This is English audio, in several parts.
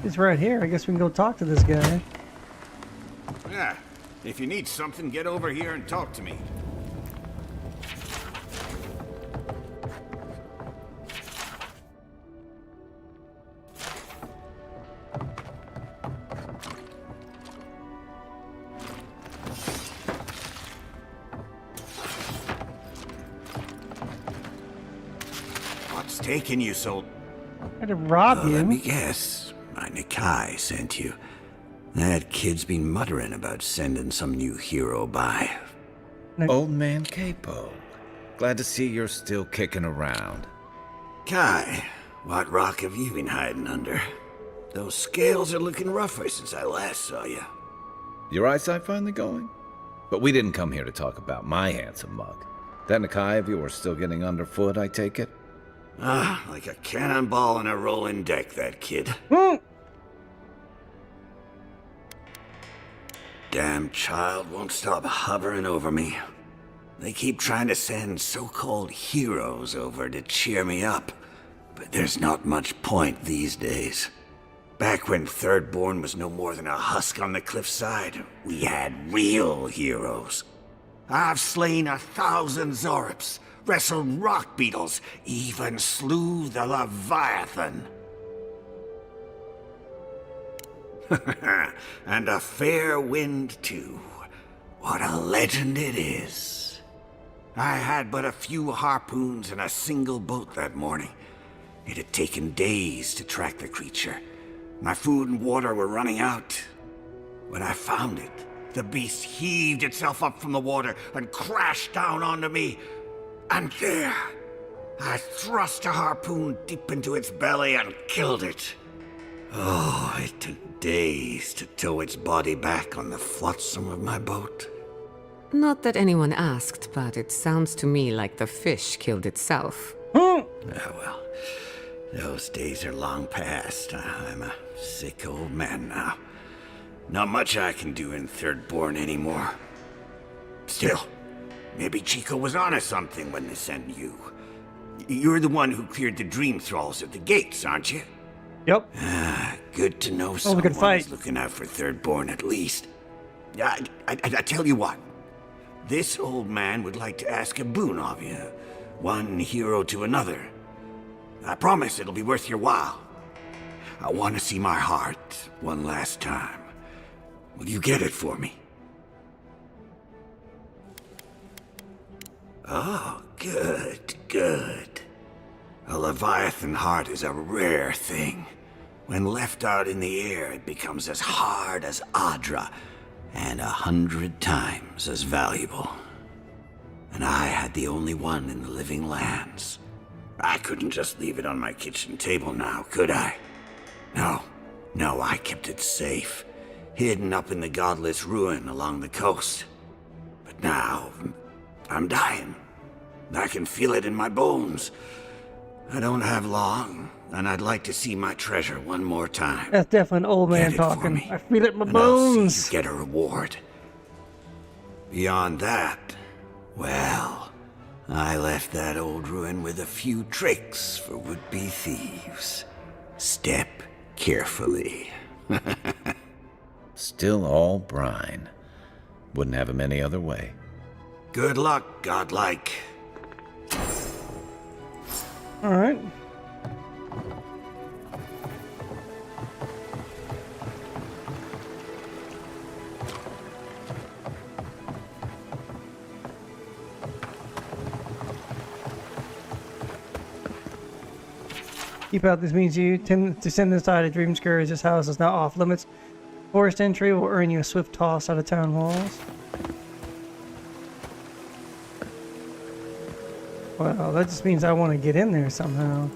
He's right here. I guess we can go talk to this guy. Yeah. If you need something, get over here and talk to me. What's taking you so... I had to rob you. Let me guess. My Nikai sent you. That kid's been muttering about sending some new hero by. Old man Capo. Glad to see you're still kicking around. Kai, what rock have you been hiding under? Those scales are looking rougher since I last saw you. Your eyesight finally going? But we didn't come here to talk about my handsome mug. That Nikai of yours still getting underfoot, I take it? Ah, like a cannonball in a rolling deck, that kid. Damn child won't stop hovering over me. They keep trying to send so-called heroes over to cheer me up, but there's not much point these days. Back when Thirdborn was no more than a husk on the cliffside, we had real heroes. I've slain 1,000 Zorips, wrestled rock beetles, even slew the Leviathan. And a fair wind, too. What a legend it is. I had but a few harpoons and a single boat that morning. It had taken days to track the creature. My food and water were running out. When I found it, the beast heaved itself up from the water and crashed down onto me. And there, I thrust a harpoon deep into its belly and killed it. Oh, it took days to tow its body back on the flotsam of my boat. Not that anyone asked, but it sounds to me like the fish killed itself. Oh, well, those days are long past. I'm a sick old man now. Not much I can do in Thirdborn anymore. Still, maybe Chico was onto something when they sent you. You're the one who cleared the dream thralls at the gates, aren't you? Yep. Ah, good to know we someone could fight. is looking out for Thirdborn at least. I tell you what. This old man would like to ask a boon of you. One hero to another. I promise it'll be worth your while. I want to see my heart one last time. Will you get it for me? Oh, good, good. A Leviathan heart is a rare thing. When left out in the air, it becomes as hard as Adra, and 100 times as valuable. And I had the only one in the living lands. I couldn't just leave it on my kitchen table now, could I? No, I kept it safe, hidden up in the godless ruin along the coast. But now, I'm dying. I can feel it in my bones. I don't have long, and I'd like to see my treasure one more time. That's definitely an old man Get it for talking. me, I feel it in my and I'll see bones. you get a reward. Beyond that, well, I left that old ruin with a few tricks for would-be thieves. Step carefully. Still all brine. Wouldn't have him any other way. Good luck, godlike. All right. Keep out. This means you tend to descend inside a dream scourge. This house is not off limits. Forced entry will earn you a swift toss out of town walls. Well, that just means I want to get in there somehow.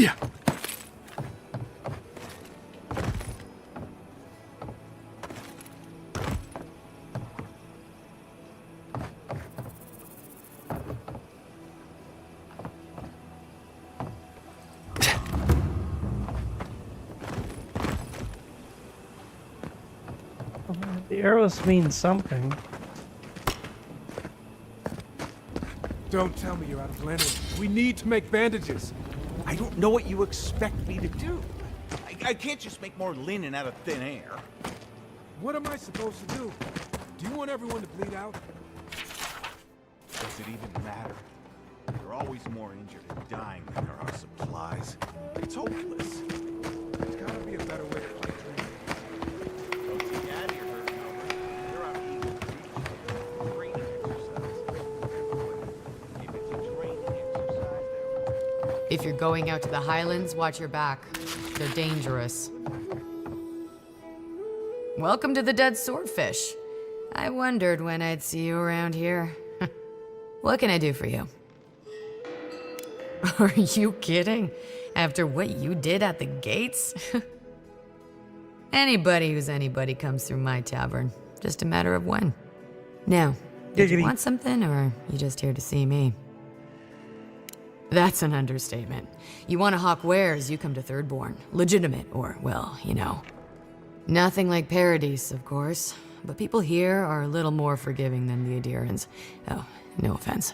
Yeah. The arrows mean something. Don't tell me you're out of linen. We need to make bandages. I don't know what you expect me to do. I can't just make more linen out of thin air. What am I supposed to do? Do you want everyone to bleed out? Does it even matter? There are always more injured and dying than there are supplies. It's hopeless. There's gotta be a better way to fight dreams. Don't see Daddy or her, Albert. They're out eating training exercise. If it's a training exercise, they're... If you're going out to the Highlands, watch your back. They're dangerous. Welcome to the Dead Swordfish. I wondered when I'd see you around here. What can I do for you? Are you kidding? After what you did at the gates? Anybody who's anybody comes through my tavern. Just a matter of when. Now, did you want something, or are you just here to see me? That's an understatement. You want to hawk wares, you come to Thirdborn. Legitimate, or, well, you know. Nothing like Paradise, of course. But people here are a little more forgiving than the Adirans. Oh, no offense.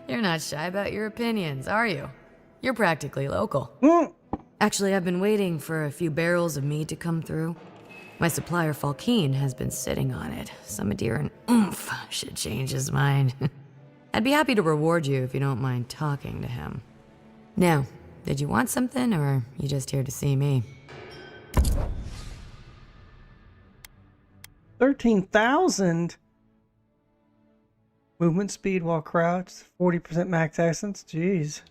You're not shy about your opinions, are you? You're practically local. Actually, I've been waiting for a few barrels of mead to come through. My supplier, Falkeen, has been sitting on it. Some Adiran oomph should change his mind. I'd be happy to reward you if you don't mind talking to him. Now, did you want something, or are you just here to see me? 13,000. Movement speed while crouched. 40% max essence. Jeez.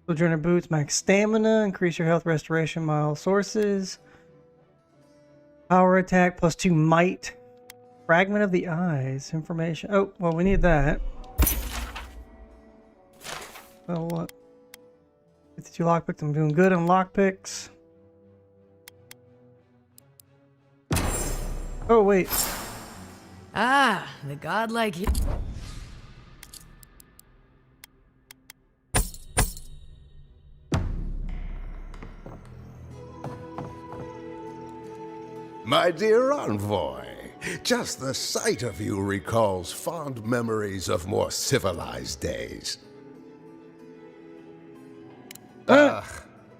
Sojourner boots. Max stamina. Increase your health restoration mile sources. Power attack plus 2 might. Fragment of the eyes. Information. Oh, well, we need that. Well, what? 52 lockpicks. I'm doing good on lockpicks. Oh, wait. Ah, the godlike... My dear envoy, just the sight of you recalls fond memories of more civilized days.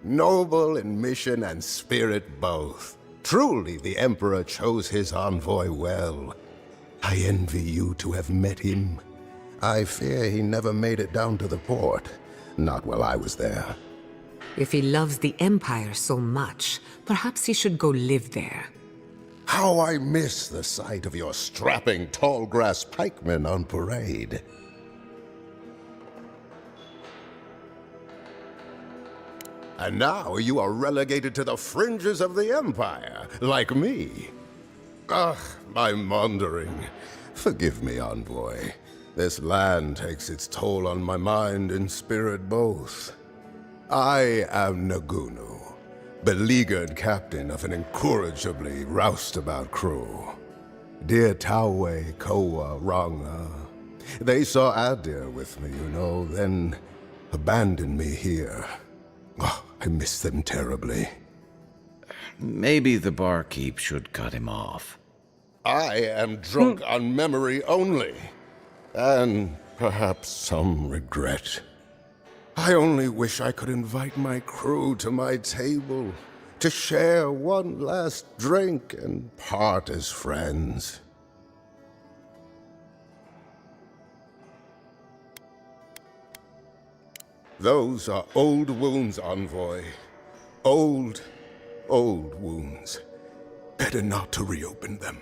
Noble in mission and spirit both. Truly the Emperor chose his envoy well. I envy you to have met him. I fear he never made it down to the port. Not while I was there. If he loves the Empire so much, perhaps he should go live there. How I miss the sight of your strapping tall grass pikemen on parade. And now you are relegated to the fringes of the Empire, like me. Ugh, my maundering. Forgive me, envoy. This land takes its toll on my mind and spirit both. I am Nagunu, beleaguered captain of an incorrigibly roustabout crew. Dear Tawe, Koa, Ranga. They saw Adir with me, you know, then abandoned me here. Oh, I miss them terribly. Maybe the barkeep should cut him off. I am drunk on memory only, and perhaps some regret. I only wish I could invite my crew to my table, to share one last drink and part as friends. Those are old wounds, envoy. Old wounds. Better not to reopen them.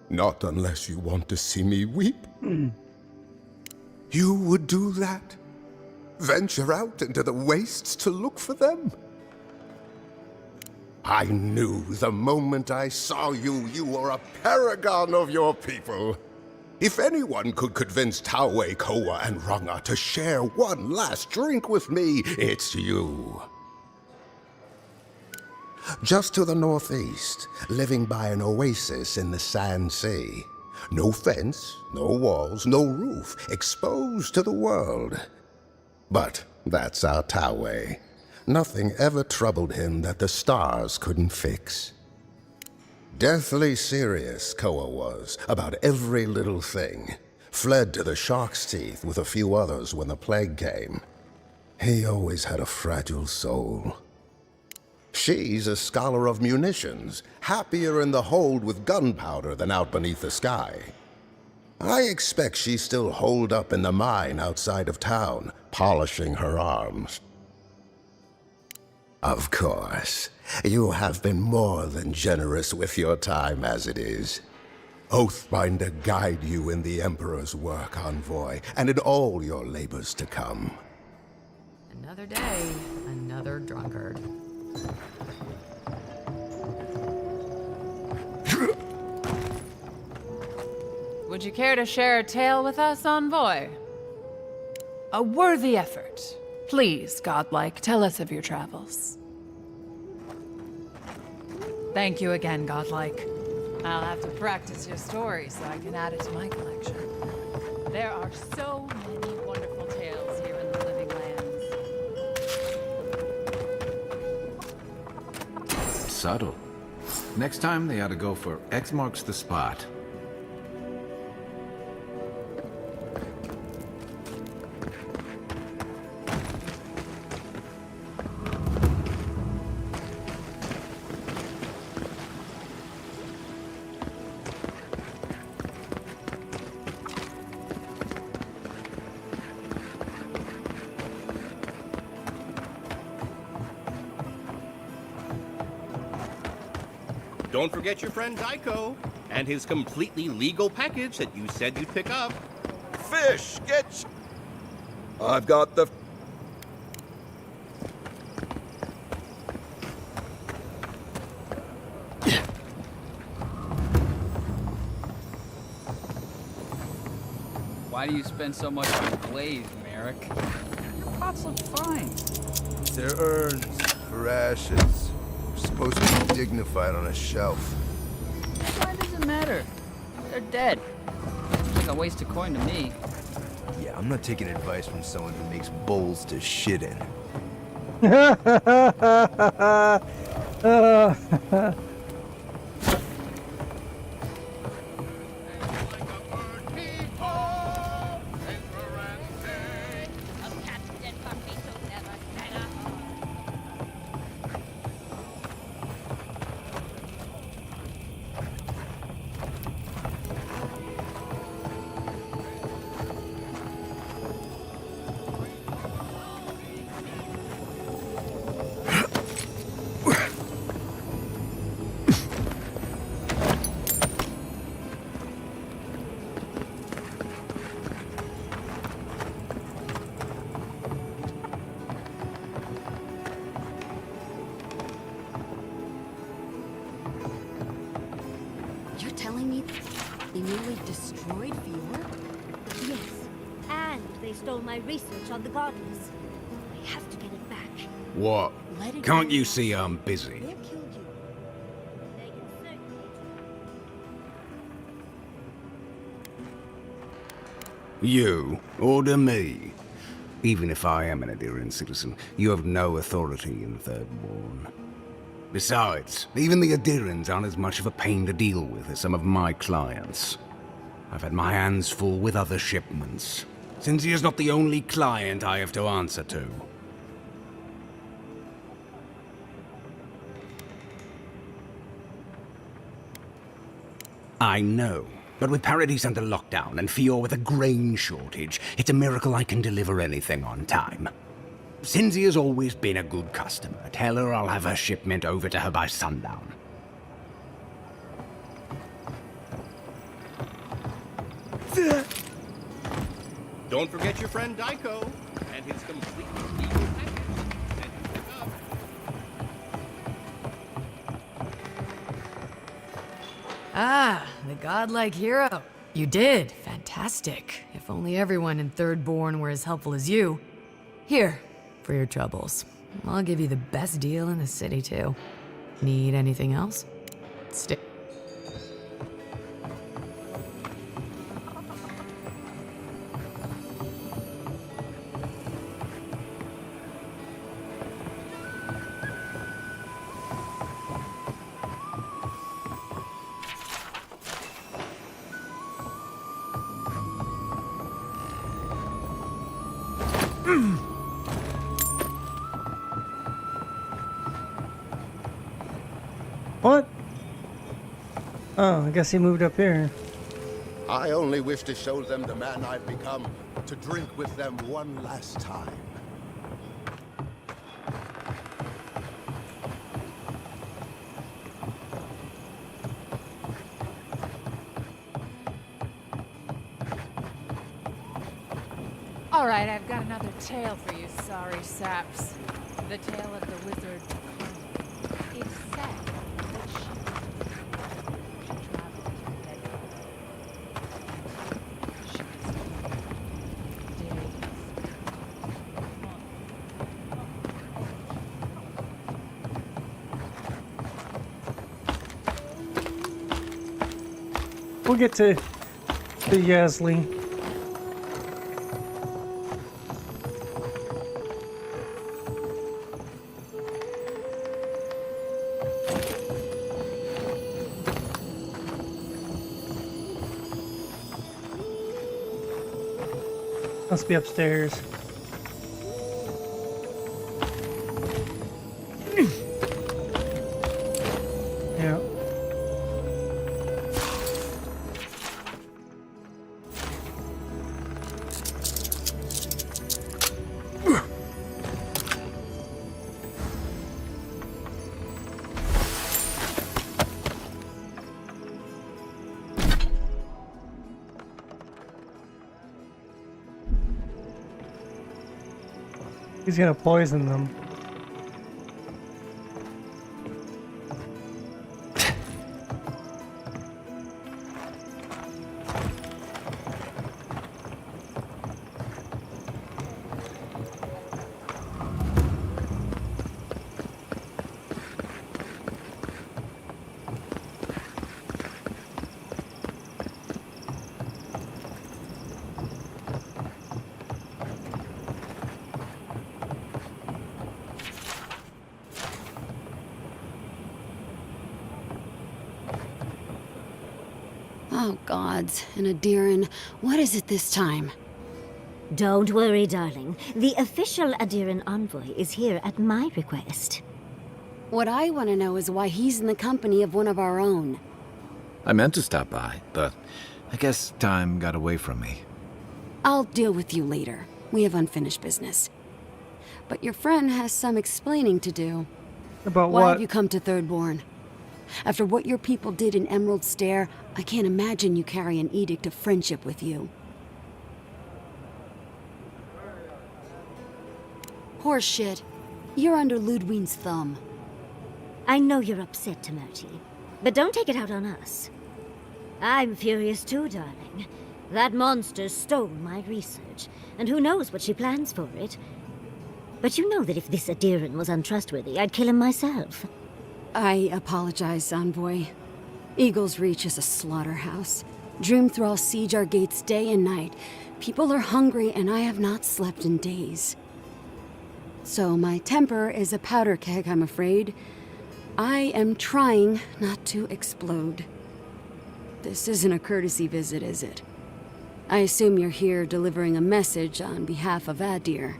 Not unless you want to see me weep. You would do that? Venture out into the wastes to look for them? I knew the moment I saw you, you were a paragon of your people. If anyone could convince Taue, Koa, and Ranga to share one last drink with me, it's you. Just to the northeast, living by an oasis in the Sand Sea. No fence, no walls, no roof, exposed to the world. But that's our Taue. Nothing ever troubled him that the stars couldn't fix. Deathly serious, Koa was, about every little thing. Fled to the shark's teeth with a few others when the plague came. He always had a fragile soul. She's a scholar of munitions, happier in the hold with gunpowder than out beneath the sky. I expect she's still holed up in the mine outside of town, polishing her arms. Of course, you have been more than generous with your time as it is. Oathbinder guide you in the Emperor's work, Envoy, and in all your labors to come. Another day, another drunkard. Would you care to share a tale with us, Envoy? A worthy effort. Please, godlike, tell us of your travels. Thank you again, godlike. I'll have to practice your story so I can add it to my collection. There are so many wonderful tales here in the living lands. Subtle. Next time they ought to go for X marks the spot. Don't forget your friend Daiko and his completely legal package that you said you'd pick up. Fish, get... I've got the... Why do you spend so much on glaze, Merrick? Your pots look fine. They're urns for ashes. Supposed to be dignified on a shelf. Why does it matter? They're dead. Seems like a waste of coin to me. Yeah, I'm not taking advice from someone who makes bowls to shit in. You're telling me they nearly destroyed Fjord? Yes, and they stole my research on the Godless. I have to get it back. What? Can't you see I'm busy? They killed you. They can certainly You order me. Even if I am an adherent citizen, you have no authority in Thirdborn. Besides, even the adherents aren't as much of a pain to deal with as some of my clients. I've had my hands full with other shipments. Since he is not the only client I have to answer to. I know, but with Paradise under lockdown and Fior with a grain shortage, it's a miracle I can deliver anything on time. Cindy has always been a good customer. Tell her I'll have her shipment over to her by sundown. Don't forget your friend Daiko and his completely legal package that you pick up. Ah, the godlike hero. You did. Fantastic. fantastic. If only everyone in Third Born were as helpful as you. Here, for your troubles. I'll give you the best deal in the city, too. Need anything else? Stay. What? Oh, I guess he moved up here. I only wish to show them the man I've become, to drink with them one last time. All right, I've got another tale for you, sorry saps. The tale of the wizard. It's said that she traveled to the dead. She was We'll get to Yasli. Must be upstairs. Yeah. He's gonna poison them. Oh, gods. And Adiran, what is it this time? Don't worry, darling. The official Adiran envoy is here at my request. What I want to know is why he's in the company of one of our own. I meant to stop by, but I guess time got away from me. I'll deal with you later. We have unfinished business. But your friend has some explaining to do. About Why what? have you come to Thirdborn? After what your people did in Emerald Stair, I can't imagine you carry an edict of friendship with you. Horseshit. You're under Ludwine's thumb. I know you're upset, Tamerti, but don't take it out on us. I'm furious too, darling. That monster stole my research, and who knows what she plans for it. But you know that if this Adiran was untrustworthy, I'd kill him myself. I apologize, Envoy. Eagle's Reach is a slaughterhouse. Dreamthrall siege our gates day and night. People are hungry, and I have not slept in days. So my temper is a powder keg, I'm afraid. I am trying not to explode. This isn't a courtesy visit, is it? I assume you're here delivering a message on behalf of Adir.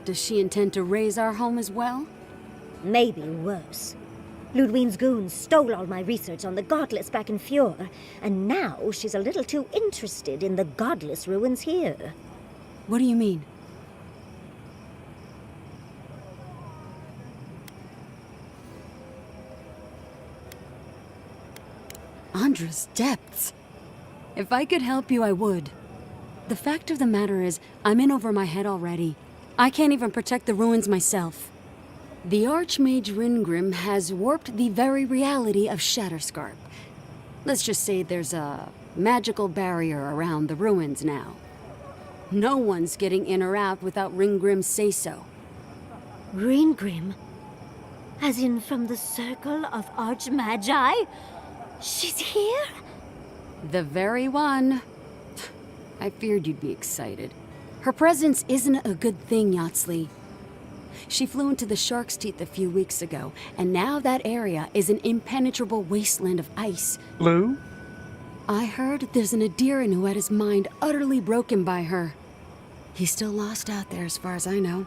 Does she intend to raise our home as well? Maybe worse. Ludwine's goons stole all my research on the godless back in Fjord, and now she's a little too interested in the godless ruins here. What do you mean? Andra's depths. If I could help you, I would. The fact of the matter is, I'm in over my head already. I can't even protect the ruins myself. The Archmage Ringrim has warped the very reality of Shatterscarp. Let's just say there's a magical barrier around the ruins now. No one's getting in or out without Ringgrim's say-so. Ringgrim? As in from the Circle of Archmagi? She's here? The very one. I feared you'd be excited. Her presence isn't a good thing, Yatsley. She flew into the Shark's Teeth a few weeks ago, and now that area is an impenetrable wasteland of ice. Blue? I heard there's an Adiran who had his mind utterly broken by her. He's still lost out there as far as I know.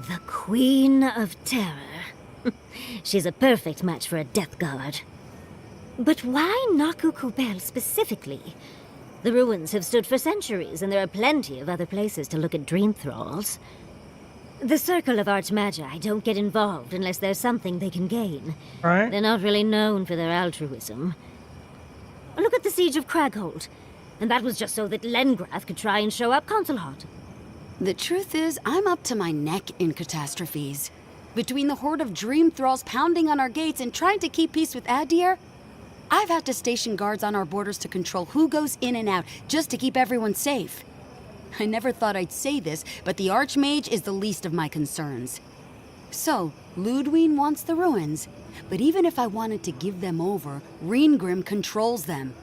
The Queen of Terror. She's a perfect match for a Death Guard. But why Nakukubel specifically? The ruins have stood for centuries, and there are plenty of other places to look at dream thralls. The Circle of Archmagi don't get involved unless there's something they can gain. Right. They're not really known for their altruism. Look at the Siege of Craghold. And that was just so that Lengrath could try and show up Consulhot. The truth is, I'm up to my neck in catastrophes. Between the horde of dream thralls pounding on our gates and trying to keep peace with Adir, I've had to station guards on our borders to control who goes in and out, just to keep everyone safe. I never thought I'd say this, but the Archmage is the least of my concerns. So, Ludwine wants the ruins, but even if I wanted to give them over, Ringgrim controls them.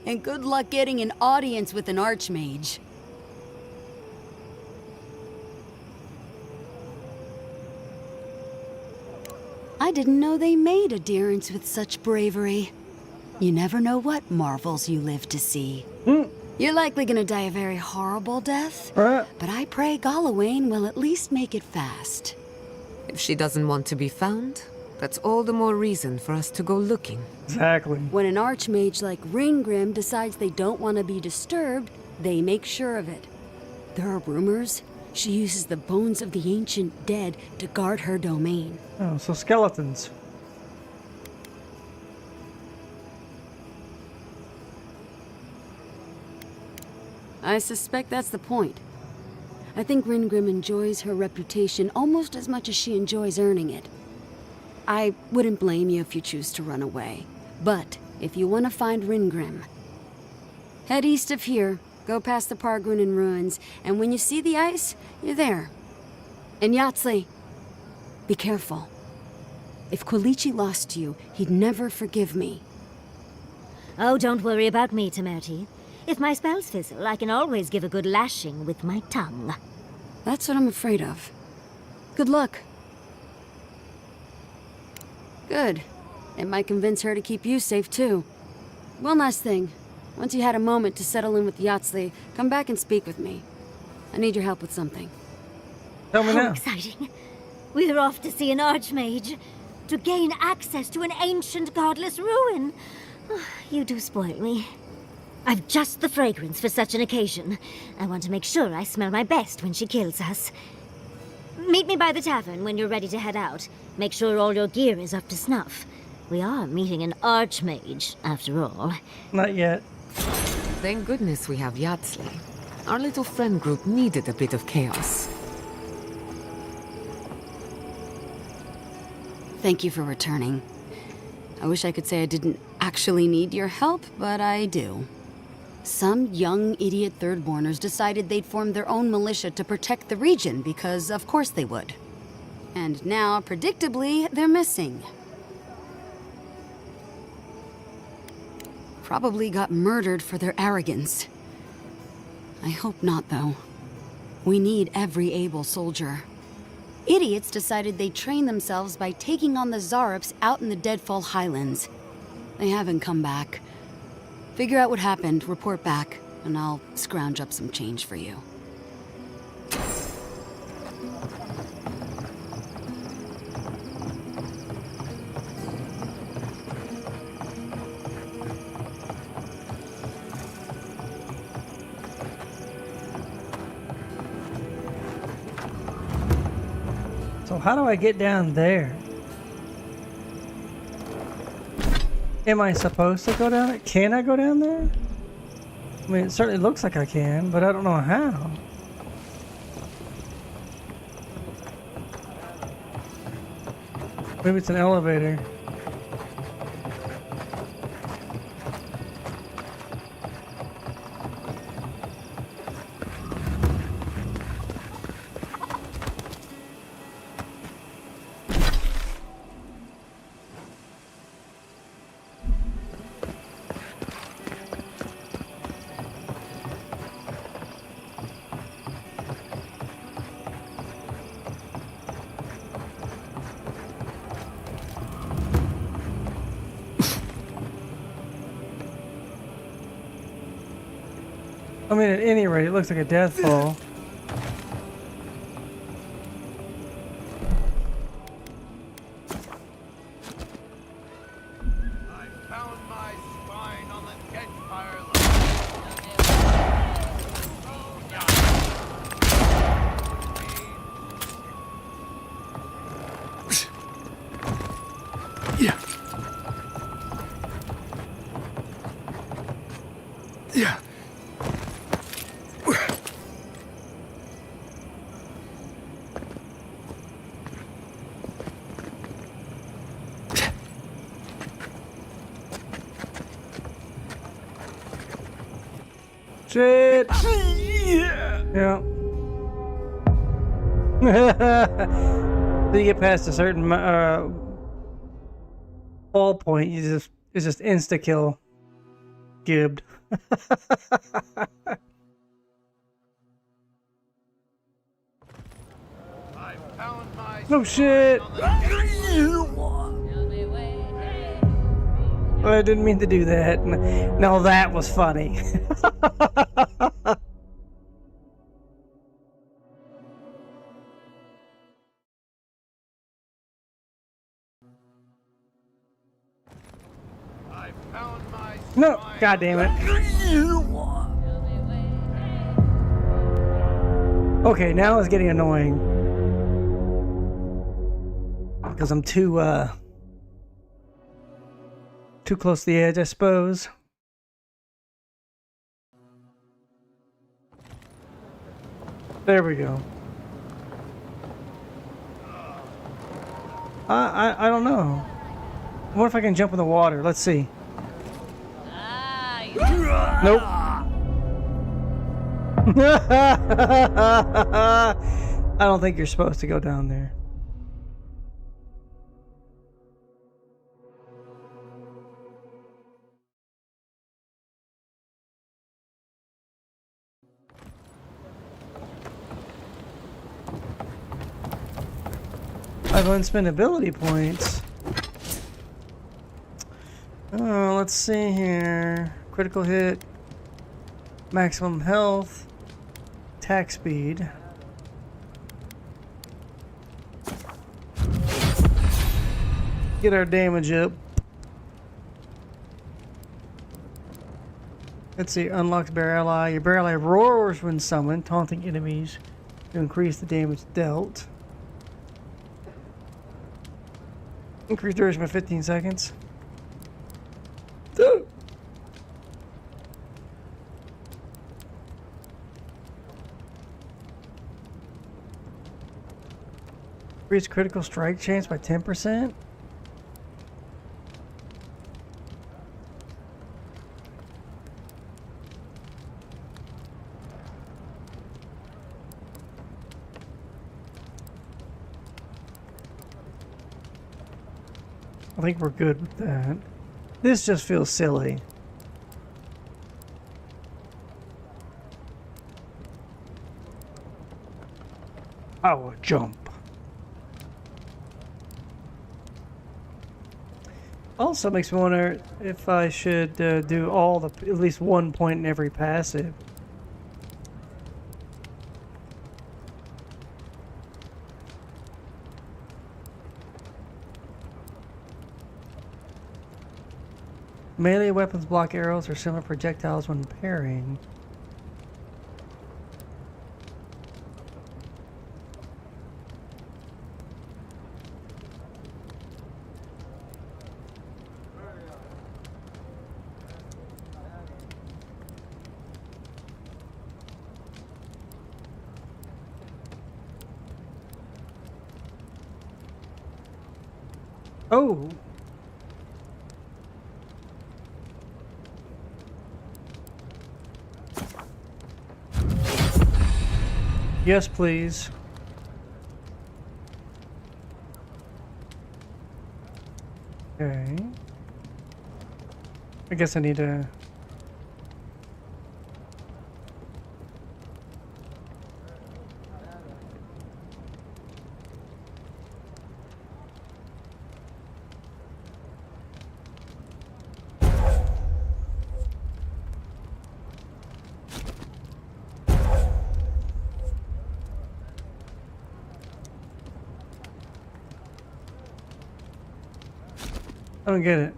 And good luck getting an audience with an Archmage. I didn't know they made adherents with such bravery. You never know what marvels you live to see. You're likely gonna die a very horrible death, but I pray Galawain will at least make it fast. If she doesn't want to be found, that's all the more reason for us to go looking. Exactly. When an Archmage like Ringgrim decides they don't want to be disturbed, they make sure of it. There are rumors she uses the bones of the ancient dead to guard her domain. Oh, so skeletons. I suspect that's the point. I think Ringgrim enjoys her reputation almost as much as she enjoys earning it. I wouldn't blame you if you choose to run away. But if you want to find Ringgrim, head east of here, go past the Pargrunen ruins, and when you see the ice, you're there. And Yatsley, be careful. If Quilichi lost you, he'd never forgive me. Oh, don't worry about me, Temerti. If my spells fizzle, I can always give a good lashing with my tongue. That's what I'm afraid of. Good luck. Good. It might convince her to keep you safe, too. One last thing. Once you had a moment to settle in with Yatsley, come back and speak with me. I need your help with something. Tell me How now. exciting. We're off to see an Archmage. To gain access to an ancient godless ruin. You do spoil me. I've just the fragrance for such an occasion. I want to make sure I smell my best when she kills us. Meet me by the tavern when you're ready to head out. Make sure all your gear is up to snuff. We are meeting an Archmage, after all. Not yet. Thank goodness we have Yatsley. Our little friend group needed a bit of chaos. Thank you for returning. I wish I could say I didn't actually need your help, but I do. Some young idiot thirdborners decided they'd form their own militia to protect the region because of course they would. And now, predictably, they're missing. Probably got murdered for their arrogance. I hope not, though. We need every able soldier. Idiots decided they'd train themselves by taking on the Zarups out in the Deadfall Highlands. They haven't come back. Figure out what happened, report back, and I'll scrounge up some change for you. So how do I get down there? Am I supposed to go down? Can I go down there? I mean, it certainly looks like I can, but I don't know how. Maybe it's an elevator. I mean, at any rate, it looks like a death fall. Shit! Yeah. So you get past a certain fall point, it's just insta kill. Gibbed. No shit! I didn't mean to do that. No, that was funny. No, god damn it. Okay, now it's getting annoying. Because I'm too close to the edge, I suppose. There we go. I don't know. What if I can jump in the water? Let's see. Nope. I don't think you're supposed to go down there. I have unspendability points. Oh, let's see here. Critical hit, maximum health, attack speed. Get our damage up. Let's see, unlocks bear ally. Your bear ally roars when summoned, taunting enemies to increase the damage dealt. Increase duration by 15 seconds. Increase critical strike chance by 10%. I think we're good with that. This just feels silly. Power jump. Also makes me wonder if I should do all the, at least one point in every passive. Melee weapons block arrows or similar projectiles when pairing. Oh. Yes, please. Okay. I guess I need to... I don't get it.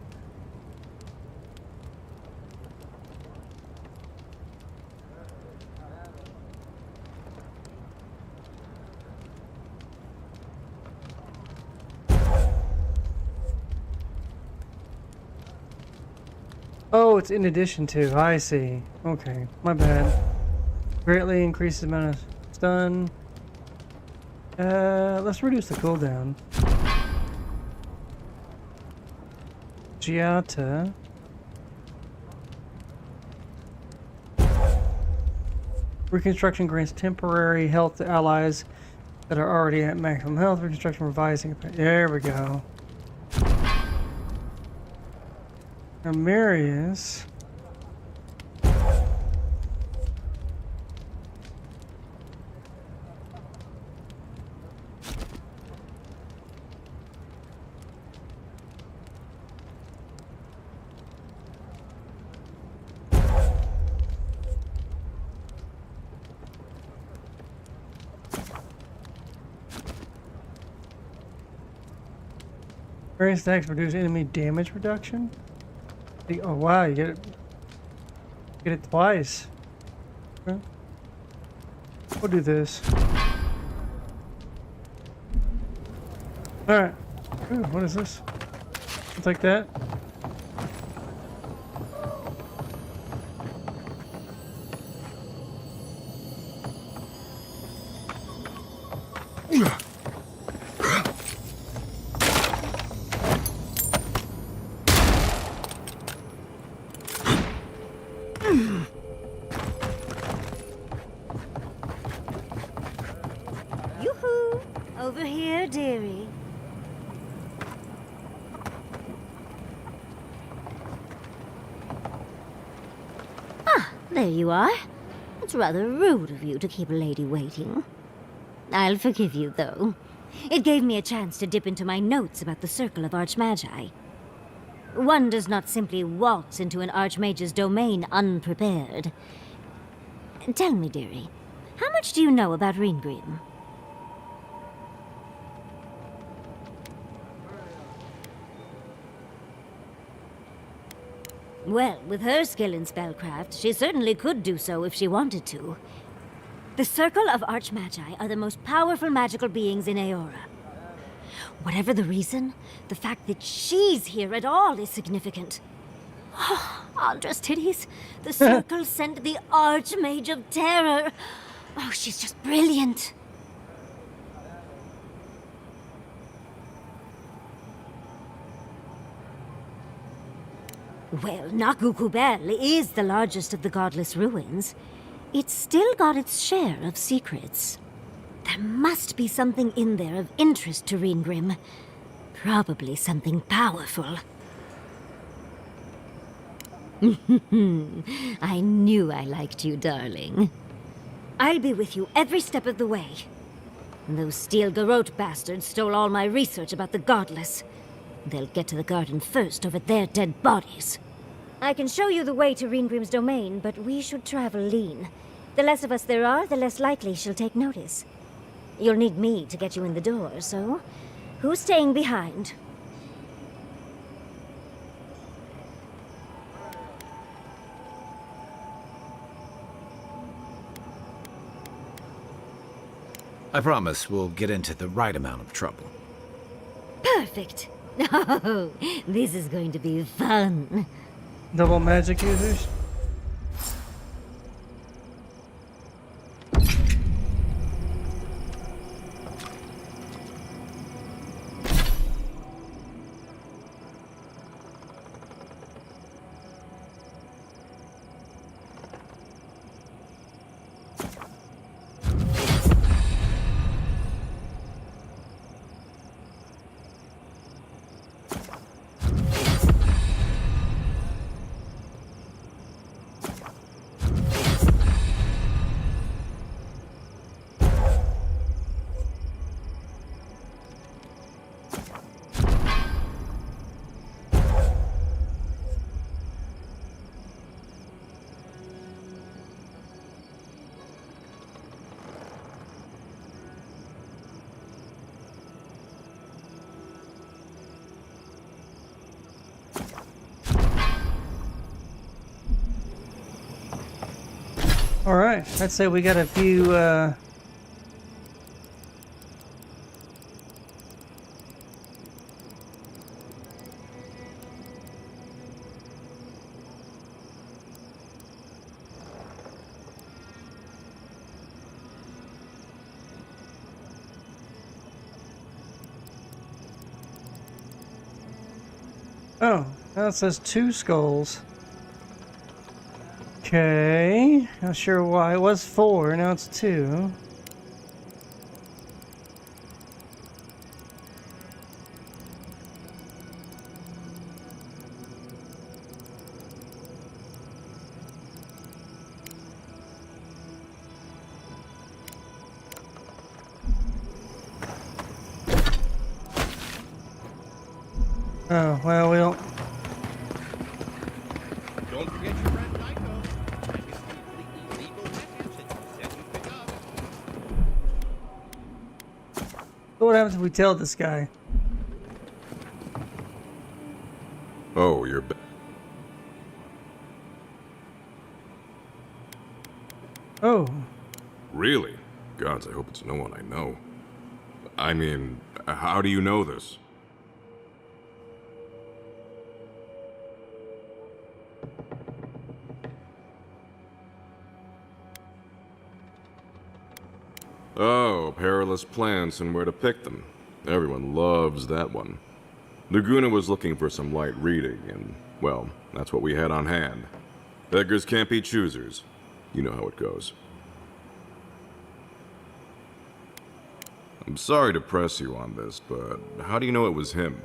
Oh, it's in addition to. I see. Okay, my bad. Greatly increases the amount of stun. Let's reduce the cooldown. Giata. Reconstruction grants temporary health to allies that are already at maximum health. Reconstruction revising. There we go. Now Marius. Various attacks reduce enemy damage reduction. Oh wow, you get it twice. Okay. We'll do this. Alright. Ooh, what is this? I'll take that. Yoo-hoo! Over here, dearie. Ah, there you are. It's rather rude of you to keep a lady waiting. I'll forgive you, though. It gave me a chance to dip into my notes about the Circle of Archmagi. One does not simply waltz into an Archmage's domain unprepared. Tell me, dearie, how much do you know about Ringrim? Well, with her skill in spellcraft, she certainly could do so if she wanted to. The Circle of Archmagi are the most powerful magical beings in Aora. Whatever the reason, the fact that she's here at all is significant. Oh, Andra's titties. The Circle sent the Archmage of Terror. Oh, she's just brilliant. Well, Nakukubel is the largest of the godless ruins. It's still got its share of secrets. There must be something in there of interest to Ringrim. Probably something powerful. I knew I liked you, darling. I'll be with you every step of the way. Those Steel Garrote bastards stole all my research about the godless. They'll get to the garden first over their dead bodies. I can show you the way to Ringrim's domain, but we should travel lean. The less of us there are, the less likely she'll take notice. You'll need me to get you in the door, so who's staying behind? I promise we'll get into the right amount of trouble. Perfect. Oh, this is going to be fun. Double magic users? Alright, I'd say we got a few, oh, now it says 2 skulls. Okay, not sure why. It was 4, now it's 2. Oh, well, we don't... Don't forget your friend Nico. And his completely legal message that you said you pick up. So what happens if we tell this guy? Oh, you're Oh. Really? Gods, I hope it's no one I know. I mean, how do you know this? Oh, perilous plants and where to pick them. Everyone loves that one. Laguna was looking for some light reading, and, well, that's what we had on hand. Beggars can't be choosers. You know how it goes. I'm sorry to press you on this, but how do you know it was him?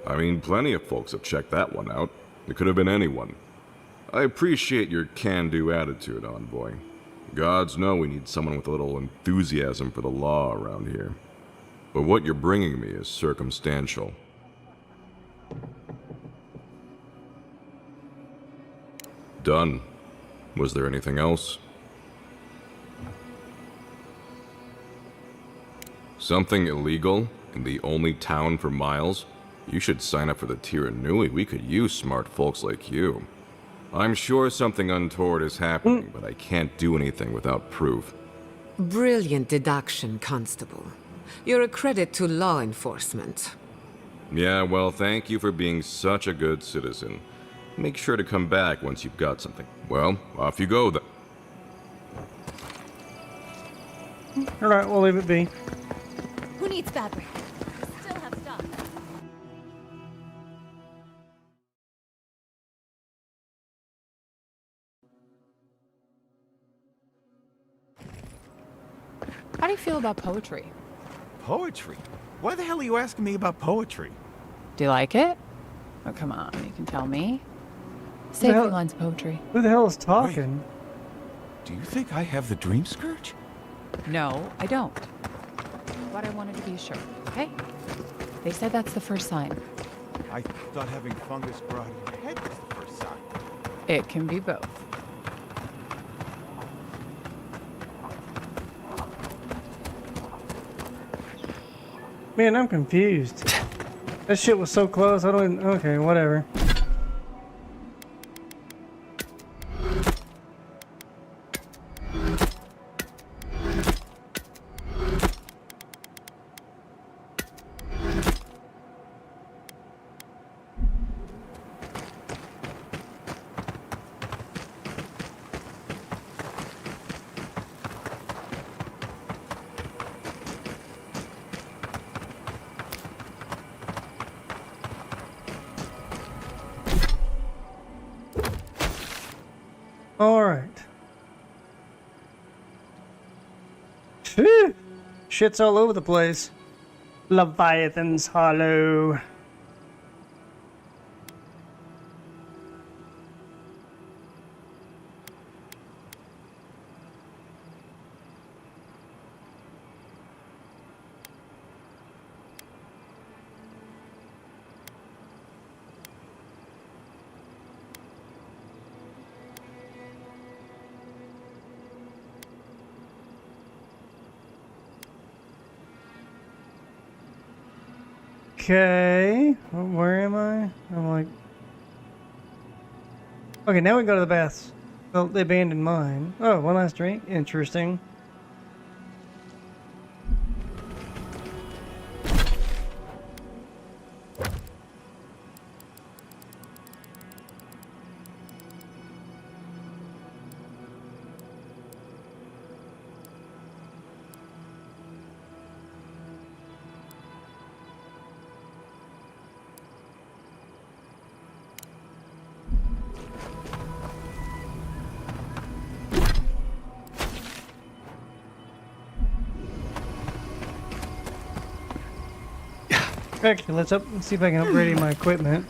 I mean, plenty of folks have checked that one out. It could have been anyone. I appreciate your can-do attitude, Envoy. Gods know we need someone with a little enthusiasm for the law around here. But what you're bringing me is circumstantial. Done. Was there anything else? Something illegal in the only town for miles? You should sign up for the Tiranui. We could use smart folks like you. I'm sure something untoward is happening, but I can't do anything without proof. Brilliant deduction, Constable. You're a credit to law enforcement. Yeah, well, thank you for being such a good citizen. Make sure to come back once you've got something. Well, off you go then. Alright, we'll leave it be. Who needs fabric? We still have stock. How do you feel about poetry? Poetry? Why the hell are you asking me about poetry? Do you like it? Oh, come on, you can tell me. Say a few lines of poetry. Who the hell is talking? Do you think I have the dream scourge? No, I don't. But I wanted to be sure, okay? They said that's the first sign. I thought having fungus grow out of your head was the first sign. It can be both. Man, I'm confused. That shit was so close, I don't even... Okay, whatever. Alright. Phew. Shit's all over the place. Leviathan's Hollow. Okay, where am I? I'm like... Okay, now we can go to the baths. Oh, they abandoned mine. Oh, one last drink? Interesting. Actually, let's see if I can upgrade my equipment.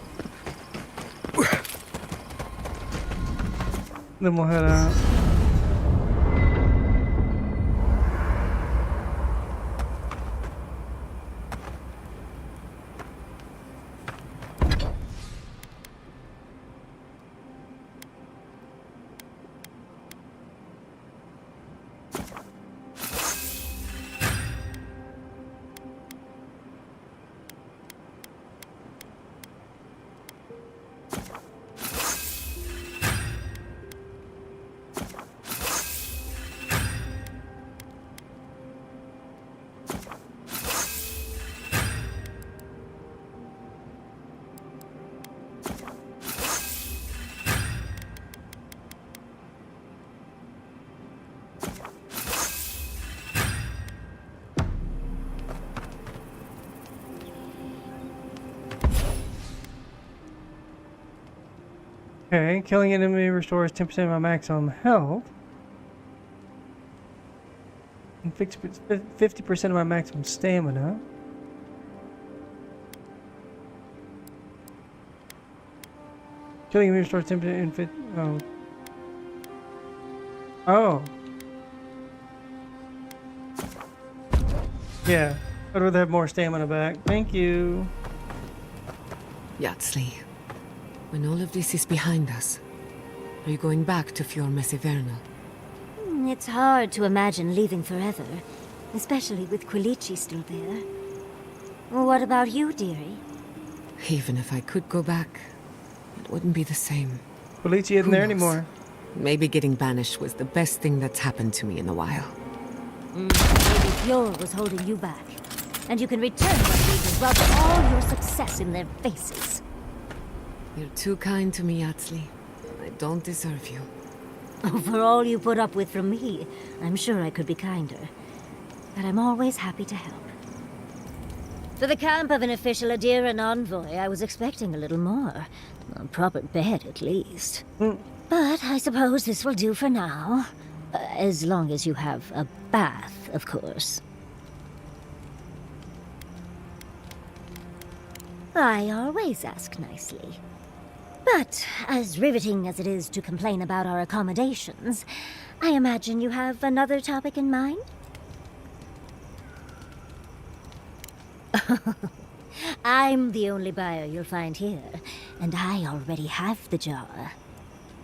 Then we'll head out. Okay, killing an enemy restores 10% of my maximum health. And 50% of my maximum stamina. Killing enemy restores 10% and 50. Oh. Oh. Yeah, I'd rather have more stamina back. Thank you. Yatsley, when all of this is behind us, are you going back to Fior Mesivernal? It's hard to imagine leaving forever, especially with Quilici still there. What about you, dearie? Even if I could go back, it wouldn't be the same. Quilici isn't there anymore. Maybe getting banished was the best thing that's happened to me in a while. Maybe Fior was holding you back, and you can return what reasons well for all your success in their faces. You're too kind to me, Yatsley. I don't deserve you. Oh, for all you put up with from me, I'm sure I could be kinder. But I'm always happy to help. For the camp of an official Adiran envoy, I was expecting a little more. A proper bed, at least. But I suppose this will do for now. As long as you have a bath, of course. I always ask nicely. But, as riveting as it is to complain about our accommodations, I imagine you have another topic in mind? I'm the only buyer you'll find here, and I already have the jar.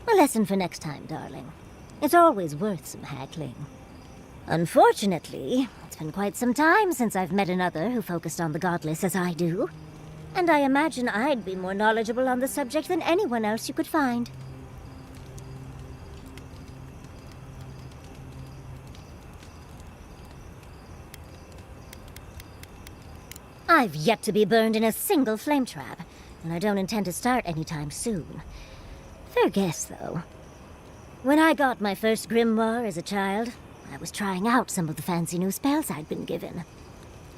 A lesson for next time, darling. It's always worth some haggling. Unfortunately, it's been quite some time since I've met another who focused on the godless as I do. And I imagine I'd be more knowledgeable on the subject than anyone else you could find. I've yet to be burned in a single flame trap, and I don't intend to start anytime soon. Fair guess, though. When I got my first grimoire as a child, I was trying out some of the fancy new spells I'd been given.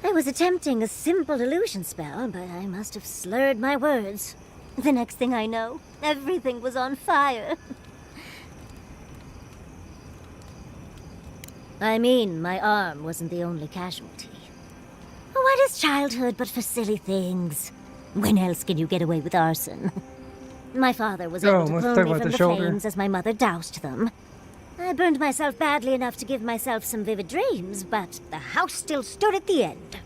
I was attempting a simple illusion spell, but I must have slurred my words. The next thing I know, everything was on fire. I mean, my arm wasn't the only casualty. What is childhood but for silly things? When else can you get away with arson? My father was able to clone me from the flames as my mother doused them. I burned myself badly enough to give myself some vivid dreams, but the house still stood at the end.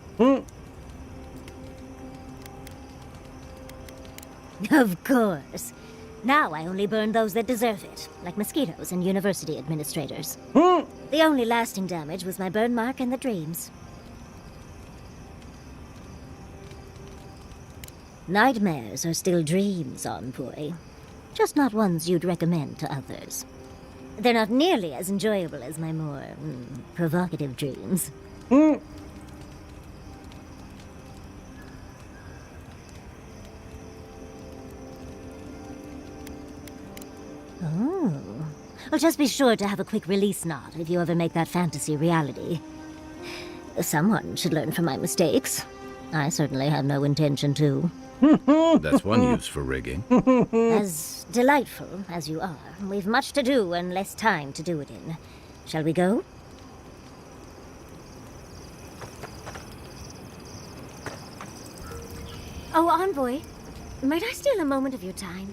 Of course. Now I only burn those that deserve it, like mosquitoes and university administrators. The only lasting damage was my burn mark and the dreams. Nightmares are still dreams, envoy. Just not ones you'd recommend to others. they're not nearly as enjoyable as my more provocative dreams. Oh. Well, just be sure to have a quick release knot if you ever make that fantasy reality. Someone should learn from my mistakes. I certainly have no intention to. That's one use for rigging. As delightful as you are, we've much to do and less time to do it in. Shall we go? Oh, Envoy, might I steal a moment of your time?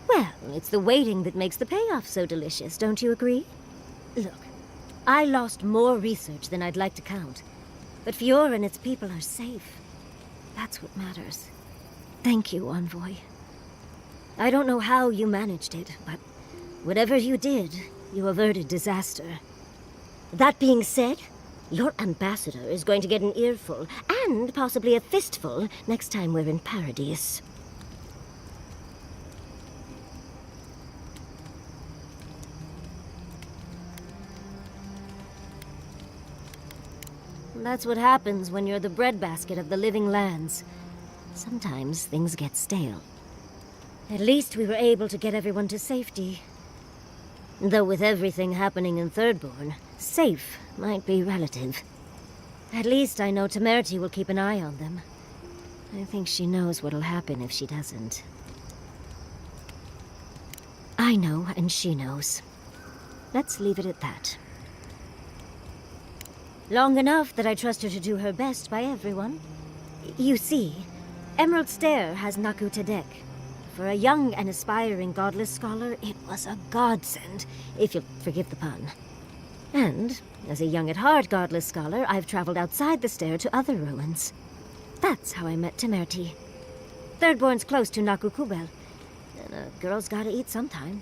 Well, it's the waiting that makes the payoff so delicious, don't you agree? Look, I lost more research than I'd like to count, but Fiora and its people are safe. That's what matters. Thank you, Envoy. I don't know how you managed it, but whatever you did, you averted disaster. That being said, your ambassador is going to get an earful, and possibly a fistful, next time we're in Paradise. That's what happens when you're the breadbasket of the living lands. Sometimes things get stale. At least we were able to get everyone to safety. Though with everything happening in Thirdborn, safe might be relative. At least I know Temerity will keep an eye on them. I think she knows what'll happen if she doesn't. I know, and she knows. Let's leave it at that. Long enough that I trust her to do her best by everyone. You see, Emerald Stair has Naku Tedek. For a young and aspiring godless scholar, it was a godsend, if you'll forgive the pun. And, as a young-at-heart godless scholar, I've traveled outside the stair to other ruins. That's how I met Temerity. Thirdborn's close to Naku Kubel, and a girl's gotta eat sometime.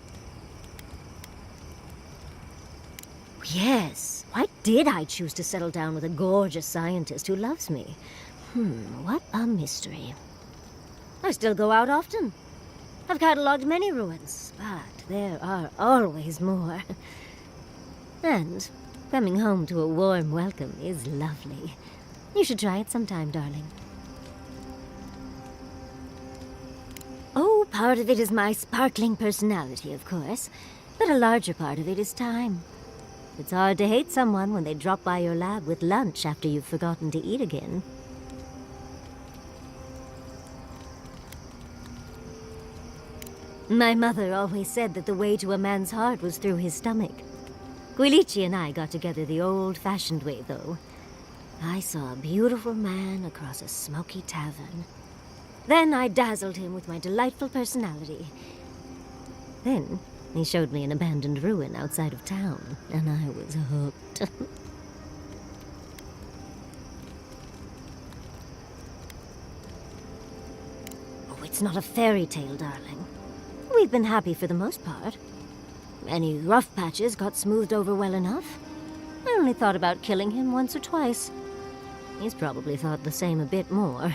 Yes, why did I choose to settle down with a gorgeous scientist who loves me? What a mystery. I still go out often. I've catalogued many ruins, but there are always more. And coming home to a warm welcome is lovely. You should try it sometime, darling. Oh, part of it is my sparkling personality, of course, but a larger part of it is time. It's hard to hate someone when they drop by your lab with lunch after you've forgotten to eat again. My mother always said that the way to a man's heart was through his stomach. Guilichi and I got together the old-fashioned way, though. I saw a beautiful man across a smoky tavern. Then I dazzled him with my delightful personality. Then he showed me an abandoned ruin outside of town, and I was hooked. Oh, it's not a fairy tale, darling. We've been happy for the most part. Any rough patches got smoothed over well enough. I only thought about killing him once or twice. He's probably thought the same a bit more.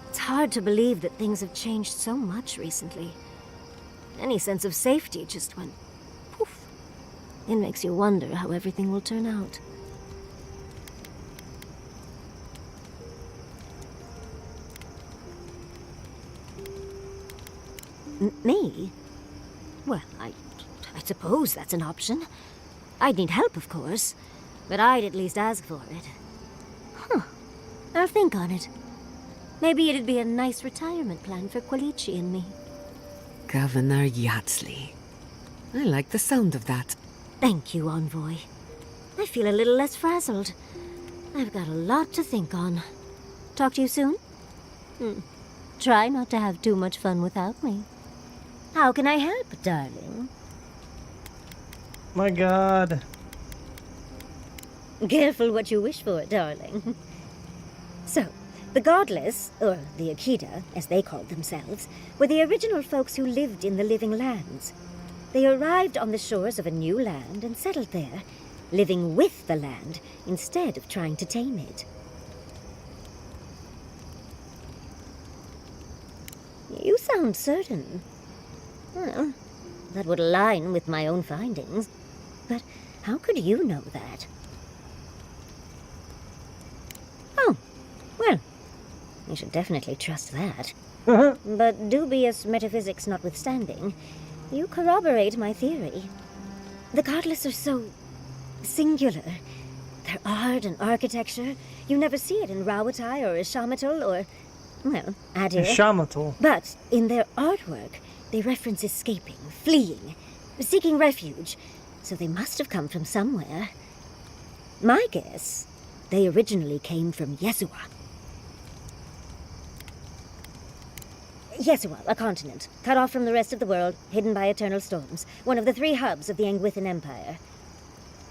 It's hard to believe that things have changed so much recently. Any sense of safety just went poof. It makes you wonder how everything will turn out. Me? Well, I suppose that's an option. I'd need help, of course, but I'd at least ask for it. I'll think on it. Maybe it'd be a nice retirement plan for Guilichi and me. Governor Yatsley. I like the sound of that. Thank you, Envoy. I feel a little less frazzled. I've got a lot to think on. Talk to you soon? Try not to have too much fun without me. How can I help, darling? My God. Careful what you wish for, darling. So, the Godless, or the Akita, as they called themselves, were the original folks who lived in the living lands. They arrived on the shores of a new land and settled there, living with the land instead of trying to tame it. You sound certain. Well, that would align with my own findings. But how could you know that? Oh, well, you should definitely trust that. But dubious metaphysics notwithstanding, you corroborate my theory. The Godless are so singular. Their art and architecture, you never see it in Rawatai or Ishamatal or, well, Adir. Ishamatal. But in their artwork, they reference escaping, fleeing, seeking refuge, so they must have come from somewhere. My guess, they originally came from Yesua. Yesua, a continent, cut off from the rest of the world, hidden by eternal storms, one of the 3 hubs of the Angwithan Empire.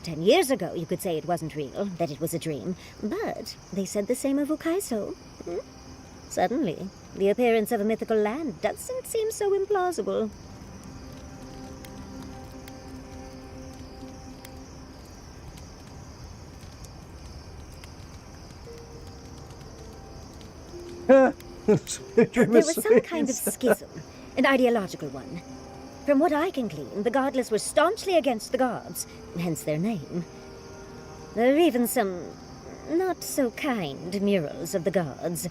10 years ago, you could say it wasn't real, that it was a dream, but they said the same of Ukaiso. Suddenly, the appearance of a mythical land doesn't seem so implausible. There was some kind of schism, an ideological one. From what I can glean, the Godless were staunchly against the gods, hence their name. There are even some not-so-kind murals of the gods.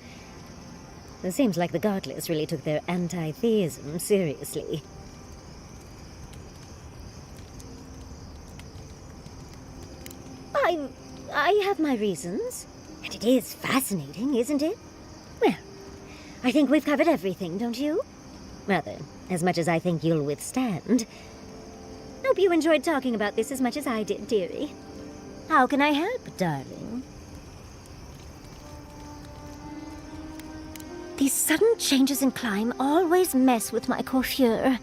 It seems like the Godless really took their anti-theism seriously. I have my reasons, and it is fascinating, isn't it? Well, I think we've covered everything, don't you? Rather, as much as I think you'll withstand. Hope you enjoyed talking about this as much as I did, dearie. How can I help, darling? These sudden changes in climate always mess with my coiffure.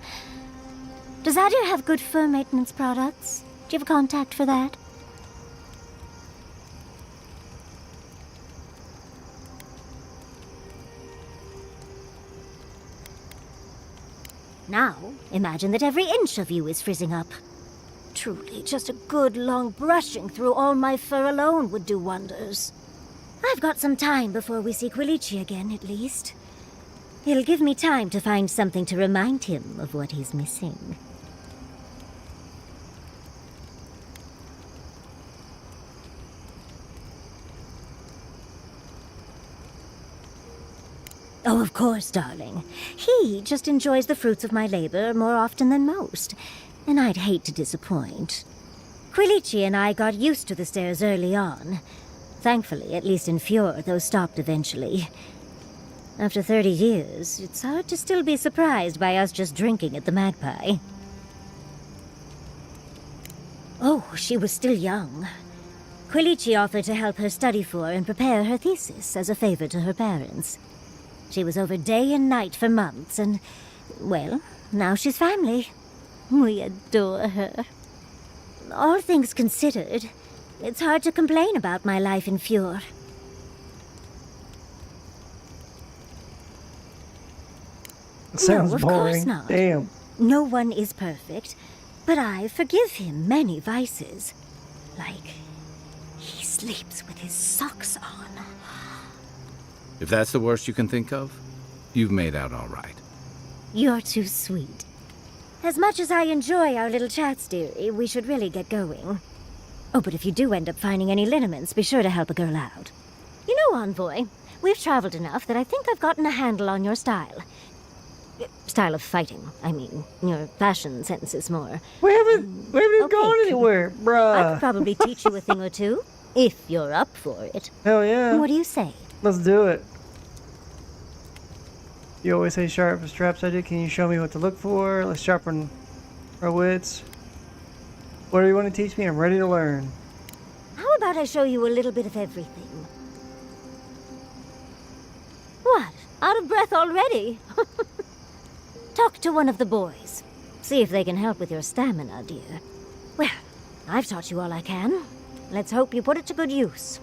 Does Adir have good fur maintenance products? Do you have a contact for that? Now, imagine that every inch of you is frizzing up. Truly, just a good long brushing through all my fur alone would do wonders. I've got some time before we see Quilici again, at least. It'll give me time to find something to remind him of what he's missing. Oh, of course, darling. He just enjoys the fruits of my labor more often than most, and I'd hate to disappoint. Quilici and I got used to the stairs early on. Thankfully, at least in Fjord, those stopped eventually. After 30 years, it's hard to still be surprised by us just drinking at the Magpie. Oh, she was still young. Quilici offered to help her study for and prepare her thesis as a favor to her parents. She was over day and night for months, and, well, now she's family. We adore her. All things considered, it's hard to complain about my life in Fjord. Sounds no, of boring. Course not. Damn. No one is perfect, but I forgive him many vices. Like, he sleeps with his socks on. If that's the worst you can think of, you've made out all right. You're too sweet. As much as I enjoy our little chats, dearie, we should really get going. Oh, but if you do end up finding any liniments, be sure to help a girl out. You know, Envoy, we've traveled enough that I think I've gotten a handle on your style. Style of fighting, I mean. Your fashion sense is more. We haven't gone anywhere, bruh. I could probably teach you a thing or two, if you're up for it. Hell yeah. What do you say? Let's do it. You always say sharp as straps I did. Can you show me what to look for? Let's sharpen our wits. What do you want to teach me? I'm ready to learn. How about I show you a little bit of everything? What? Out of breath already? Talk to one of the boys. See if they can help with your stamina, dear. Well, I've taught you all I can. Let's hope you put it to good use.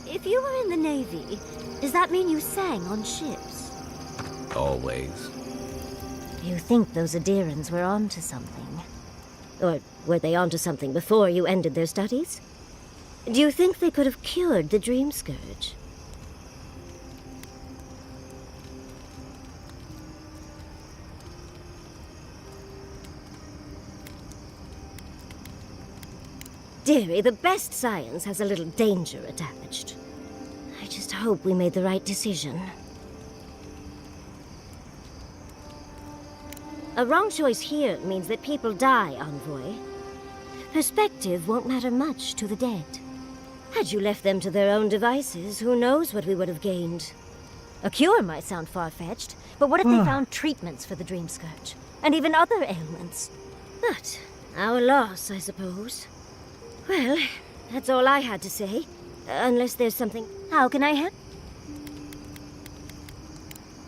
If you were in the Navy, does that mean you sang on ships? Always. You think those Adirans were onto something? Or were they onto something before you ended their studies? Do you think they could have cured the Dream Scourge? Dearie, the best science has a little danger attached. I just hope we made the right decision. A wrong choice here means that people die, Envoy. Perspective won't matter much to the dead. Had you left them to their own devices, who knows what we would have gained? A cure might sound far-fetched, but what if they found treatments for the Dream Scourge? And even other ailments? But our loss, I suppose. Well, that's all I had to say. Unless there's something... How can I help?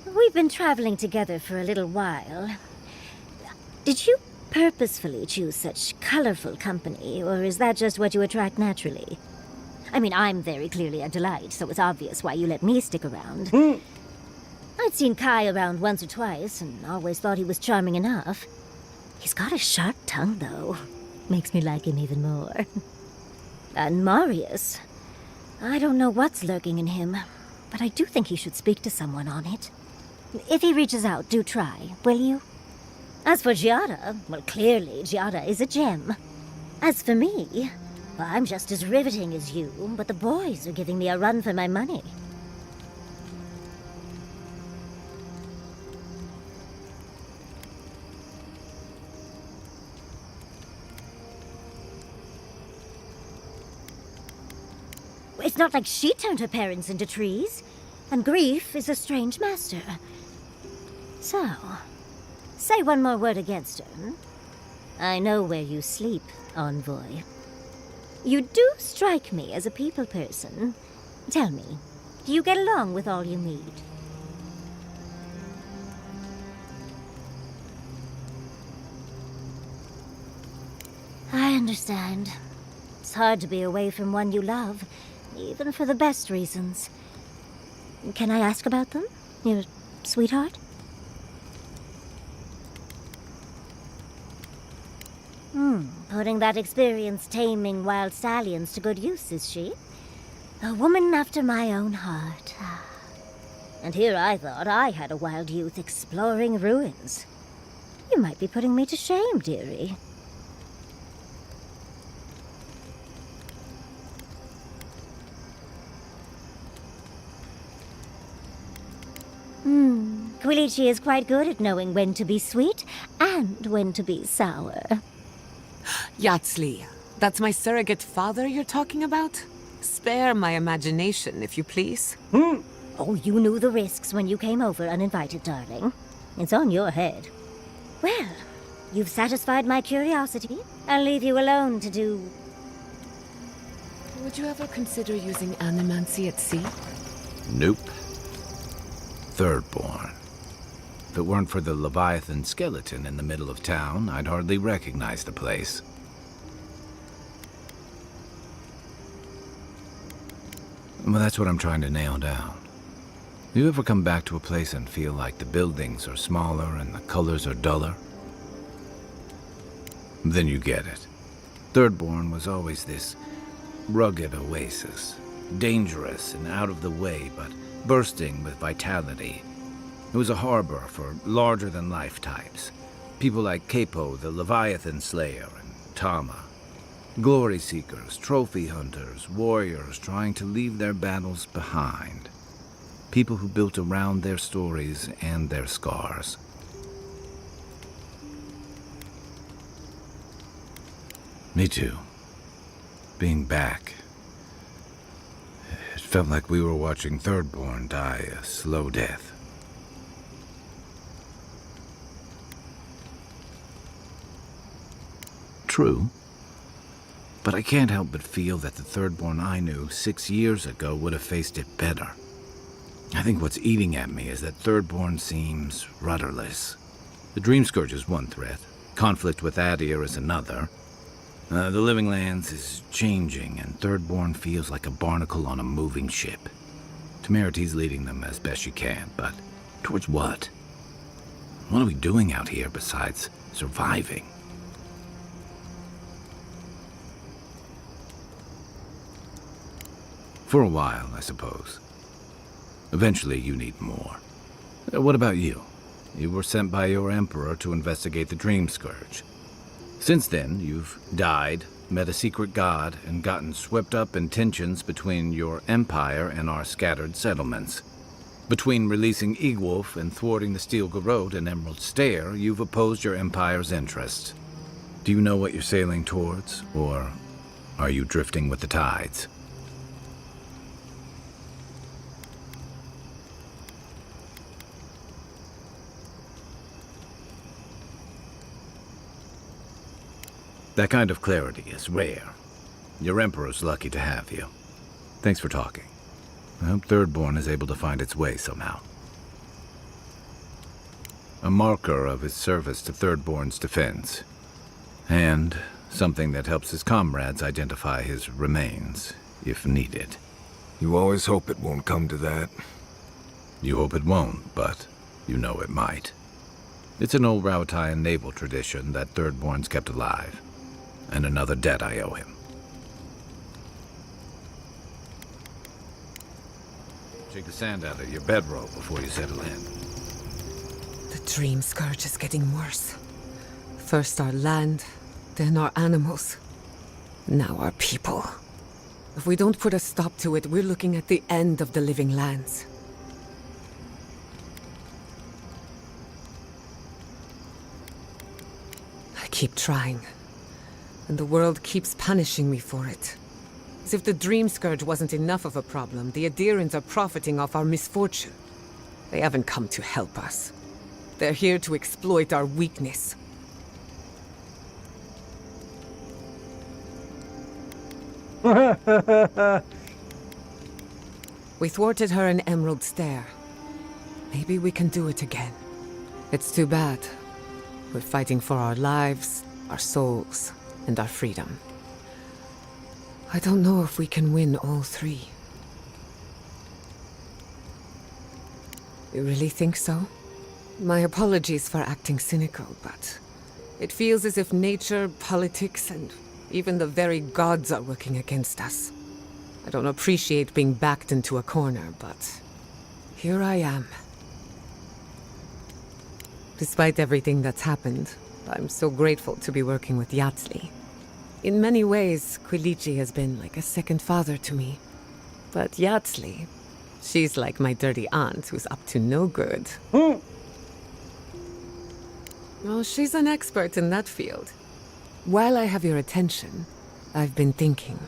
We've been traveling together for a little while. Did you purposefully choose such colorful company, or is that just what you attract naturally? I mean, I'm very clearly a delight, so it's obvious why you let me stick around. I'd seen Kai around once or twice, and always thought he was charming enough. He's got a sharp tongue, though. Makes me like him even more. And Marius. I don't know what's lurking in him, but I do think he should speak to someone on it. If he reaches out, do try, will you? As for Giada, well, clearly Giada is a gem. As for me, well, I'm just as riveting as you, but the boys are giving me a run for my money. It's not like she turned her parents into trees, and grief is a strange master. So, say one more word against her. I know where you sleep, Envoy. You do strike me as a people person. Tell me, do you get along with all you meet? I understand. It's hard to be away from one you love, even for the best reasons. Can I ask about them, your sweetheart? Putting that experience taming wild stallions to good use, is she? A woman after my own heart. And here I thought I had a wild youth exploring ruins. You might be putting me to shame, dearie. Quilici is quite good at knowing when to be sweet and when to be sour. Yatsli, that's my surrogate father you're talking about? Spare my imagination, if you please. Oh, you knew the risks when you came over uninvited, darling. It's on your head. Well, you've satisfied my curiosity. I'll leave you alone to do... Would you ever consider using animancy at sea? Nope. Thirdborn. If it weren't for the Leviathan skeleton in the middle of town, I'd hardly recognize the place. Well, that's what I'm trying to nail down. You ever come back to a place and feel like the buildings are smaller and the colors are duller? Then you get it. Thirdborn was always this rugged oasis. Dangerous and out of the way, but bursting with vitality. It was a harbor for larger-than-life types. People like Capo, the Leviathan Slayer, and Tama. Glory seekers, trophy hunters, warriors trying to leave their battles behind. People who built around their stories and their scars. Me too. Being back. It felt like we were watching Thirdborn die a slow death. True. But I can't help but feel that the Thirdborn I knew 6 years ago would have faced it better. I think what's eating at me is that Thirdborn seems rudderless. The Dream Scourge is one threat. Conflict with Adir is another. The Living Lands is changing, and Thirdborn feels like a barnacle on a moving ship. Temeriti's leading them as best she can, but towards what? What are we doing out here besides surviving? For a while, I suppose. Eventually, you need more. What about you? You were sent by your Emperor to investigate the Dream Scourge. Since then, you've died, met a secret god, and gotten swept up in tensions between your empire and our scattered settlements. Between releasing Egwolf and thwarting the Steel Garrote and Emerald Stair, you've opposed your empire's interests. Do you know what you're sailing towards, or are you drifting with the tides? That kind of clarity is rare. Your Emperor's lucky to have you. Thanks for talking. I hope Thirdborn is able to find its way somehow. A marker of his service to Thirdborn's defense. And something that helps his comrades identify his remains, if needed. You always hope it won't come to that. You hope it won't, but you know it might. It's an old Rautian naval tradition that Thirdborn's kept alive. And another debt I owe him. Shake the sand out of your bedroll before you settle in. The dream scourge is getting worse. First our land, then our animals. Now our people. If we don't put a stop to it, we're looking at the end of the living lands. I keep trying. And the world keeps punishing me for it. As if the dream scourge wasn't enough of a problem, the Adherents are profiting off our misfortune. They haven't come to help us. They're here to exploit our weakness. We thwarted her in Emerald Stair. Maybe we can do it again. It's too bad. We're fighting for our lives, our souls, and our freedom. I don't know if we can win all three. You really think so? My apologies for acting cynical, but it feels as if nature, politics, and even the very gods are working against us. I don't appreciate being backed into a corner, but here I am. Despite everything that's happened, I'm so grateful to be working with Yatzli. In many ways, Quilichi has been like a second father to me. But Yatzli, she's like my dirty aunt who's up to no good. Well, she's an expert in that field. While I have your attention, I've been thinking.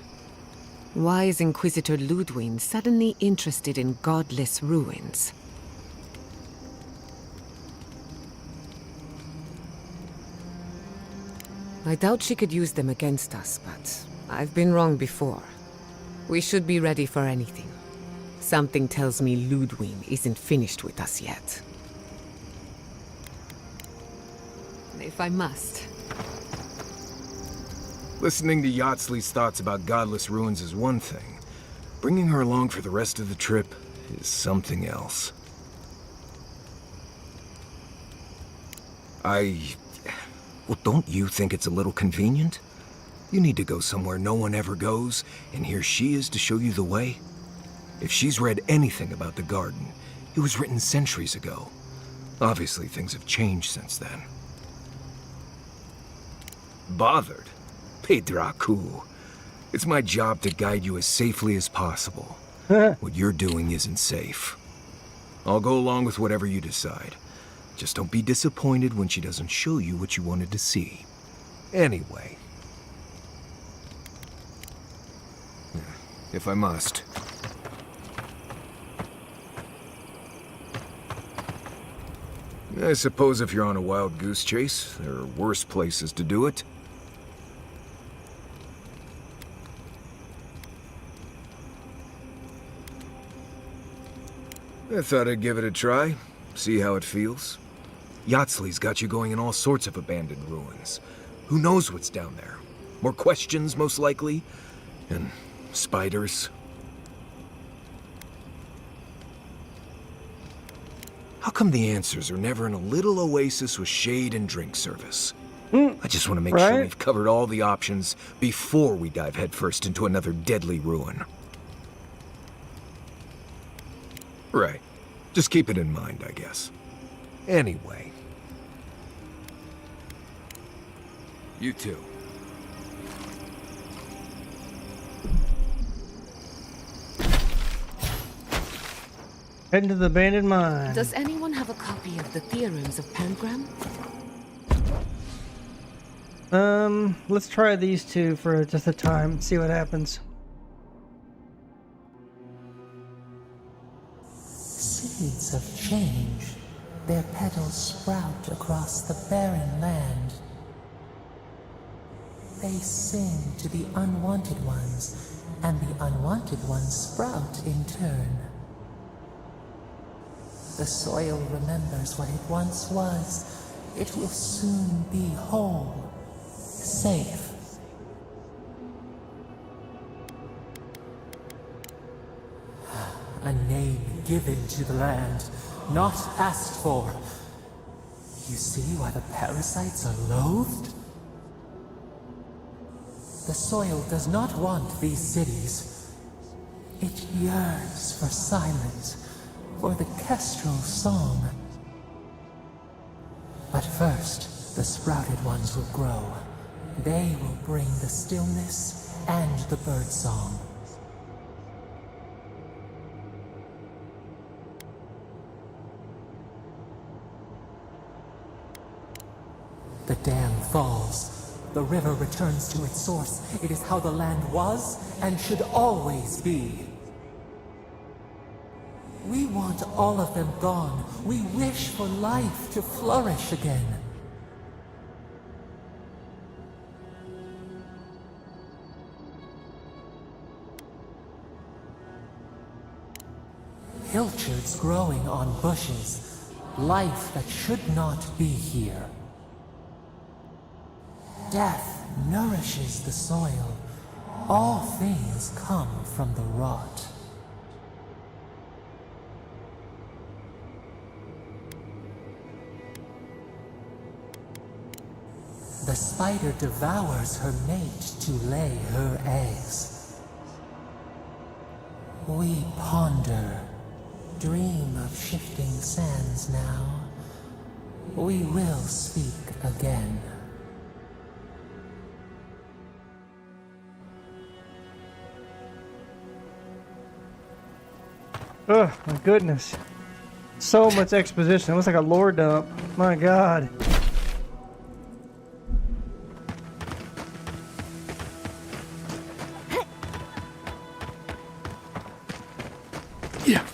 Why is Inquisitor Ludwig suddenly interested in godless ruins? I doubt she could use them against us, but I've been wrong before. We should be ready for anything. Something tells me Ludwig isn't finished with us yet. If I must. Listening to Yatzli's thoughts about godless ruins is one thing. Bringing her along for the rest of the trip is something else. Well, don't you think it's a little convenient? You need to go somewhere no one ever goes, and here she is to show you the way. If she's read anything about the garden, it was written centuries ago. Obviously, things have changed since then. Bothered? Pedraku. It's my job to guide you as safely as possible. What you're doing isn't safe. I'll go along with whatever you decide. Just don't be disappointed when she doesn't show you what you wanted to see. Anyway. If I must. I suppose if you're on a wild goose chase, there are worse places to do it. I thought I'd give it a try, see how it feels. Yatzli's got you going in all sorts of abandoned ruins. Who knows what's down there? More questions, most likely. And spiders. How come the answers are never in a little oasis with shade and drink service? I just want to make sure we've covered all the options before we dive headfirst into another deadly ruin. Right. Just keep it in mind, I guess. Anyway. You too. Heading to the abandoned mine. Does anyone have a copy of the Theorems of Pentagram? Let's try these two for just a time, see what happens. Seeds of change, their petals sprout across the barren land. They sing to the unwanted ones, and the unwanted ones sprout in turn. The soil remembers what it once was. It will soon be whole, safe. A name given to the land, not asked for. You see why the parasites are loathed? The soil does not want these cities. It yearns for silence, for the kestrel song. But first, the sprouted ones will grow. They will bring the stillness and the bird song. The dam falls. The river returns to its source. It is how the land was and should always be. We want all of them gone. We wish for life to flourish again. Pilchards growing on bushes. Life that should not be here. Death nourishes the soil. All things come from the rot. The spider devours her mate to lay her eggs. We ponder, dream of shifting sands now. We will speak again. Oh my goodness. So much exposition. It looks like a lore dump. My god. Yeah.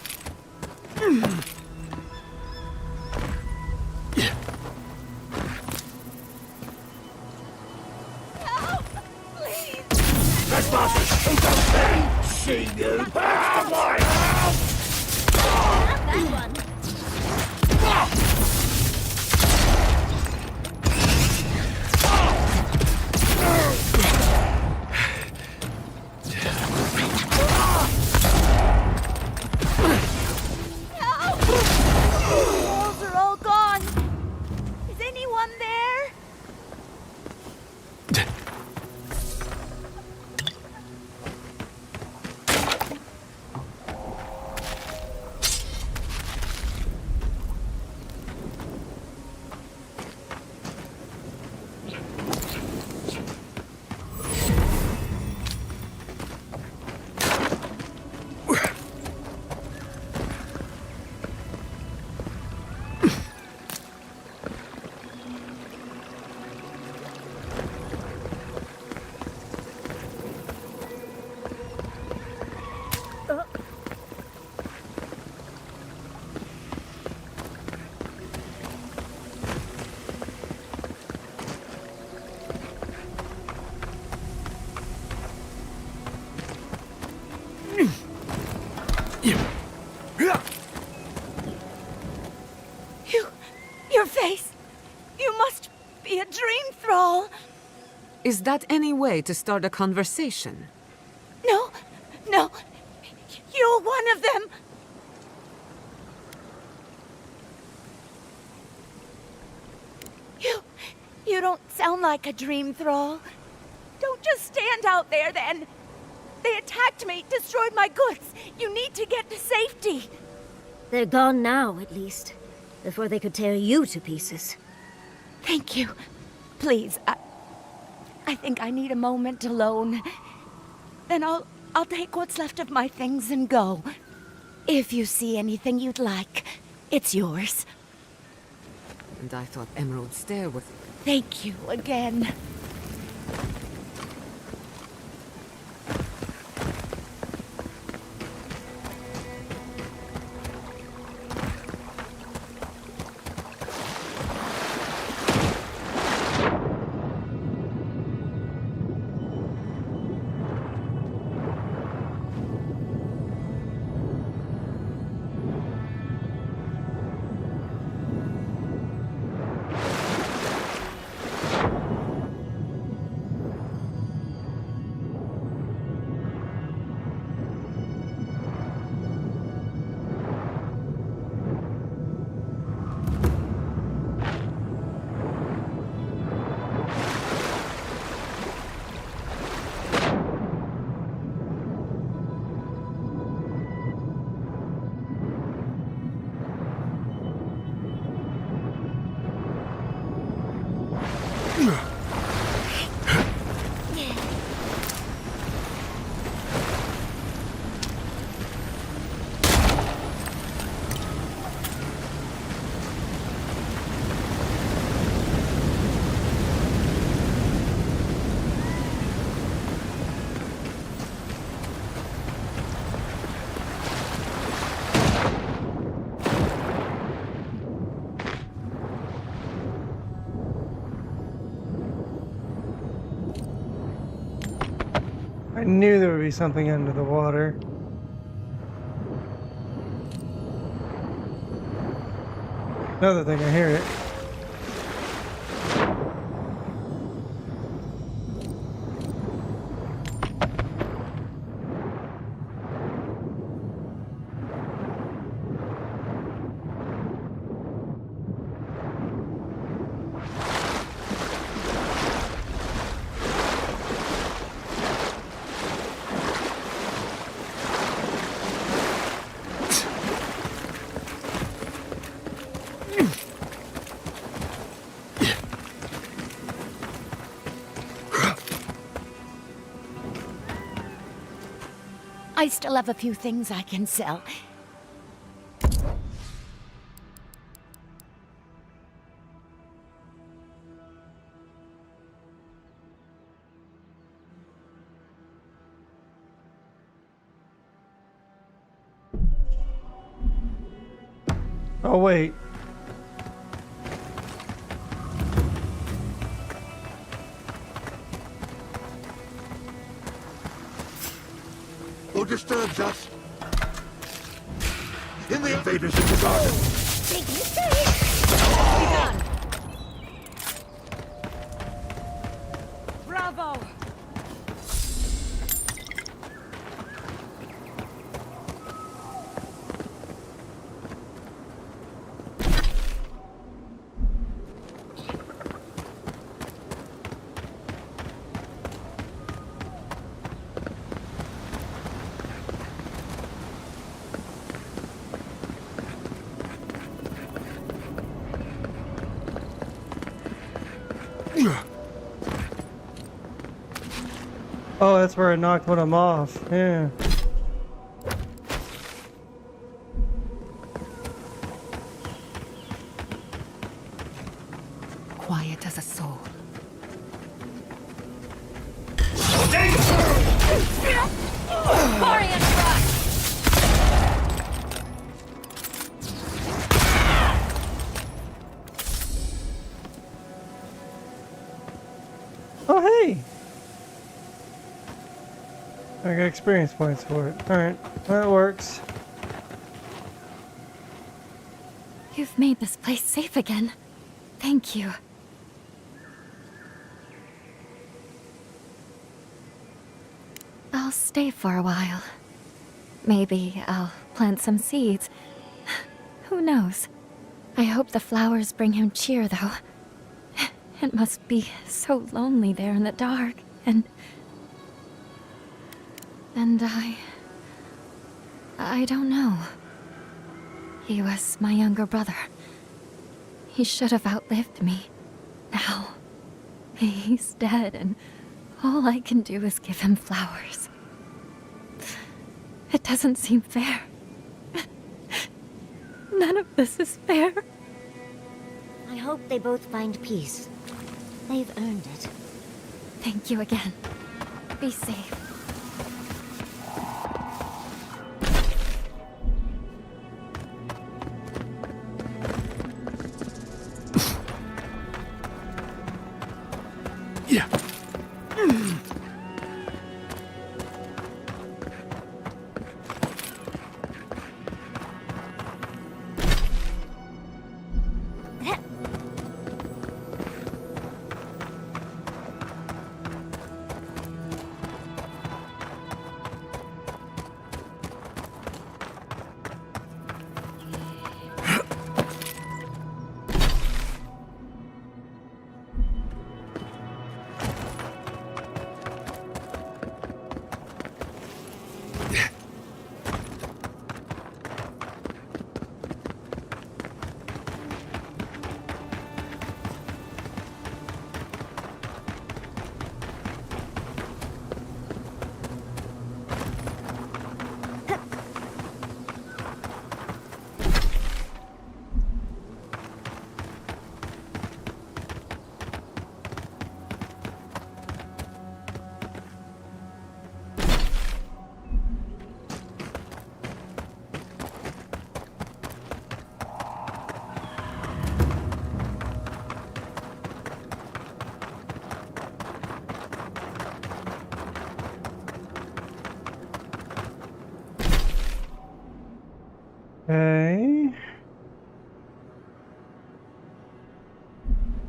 Your face! You must be a dream thrall! Is that any way to start a conversation? No, no. You're one of them! You don't sound like a dream thrall. Don't just stand out there then. They attacked me, destroyed my goods. You need to get to safety. They're gone now, at least. Before they could tear you to pieces. Thank you. Please, I think I need a moment alone. Then I'll take what's left of my things and go. If you see anything you'd like, it's yours. And I thought Emerald Stair was... Thank you again. I knew there would be something under the water. Another thing, I hear it. I still have a few things I can sell. Oh, wait. Who disturbs us? In the invaders in the garden. Big mistake! Be done. Bravo! Oh, that's where I knocked one of them off. Yeah. Quiet as a soul. Orient Rush! Oh, hey! I got experience points for it. Alright, that works. You've made this place safe again. Thank you. I'll stay for a while. Maybe I'll plant some seeds. Who knows? I hope the flowers bring him cheer, though. It must be so lonely there in the dark, and I don't know. He was my younger brother. He should have outlived me. Now, he's dead, and all I can do is give him flowers. It doesn't seem fair. None of this is fair. I hope they both find peace. They've earned it. Thank you again. Be safe. Yeah. Okay.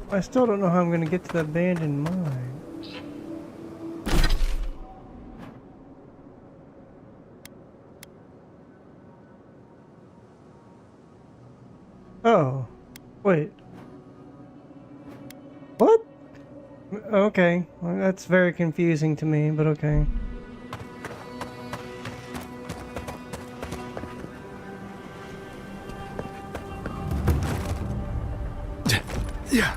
I still don't know how I'm going to get to the abandoned mine. Oh, wait. What? Okay, well, that's very confusing to me, but okay. Yeah.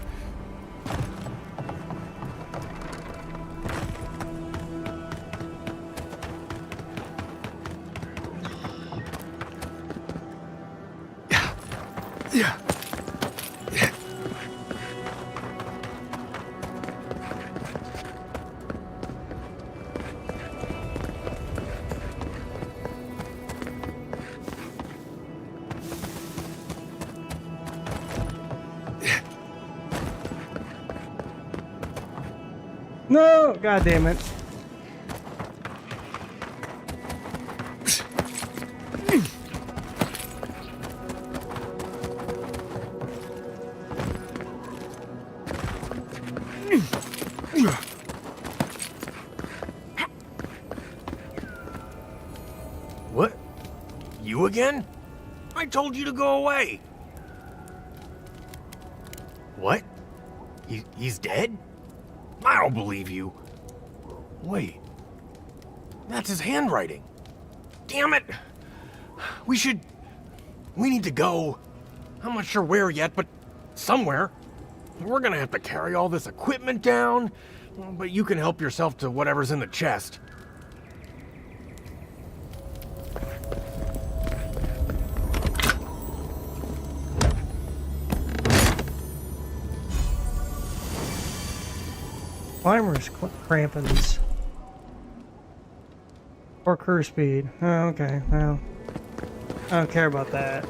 Yeah. No! God damn it. What? You again? I told you to go away. What? He's dead? I don't believe you. Wait. That's his handwriting. Damn it! We need to go. I'm not sure where yet, but somewhere. We're gonna have to carry all this equipment down, but you can help yourself to whatever's in the chest. Climber's crampons. Or crew speed. Oh, okay, well. I don't care about that.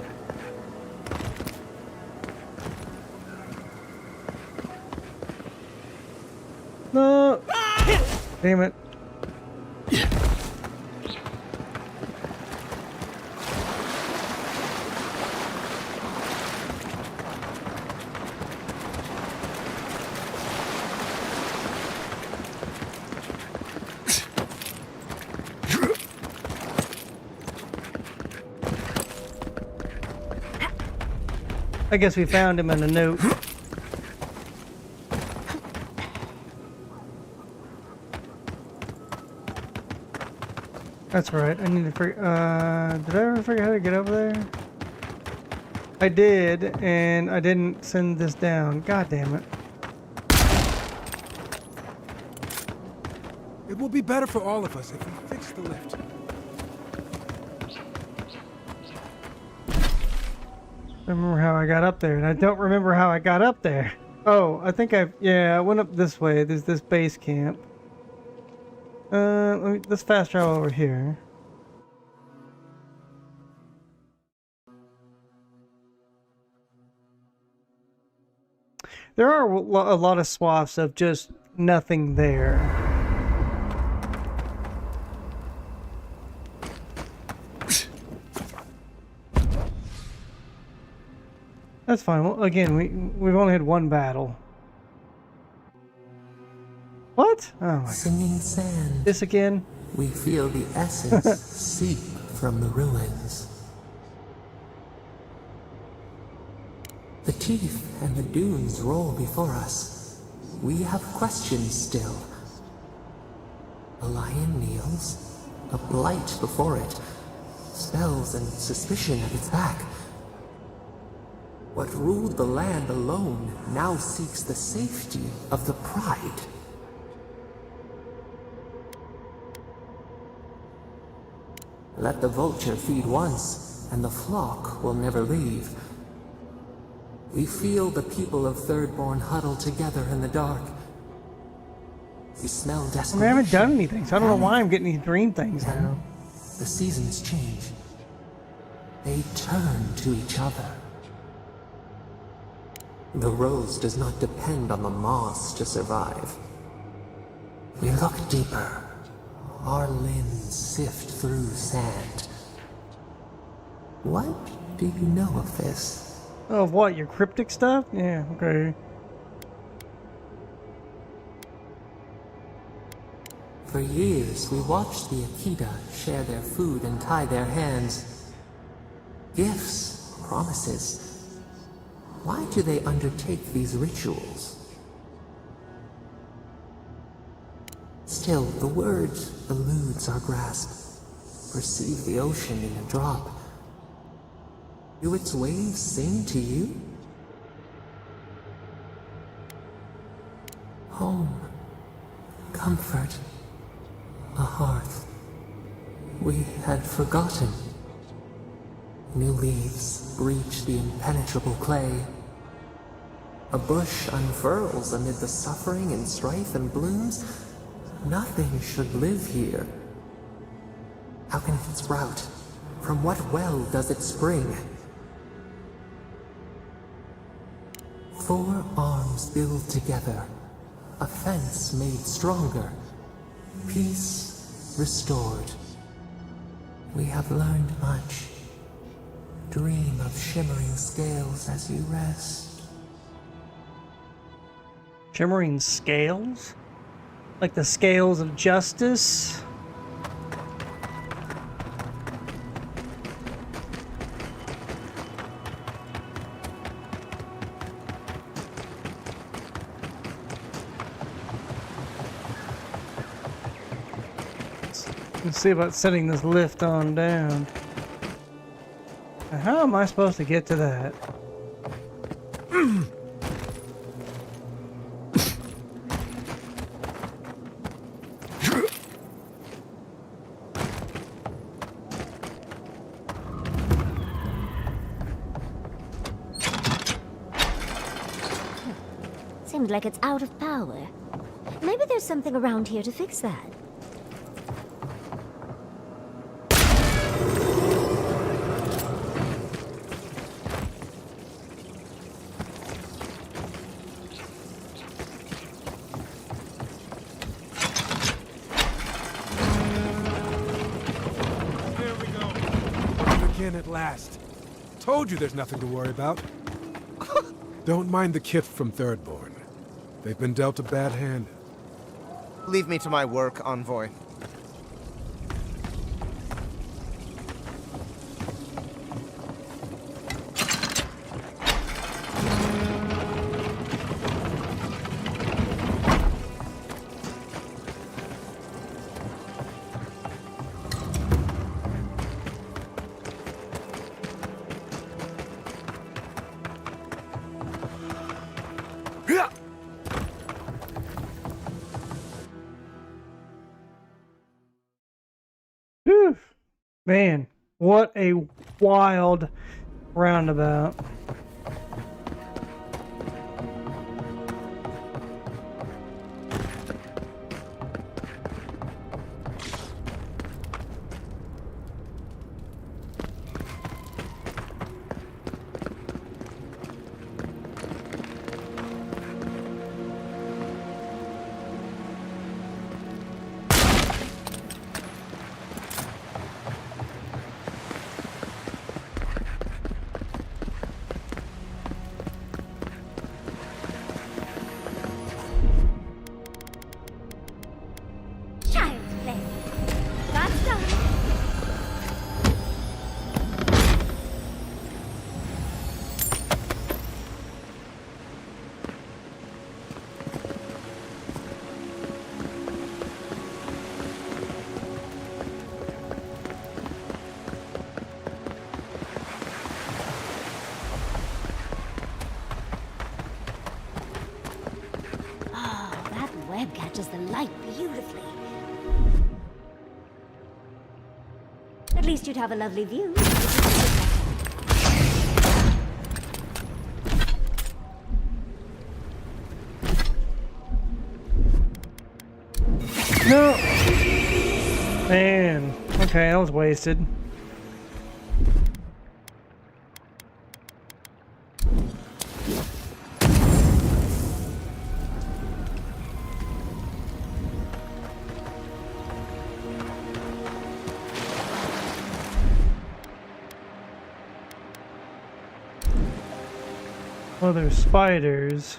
No! Damn it. I guess we found him in a note. That's right. I need to figure. Did I ever figure out how to get over there? I did, and I didn't send this down. God damn it. It will be better for all of us if we fix the lift. remember how I got up there, and I don't remember how I got up there. Oh, I think yeah, I went up this way. There's this base camp. Let's fast travel over here. There are a lot of swaths of just nothing there. That's fine. Well, again, we've only had one battle. What? Oh my Singing sand. This again? We feel the essence seep from the ruins. The teeth and the dunes roll before us. We have questions still. A lion kneels, a blight before it, spells and suspicion at its back. What ruled the land alone now seeks the safety of the pride. Let the vulture feed once, and the flock will never leave. We feel the people of Thirdborn huddle together in the dark. We smell desperation. I haven't done anything, so I don't know why I'm getting these dream things now. The seasons change. They turn to each other. The rose does not depend on the moss to survive. We look deeper. Our limbs sift through sand. What do you know of this? Oh, of what? Your cryptic stuff? Yeah, okay. For years, we watched the Akita share their food and tie their hands. Gifts, promises. Why do they undertake these rituals? Still, the word eludes our grasp. Perceive the ocean in a drop. Do its waves sing to you? Home. Comfort. A hearth. We had forgotten. New leaves breach the impenetrable clay. A bush unfurls amid the suffering and strife and blooms. Nothing should live here. How can it sprout? From what well does it spring? 4 arms build together, a fence made stronger, peace restored. We have learned much. Dream of shimmering scales as you rest. Shimmering scales? Like the scales of justice? Let's see about setting this lift on down. Now, how am I supposed to get to that? Seems like it's out of power. Maybe there's something around here to fix that. At last. Told you there's nothing to worry about. Don't mind the kith from Thirdborn. They've been dealt a bad hand. Leave me to my work, Envoy. Whew. Man, what a wild roundabout. web catches the light beautifully. At least you'd have a lovely view. No! Man. Okay, that was wasted. Well, there's spiders.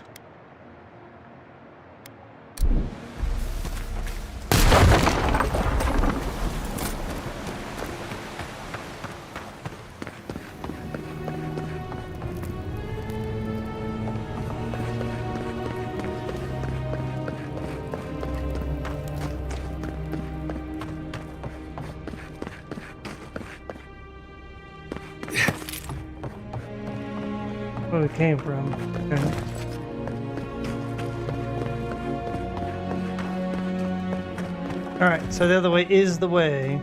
Where it came from. Okay. Alright, so the other way is the way.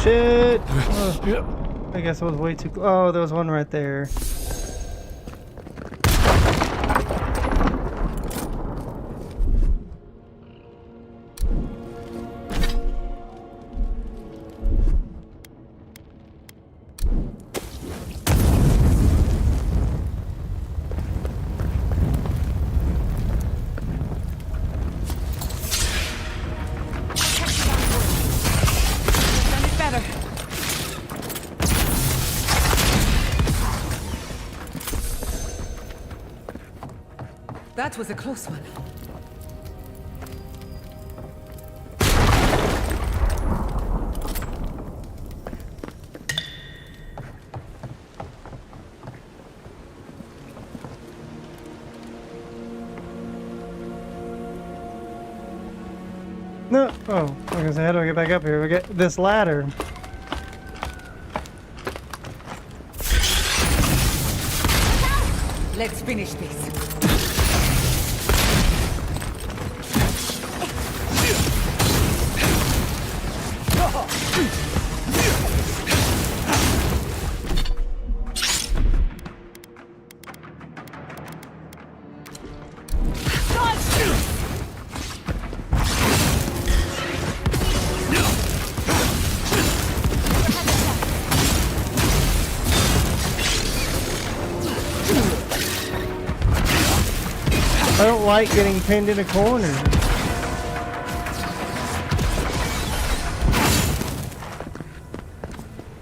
Shit! Oh, I guess I was way too. Oh, there was one right there. That was a close one. No. Oh, I was gonna say, how do I get back up here? We get this ladder. Let's finish this. I don't like getting pinned in a corner.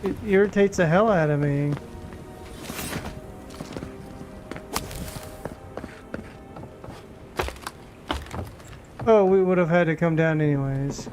It irritates the hell out of me. Oh, we would have had to come down anyways.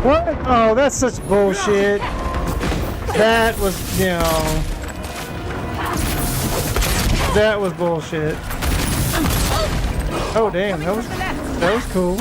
What? Oh, that's such bullshit. That was, you know... That was bullshit. Oh, damn. That was cool.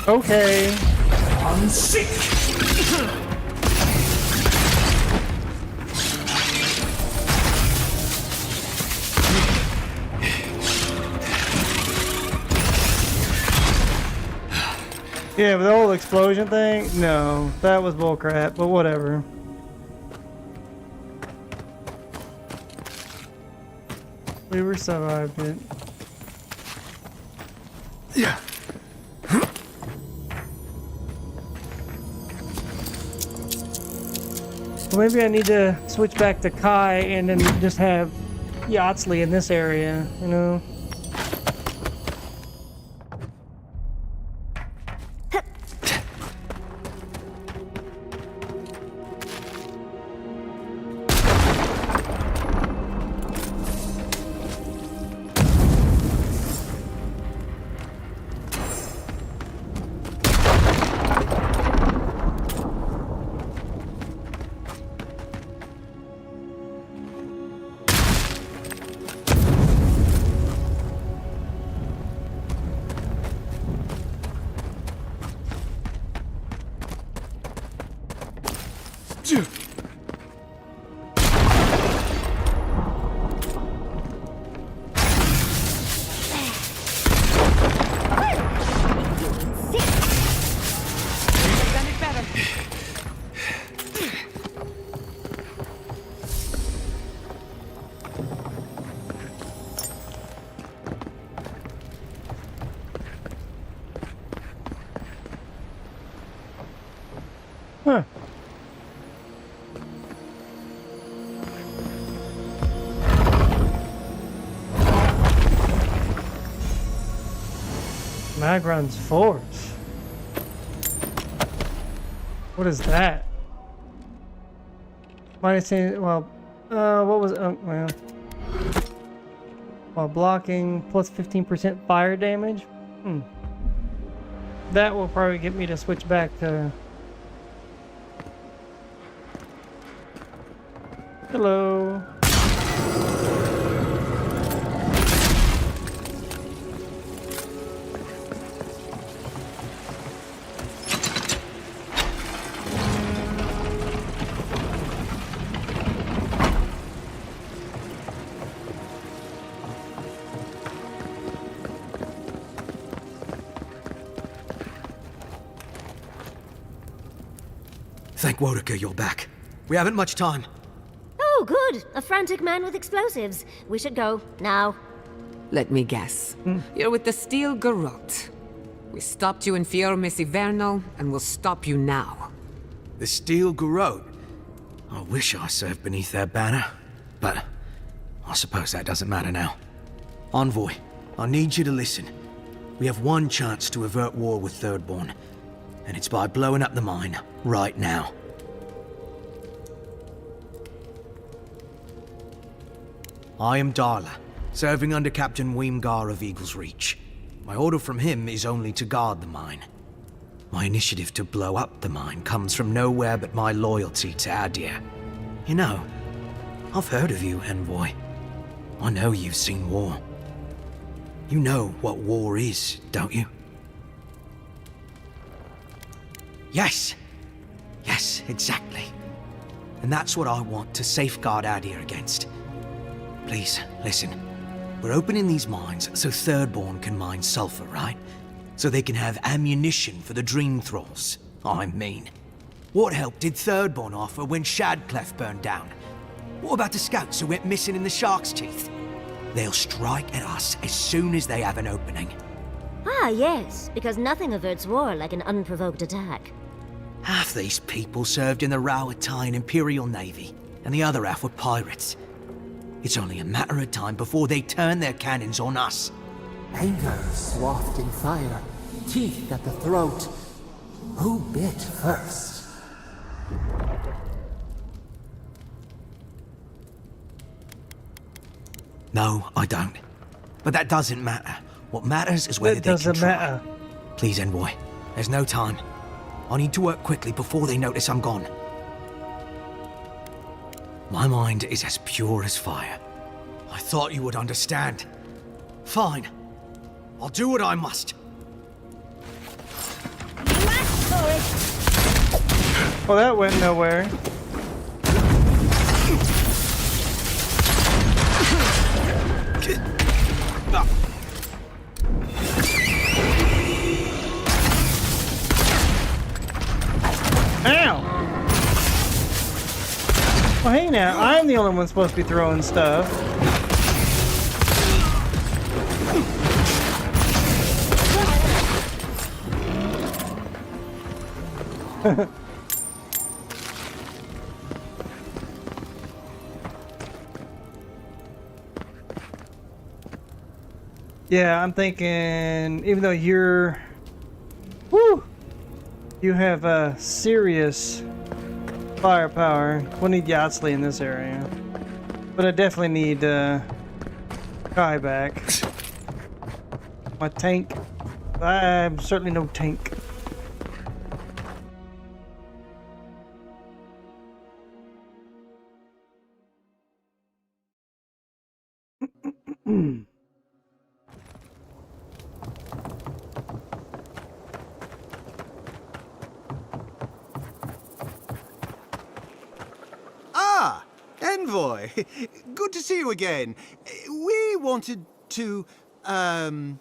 Okay. I'm sick. Yeah, but the whole explosion thing? No, that was bullcrap, but whatever. We were survived it. Yeah. Well, maybe I need to switch back to Kai and then just have Yatsley in this area, you know? Huh. Mag runs force. What is that? Minus 10, well, what was, well, while blocking plus 15% fire damage? That will probably get me to switch back to... Hello. Thank Wodeker you're back. We haven't much time. Oh, good. A frantic man with explosives. We should go, now. Let me guess. You're with the Steel Garrote. We stopped you in Fiormis Ivernal, and we'll stop you now. The Steel Garrote? I wish I served beneath their banner, but I suppose that doesn't matter now. Envoy, I need you to listen. We have one chance to avert war with Thirdborn, and it's by blowing up the mine right now. I am Darla, serving under Captain Weemgar of Eagle's Reach. My order from him is only to guard the mine. My initiative to blow up the mine comes from nowhere but my loyalty to Adir. You know, I've heard of you, Envoy. I know you've seen war. You know what war is, don't you? Yes! Yes, exactly. And that's what I want to safeguard Adir against. Please, listen. We're opening these mines so Thirdborn can mine sulfur, right? So they can have ammunition for the Dream Thralls. I mean, what help did Thirdborn offer when Shadclef burned down? What about the scouts who went missing in the Shark's Teeth? They'll strike at us as soon as they have an opening. Ah, yes, because nothing averts war like an unprovoked attack. Half these people served in the Rowatine Imperial Navy, and the other half were pirates. It's only a matter of time before they turn their cannons on us. Anger swathed in fire, teeth at the throat. Who bit first? No, I don't. But that doesn't matter. What matters is whether It they can doesn't try. matter. Please, Envoy. There's no time. I need to work quickly before they notice I'm gone. My mind is as pure as fire. I thought you would understand. Fine. I'll do what I must. Well, that went nowhere. Ow! Well, hey now, I'm the only one supposed to be throwing stuff. Yeah, I'm thinking, even though you're... Woo! You have serious firepower. We'll need Yatsley in this area. But I definitely need Kai back. My tank. I'm certainly no tank. Ah, Envoy. Good to see you again. We wanted to, I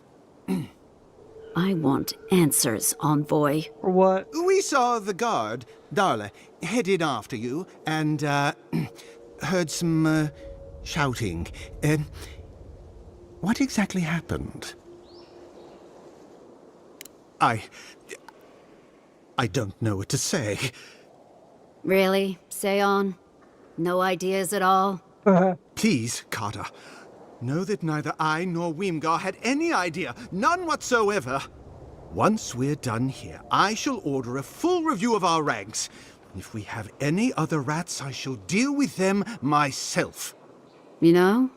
want answers, Envoy. For what? We saw the guard, Darla, headed after you, and, heard some, shouting. What exactly happened? I don't know what to say. Really? Say on. No ideas at all? Please, Carter. Know that neither I nor Weemgar had any idea. None whatsoever. Once we're done here, I shall order a full review of our ranks. If we have any other rats, I shall deal with them myself. You know,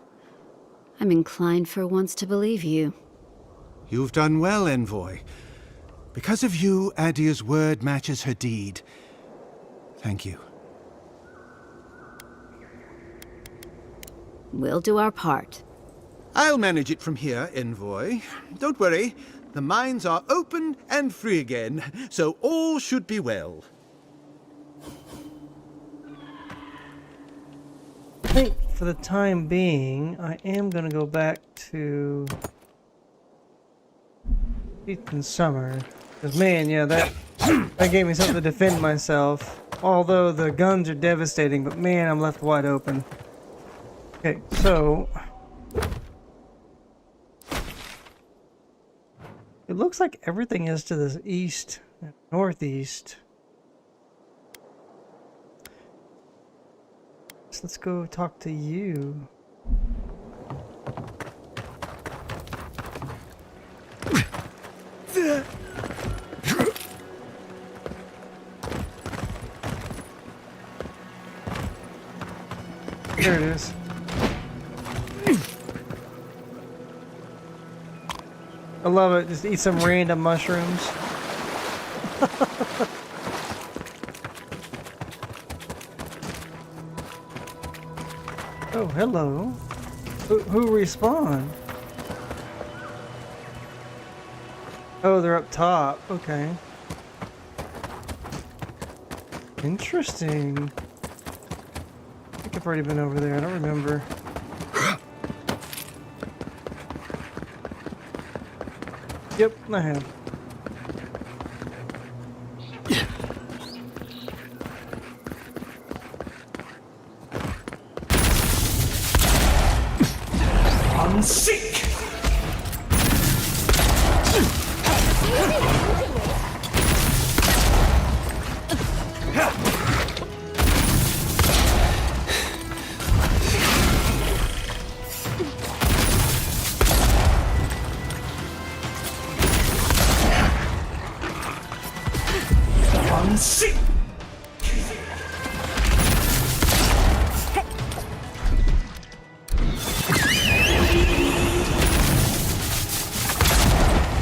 I'm inclined for once to believe you. You've done well, Envoy. Because of you, Adia's word matches her deed. Thank you. We'll do our part. I'll manage it from here, Envoy. Don't worry. The mines are open and free again, so all should be well. I think for the time being, I am going to go back to Ethan Summer. Because, man, yeah, that gave me something to defend myself. Although the guns are devastating, but man, I'm left wide open. Okay, so it looks like everything is to the east and northeast. So let's go talk to you. There it is. I love it. Just eat some random mushrooms. Oh, hello. Who respawned? Oh, they're up top. Okay. Interesting. I think I've already been over there. I don't remember. Yep, I have. I'm sick. I'm sick.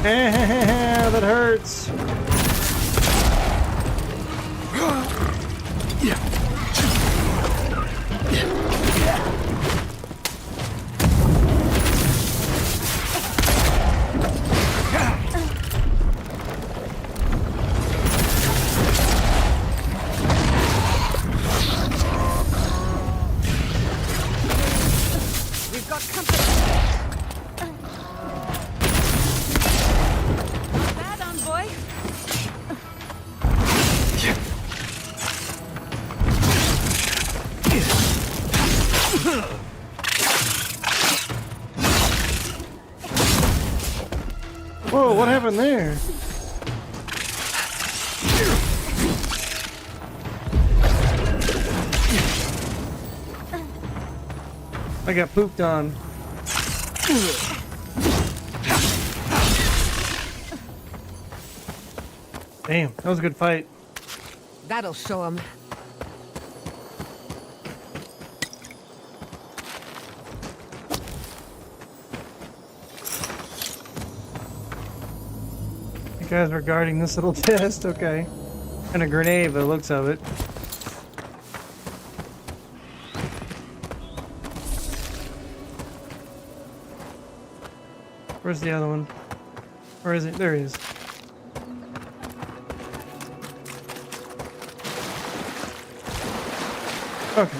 That hurts. We've got company. Bad envoy. Whoa, what happened there? I got pooped on. Damn, that was a good fight. That'll show him. You guys were guarding this little chest, okay. And a grenade by the looks of it. Where's the other one? Where is it? There he is. Okay.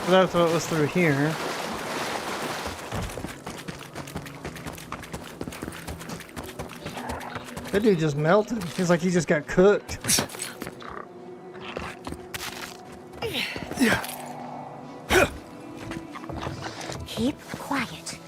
So that's what was through here. That dude just melted. He's like he just got cooked. Keep quiet.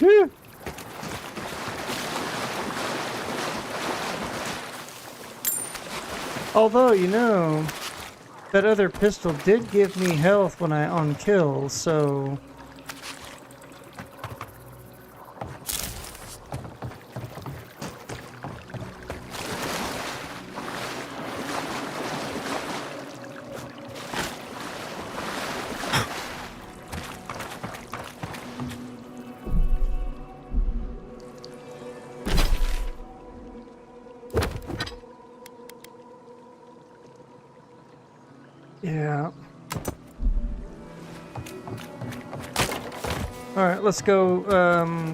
Whew. Although, you know, that other pistol did give me health when I on kill, so... Yeah. Alright, let's go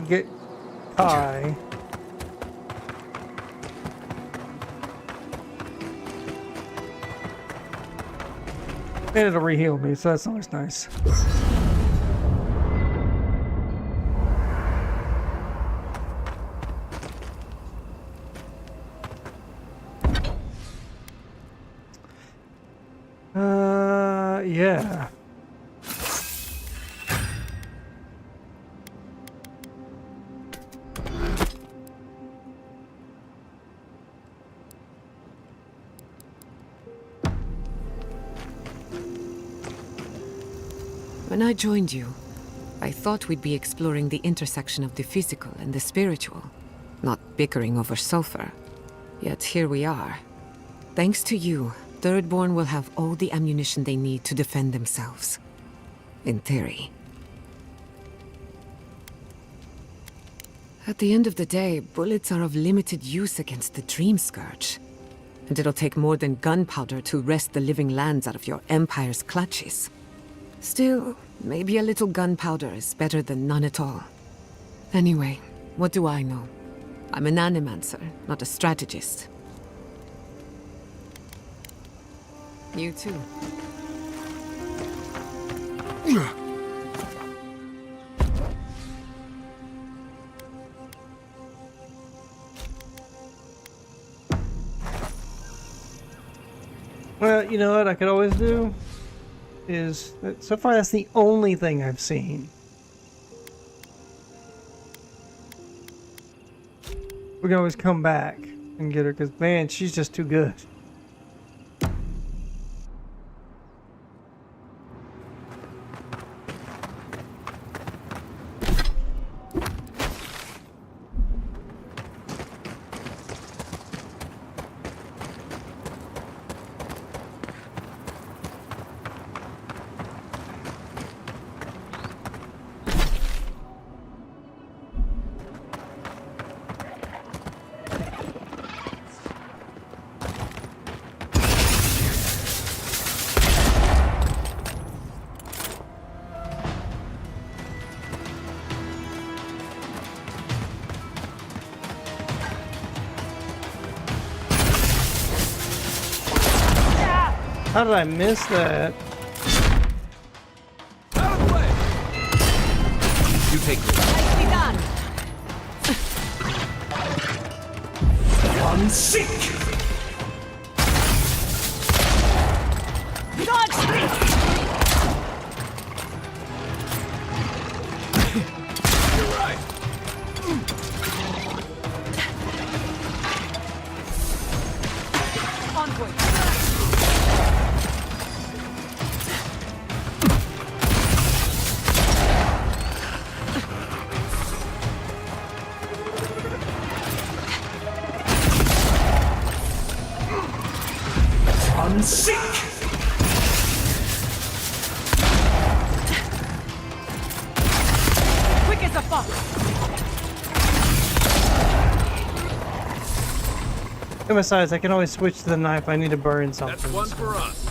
get Kai. And it'll re-heal me, so that's always nice. Yeah. When I joined you, I thought we'd be exploring the intersection of the physical and the spiritual, not bickering over sulfur. Yet here we are. Thanks to you, Thirdborn will have all the ammunition they need to defend themselves. In theory. At the end of the day, bullets are of limited use against the Dream Scourge. And it'll take more than gunpowder to wrest the living lands out of your Empire's clutches. Still, maybe a little gunpowder is better than none at all. Anyway, what do I know? I'm an animancer, not a strategist. You too. Well, you know what I could always do? Is, so far that's the only thing I've seen. We can always come back and get her, because man, she's just too good. How did I miss that? Out of the way! You take this. Nicely done! One sick! Dodge! You're right. Onward! Sick! Quick as a fox! And besides, I can always switch to the knife if I need to burn something. That's one for us.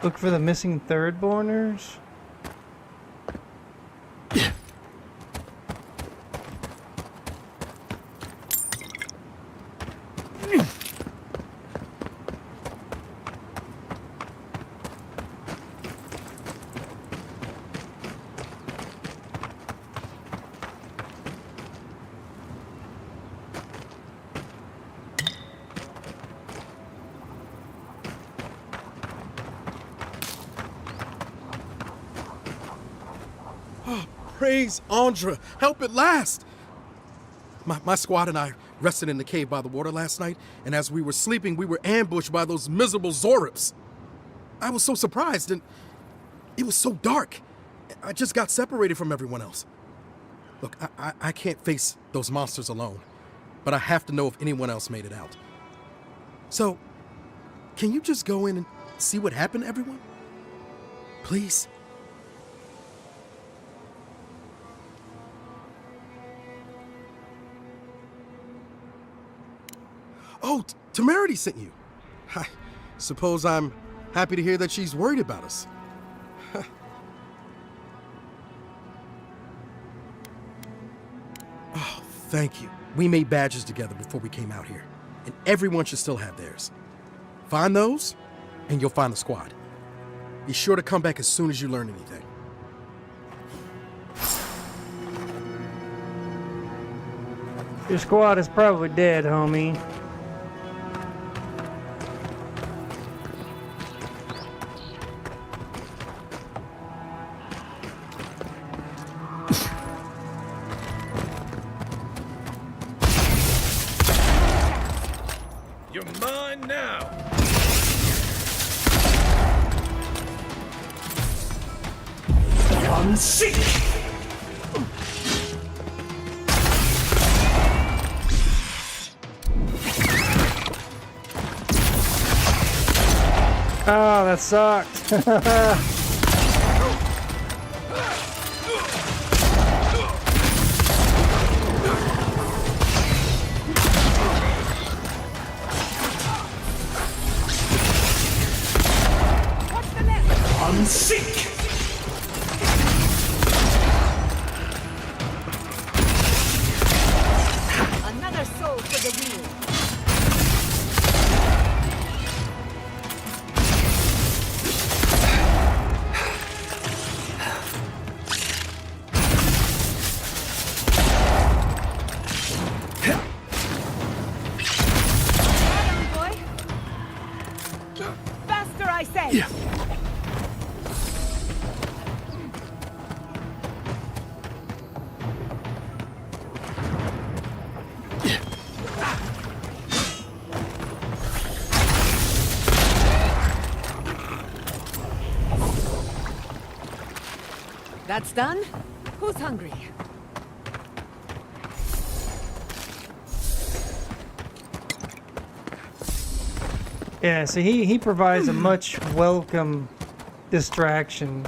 Look for the missing Thirdborners. Praise Andra, help at last! My squad and I rested in the cave by the water last night, and as we were sleeping, we were ambushed by those miserable Zorips. I was so surprised, and it was so dark. I just got separated from everyone else. Look, I can't face those monsters alone, but I have to know if anyone else made it out. So, can you just go in and see what happened to everyone? Please? Oh, Temerity sent you. I suppose I'm happy to hear that she's worried about us. Oh, thank you. We made badges together before we came out here, and everyone should still have theirs. Find those, and you'll find the squad. Be sure to come back as soon as you learn anything. Your squad is probably dead, homie. You're mine now. Unseek. Oh, that sucked. Unseek. Another soul for the wheel. Faster, I say! Yeah. That's done? Who's hungry? Yeah, so he provides a much welcome distraction.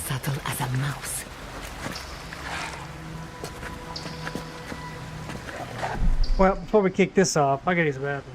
Subtle as a mouse. Well, before we kick this off, I gotta use the bathroom.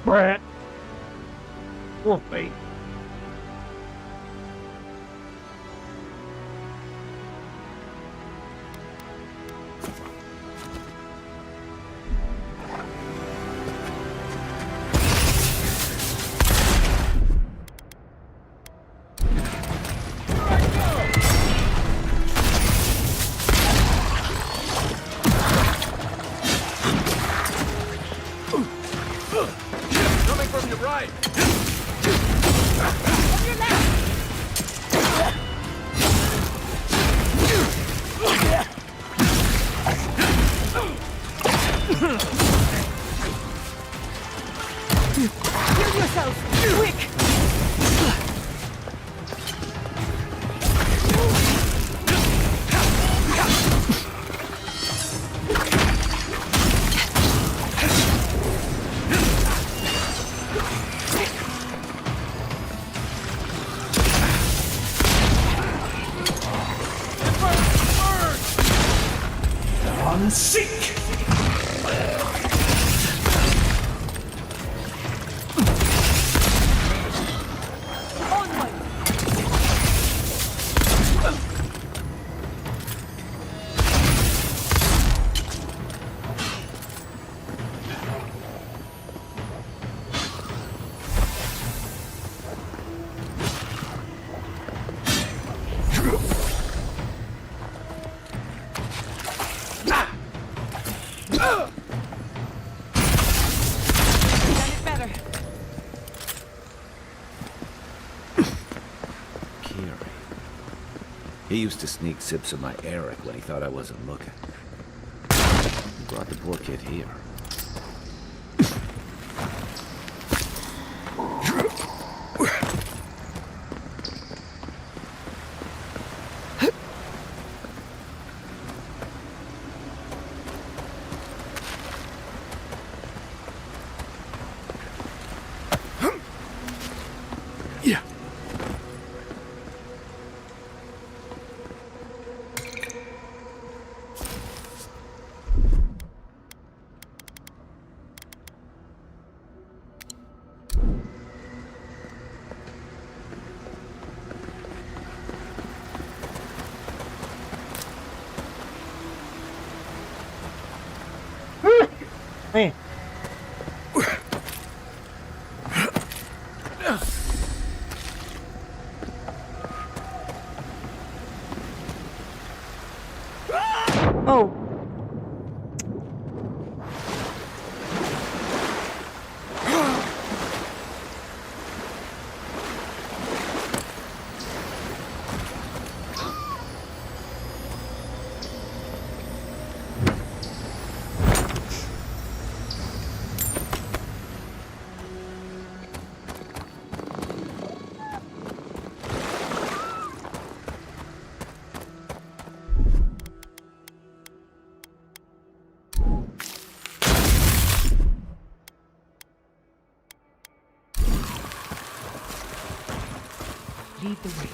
Brat. Wolfbait. Coming from your right! Heal yourself! Quick! Seek! He used to sneak sips of my Eric when he thought I wasn't looking. He brought the poor kid here. Oh. Lead the way.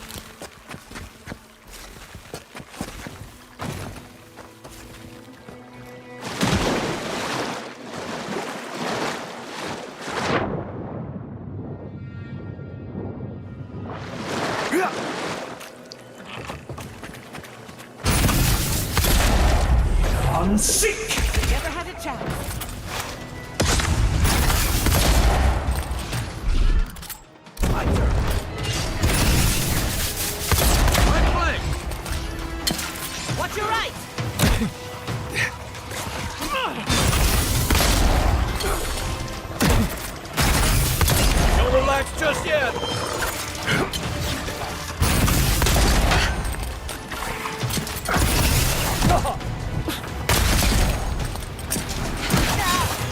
On seek! Never had a chance. My turn. Right flank! Watch your right! Don't relax just yet!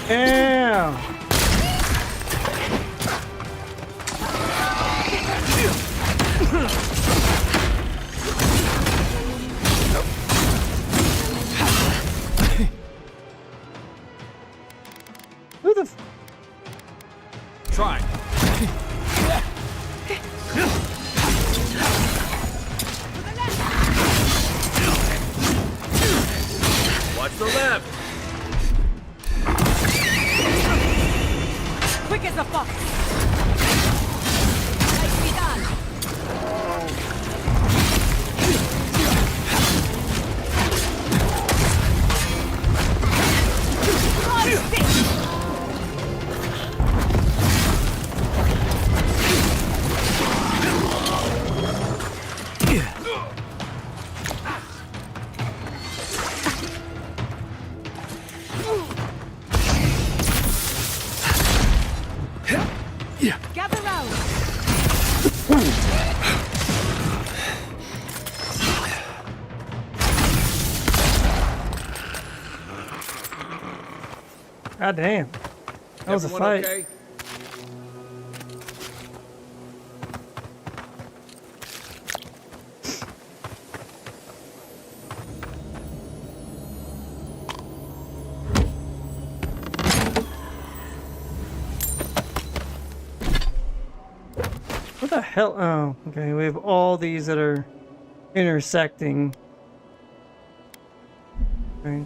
Damn. Who the Try. Watch the left. Quick as a fox! Nicely done! Gather round! God damn. That was a Everyone fight. okay? What the hell? Oh, okay. We have all these that are intersecting. Okay.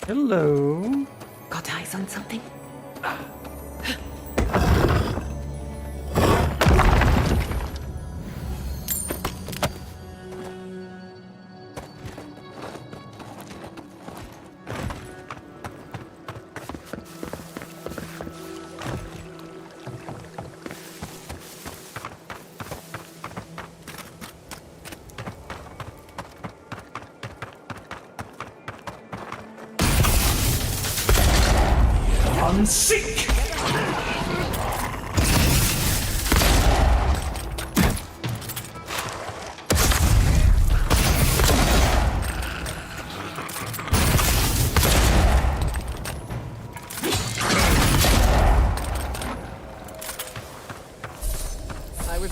Hello. Got eyes on something? On seek!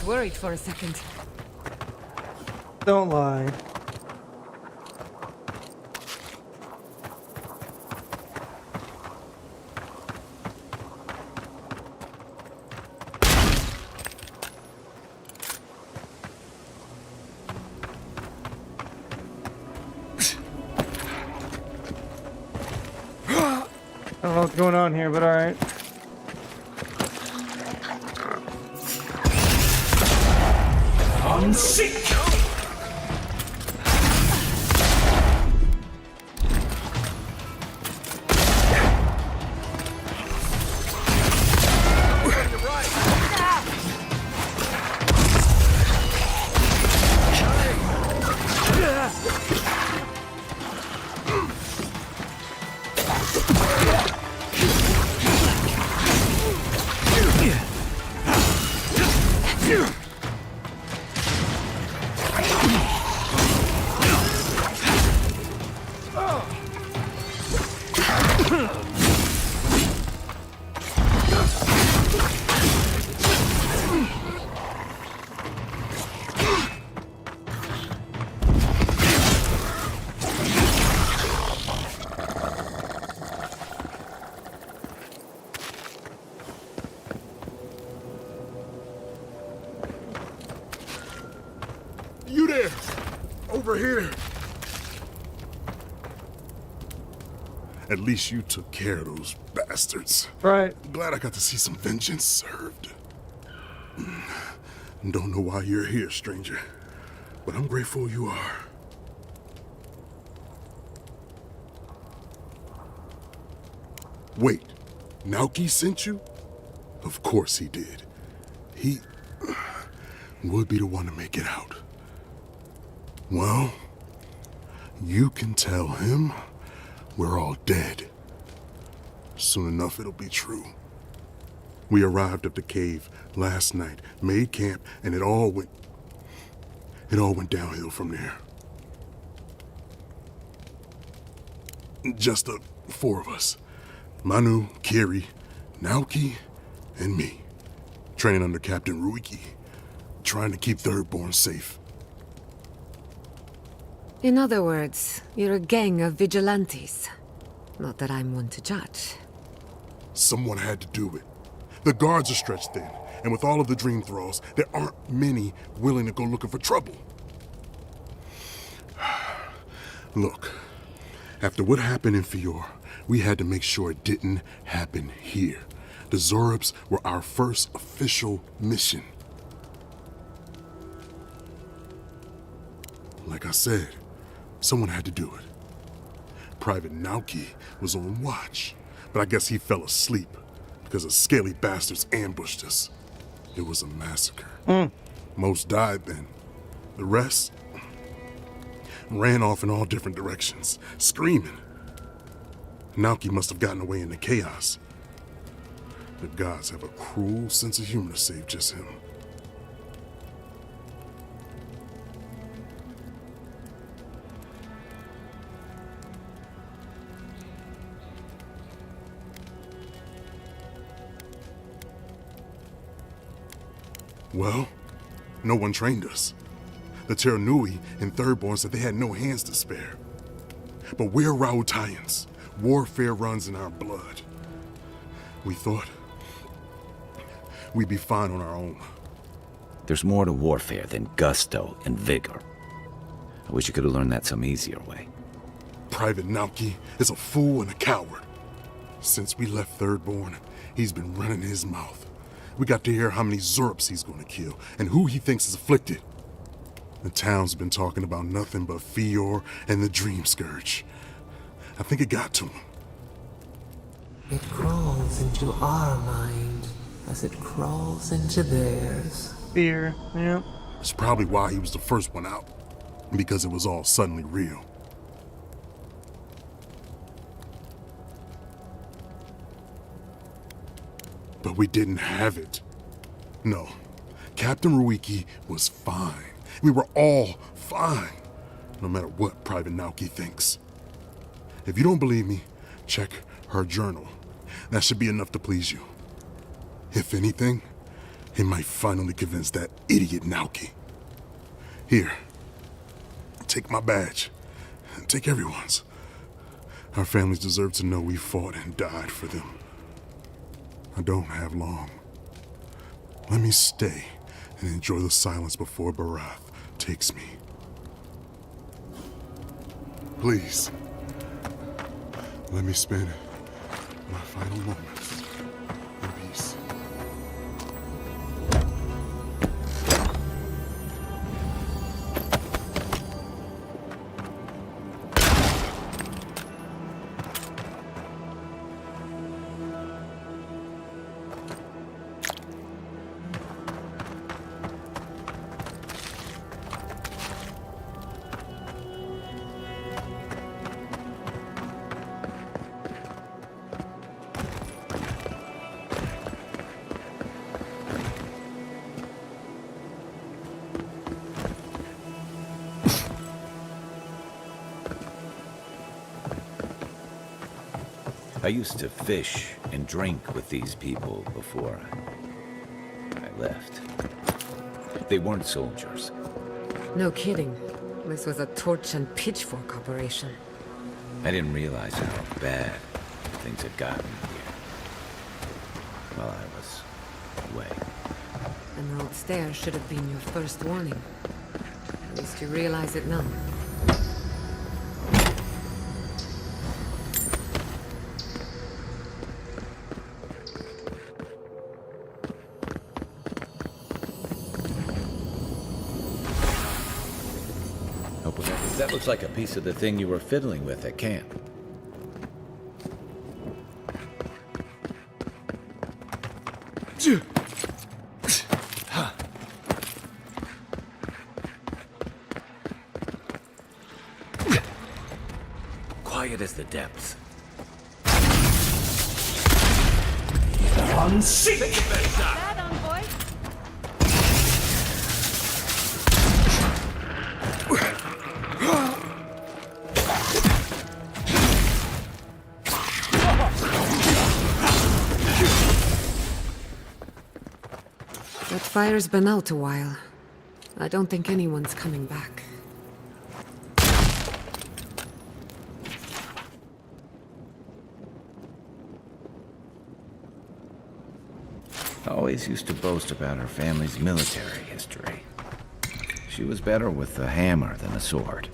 was worried for a second. Don't lie. I don't know what's going on here, but alright. I'm sick. You there! Over here! At least you took care of those bastards. Right. Glad I got to see some vengeance served. Don't know why you're here, stranger, but I'm grateful you are. Wait, Naoki sent you? Of course he did. He would be the one to make it out. Well, you can tell him we're all dead. Soon enough it'll be true. We arrived at the cave last night, made camp, and it all went downhill from there. Just the four of us. Manu, Kiri, Naoki, and me. Training under Captain Ruiki, trying to keep Thirdborn safe. In other words, you're a gang of vigilantes. Not that I'm one to judge. Someone had to do it. The guards are stretched thin, and with all of the dream thralls, there aren't many willing to go looking for trouble. Look, after what happened in Fior, we had to make sure it didn't happen here. The Zorops were our first official mission. Like I said, someone had to do it. Private Naoki was on watch, but I guess he fell asleep because the scaly bastards ambushed us. It was a massacre. Most died then. The rest ran off in all different directions, screaming. Naoki must have gotten away in the chaos. The gods have a cruel sense of humor to save just him. Well, no one trained us. The Terranui and Thirdborn said they had no hands to spare. But we're Rautaians. Warfare runs in our blood. We thought we'd be fine on our own. There's more to warfare than gusto and vigor. I wish you could have learned that some easier way. Private Naoki is a fool and a coward. Since we left Thirdborn, he's been running his mouth. We got to hear how many Zorops he's gonna kill and who he thinks is afflicted. The town's been talking about nothing but Fior and the Dream Scourge. I think it got to him. It crawls into our mind as it crawls into theirs. Fear, yeah. It's probably why he was the first one out, because it was all suddenly real. But we didn't have it. No, Captain Ruiki was fine. We were all fine, no matter what Private Naoki thinks. If you don't believe me, check her journal. That should be enough to please you. If anything, It might finally convince that idiot Naoki. Here, take my badge. Take everyone's. Our families deserve to know we fought and died for them. I don't have long. Let me stay and enjoy the silence before Barath takes me. Please, let me spend my final moments in peace. I used to fish and drink with these people before I left. They weren't soldiers. No kidding. This was a torch and pitchfork operation. I didn't realize how bad things had gotten here while I was away. Emerald Stairs should have been your first warning. At least you realize it now. That looks like a piece of the thing you were fiddling with at camp. Quiet as the depths. That envoy. That fire's been out a while. I don't think anyone's coming back. Always used to boast about her family's military history. She was better with a hammer than a sword.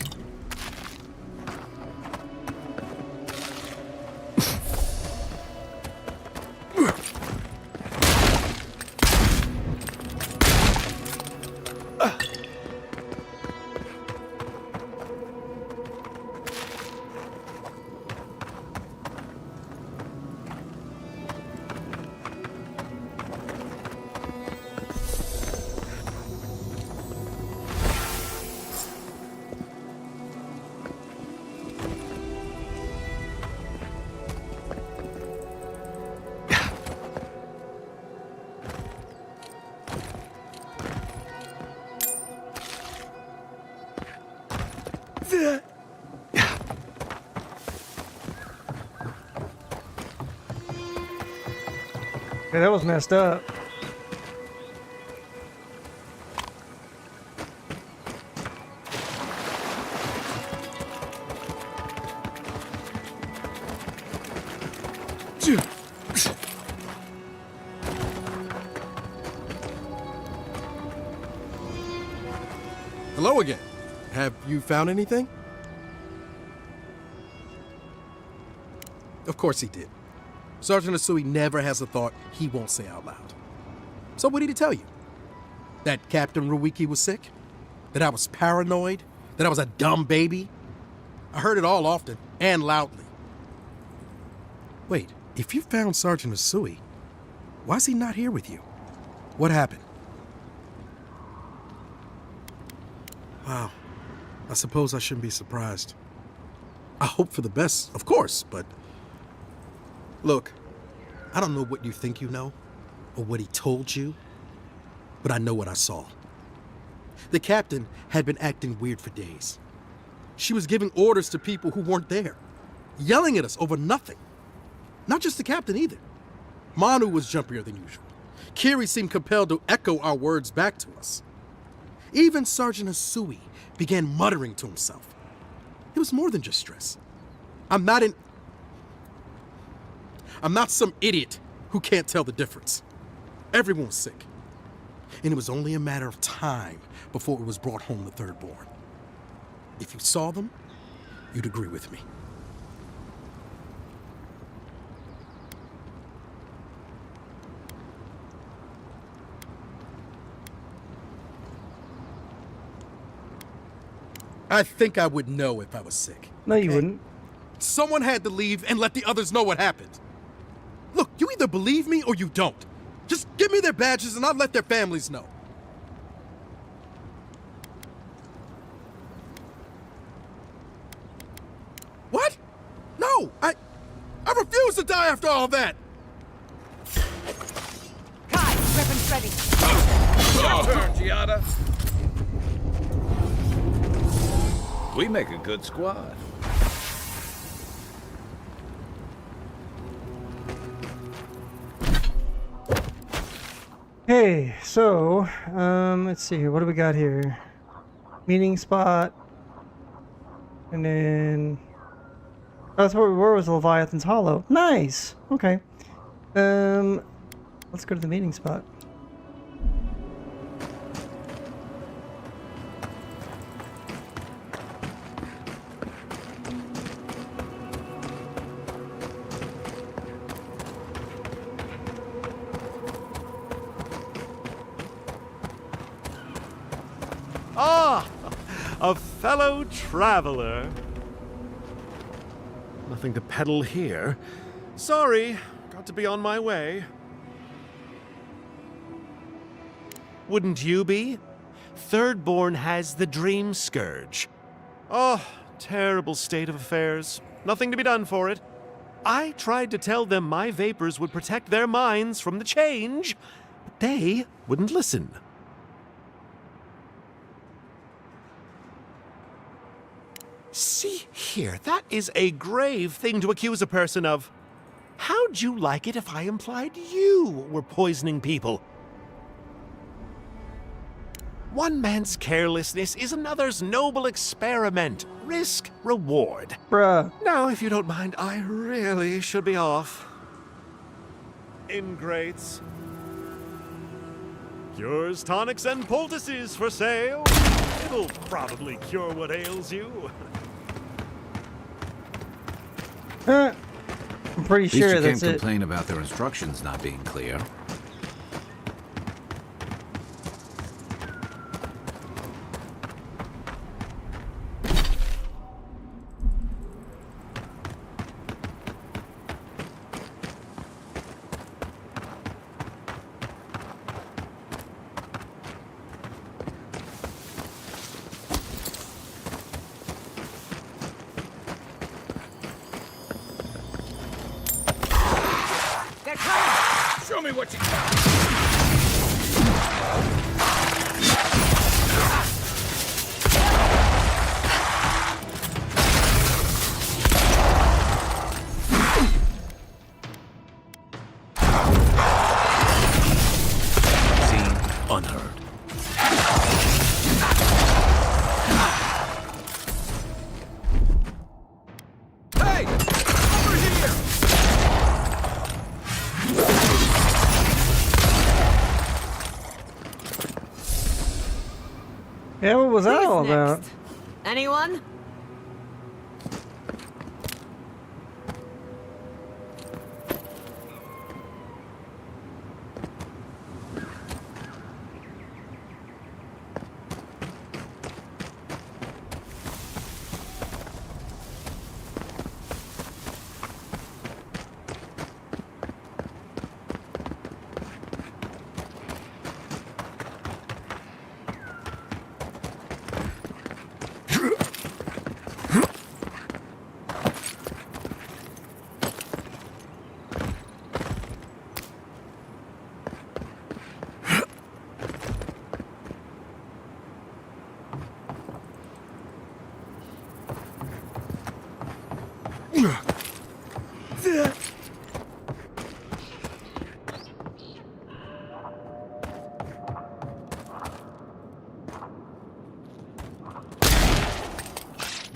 Yeah, that was messed up. Hello again. Have you found anything? Of course he did. Sergeant Asui never has a thought he won't say out loud. So what did he tell you? That Captain Ruiki was sick? That I was paranoid? That I was a dumb baby? I heard it all often and loudly. Wait, if you found Sergeant Asui, why is he not here with you? What happened? Wow. I suppose I shouldn't be surprised. I hope for the best, of course, but... Look, I don't know what you think you know, or what he told you, but I know what I saw. The captain had been acting weird for days. She was giving orders to people who weren't there, yelling at us over nothing. Not just the captain either. Manu was jumpier than usual. Kiri seemed compelled to echo our words back to us. Even Sergeant Asui began muttering to himself. It was more than just stress. I'm not some idiot who can't tell the difference. Everyone was sick. And it was only a matter of time before it was brought home to Thirdborn. If you saw them, you'd agree with me. I think I would know if I was sick. No, you wouldn't. Someone had to leave and let the others know what happened. Look, you either believe me or you don't. Just give me their badges and I'll let their families know. What? No, I refuse to die after all that. Kai, weapons ready. Your turn, Giada. We make a good squad. Okay, so let's see here. What do we got here? Meeting spot, and then that's where was Leviathan's Hollow. Nice. Okay. Let's go to the meeting spot. Ah, a fellow traveler. Nothing to peddle here. Sorry, got to be on my way. Wouldn't you be? Thirdborn has the Dream Scourge. Oh, terrible state of affairs. Nothing to be done for it. I tried to tell them my vapors would protect their minds from the change, but they wouldn't listen. See here, that is a grave thing to accuse a person of. How'd you like it if I implied you were poisoning people? One man's carelessness is another's noble experiment. Risk, reward. Bruh. Now, if you don't mind, I really should be off. Ingrates. Cures, tonics, and poultices for sale. It'll probably cure what ails you. I'm pretty At least sure you that's can't it. complain about their instructions not being clear. Show me what you got. Seen, unheard. Hey! Over here! Yeah, what was that all about? Anyone?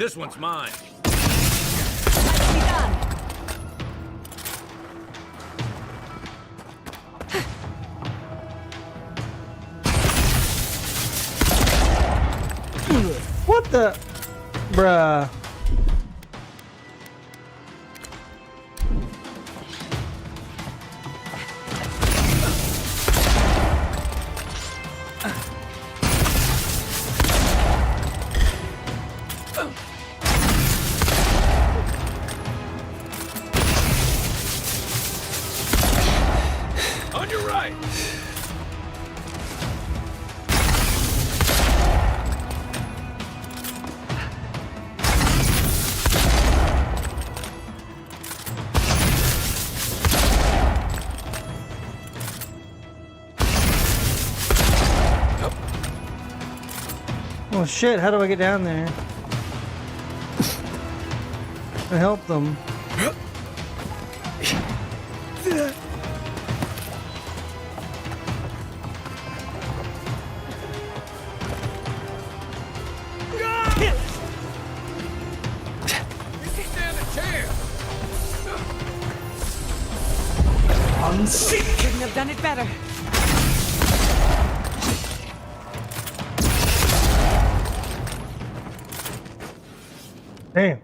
This one's mine. Nicely done. What the? Bruh. On your right. Oh shit, how do I get down there? I help them. Couldn't have done it better. Damn.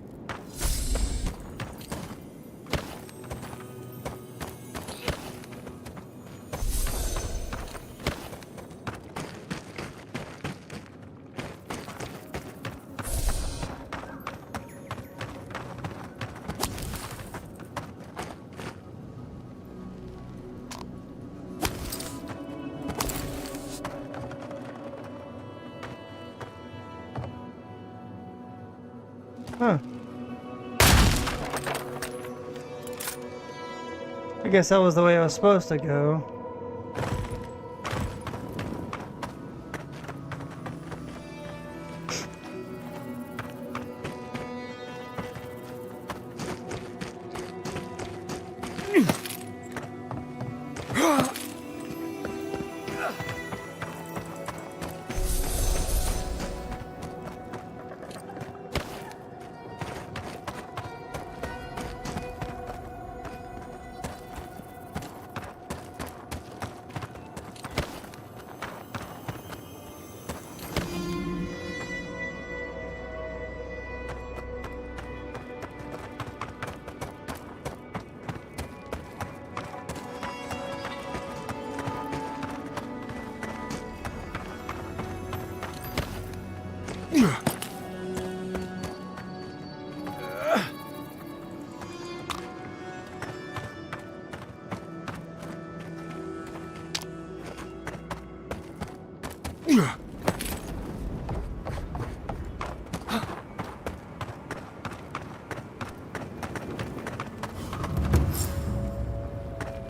Huh. I guess that was the way I was supposed to go.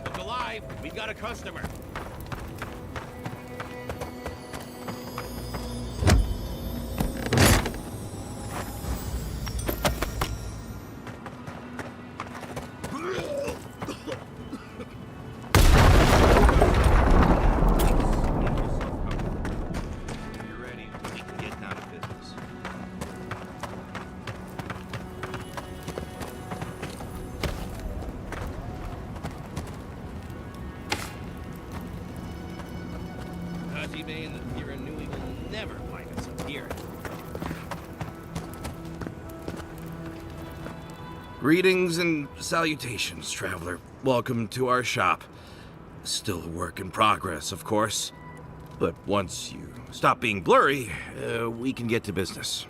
Look alive. We got a customer. Here in New England will never find us up here. Greetings and salutations, traveler. Welcome to our shop. Still a work in progress, of course. But once you stop being blurry, we can get to business.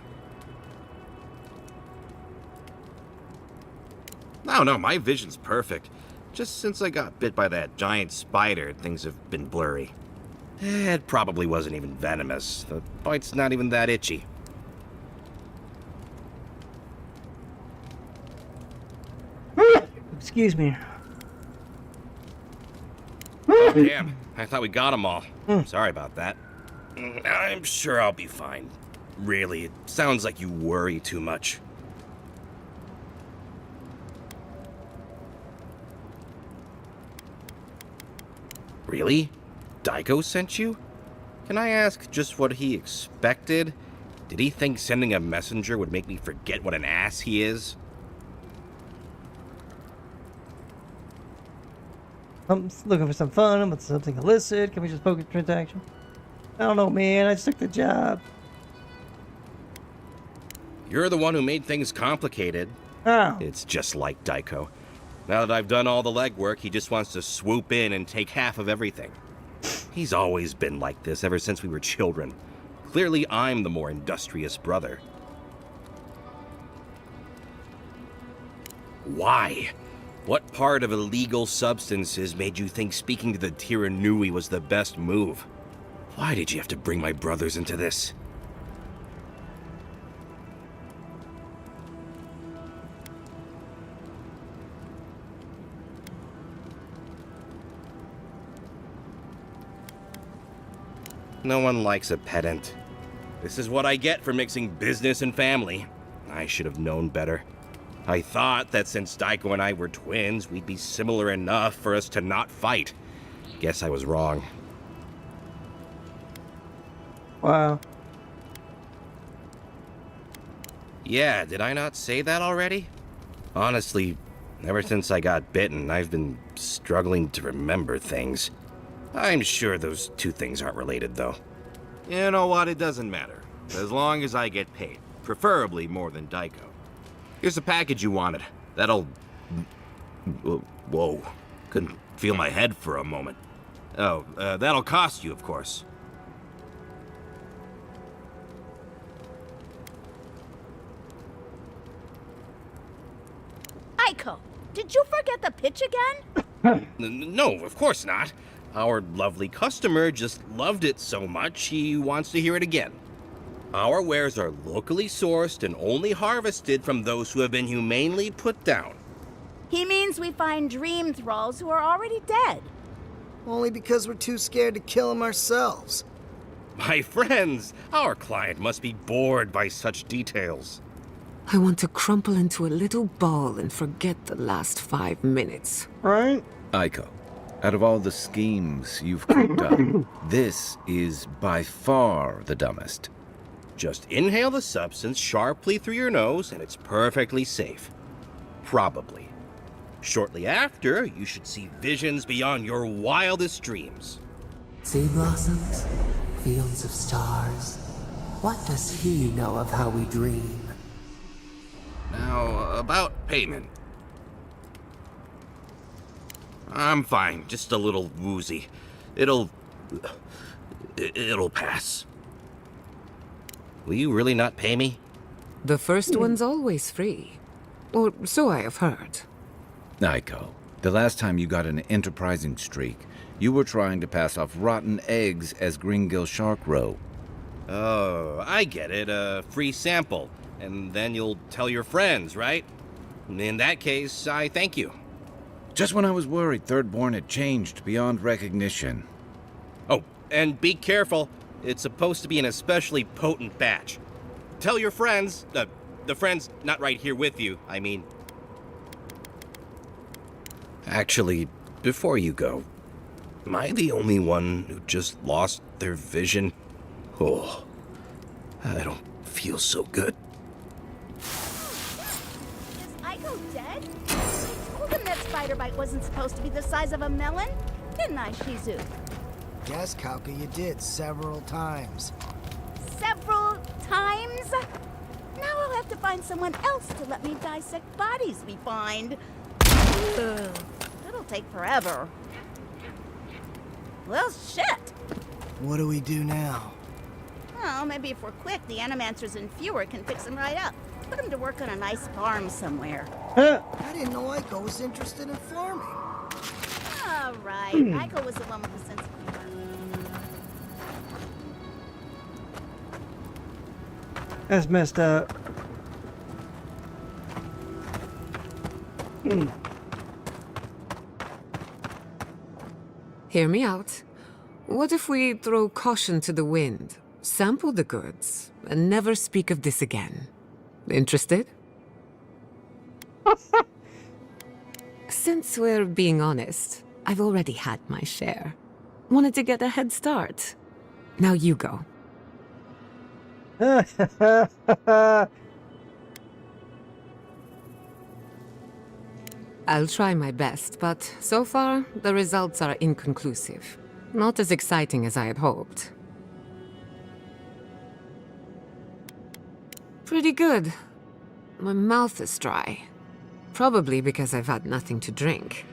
No, my vision's perfect. Just since I got bit by that giant spider, things have been blurry. It probably wasn't even venomous. The bite's not even that itchy. Excuse me. Oh, damn. I thought we got them all. Sorry about that. I'm sure I'll be fine. Really, it sounds like you worry too much. Really? Daiko sent you? Can I ask just what he expected? Did he think sending a messenger would make me forget what an ass he is? I'm looking for some fun, with something illicit. Can we just focus transaction? I don't know, man. I just took the job. You're the one who made things complicated. Oh. It's just like Daiko. Now that I've done all the legwork, he just wants to swoop in and take half of everything. He's always been like this ever since we were children. Clearly, I'm the more industrious brother. Why? What part of illegal substances made you think speaking to the Tiranui was the best move? Why did you have to bring my brothers into this? No one likes a pedant. This is what I get for mixing business and family. I should have known better. I thought that since Daiko and I were twins, we'd be similar enough for us to not fight. Guess I was wrong. Wow. Yeah, did I not say that already? Honestly, ever since I got bitten, I've been struggling to remember things. I'm sure those two things aren't related, though. You know what? It doesn't matter. As long as I get paid. Preferably more than Daiko. Here's the package you wanted. That'll... Whoa. Couldn't feel my head for a moment. Oh, that'll cost you, of course. Aiko, did you forget the pitch again? No, of course not. Our lovely customer just loved it so much he wants to hear it again. Our wares are locally sourced and only harvested from those who have been humanely put down. He means we find dream thralls who are already dead. Only because we're too scared to kill them ourselves. My friends, our client must be bored by such details. I want to crumple into a little ball and forget the last 5 minutes. Right? Aiko, out of all the schemes you've cooked up, this is by far the dumbest. Just inhale the substance sharply through your nose and it's perfectly safe. Probably. Shortly after, you should see visions beyond your wildest dreams. Sea blossoms, fields of stars. What does he know of how we dream? Now, about payment. I'm fine, just a little woozy. It'll pass. Will you really not pay me? The first one's always free. Or so I have heard. Aiko, the last time you got an enterprising streak, you were trying to pass off rotten eggs as Greengill Shark Row. Oh, I get it. A free sample. And then you'll tell your friends, right? In that case, I thank you. Just when I was worried Thirdborn had changed beyond recognition. Oh, and be careful. It's supposed to be an especially potent batch. Tell your friends, the friends not right here with you, I mean. Actually, before you go, am I the only one who just lost their vision? Oh, I don't feel so good. Is Aiko dead? I told him that spider bite wasn't supposed to be the size of a melon, didn't I, Shizu? Yes, Kauka, you did several times. Several times? Now I'll have to find someone else to let me dissect bodies we find. Ugh, it'll take forever. Well, shit. What do we do now? Well, maybe if we're quick, the Animancers and Fewer can fix him right up. Put him to work on a nice farm somewhere. I didn't know Aiko was interested in farming. All right, Aiko was the one with the sense of humor. That's messed up. Hear me out. What if we throw caution to the wind, sample the goods, and never speak of this again? Interested? Since we're being honest, I've already had my share. Wanted to get a head start. Now you go. I'll try my best, but so far, the results are inconclusive. Not as exciting as I had hoped. Pretty good. My mouth is dry. Probably because I've had nothing to drink.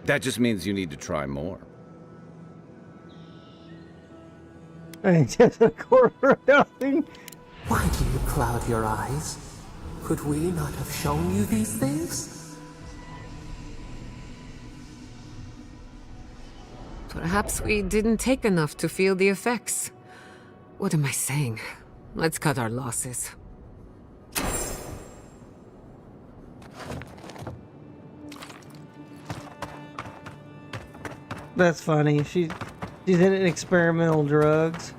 That just means you need to try more. Ain't just a quarter of nothing. Why do you cloud your eyes? Could we not have shown you these things? Perhaps we didn't take enough to feel the effects. What am I saying? Let's cut our losses. That's funny. She's in experimental drugs.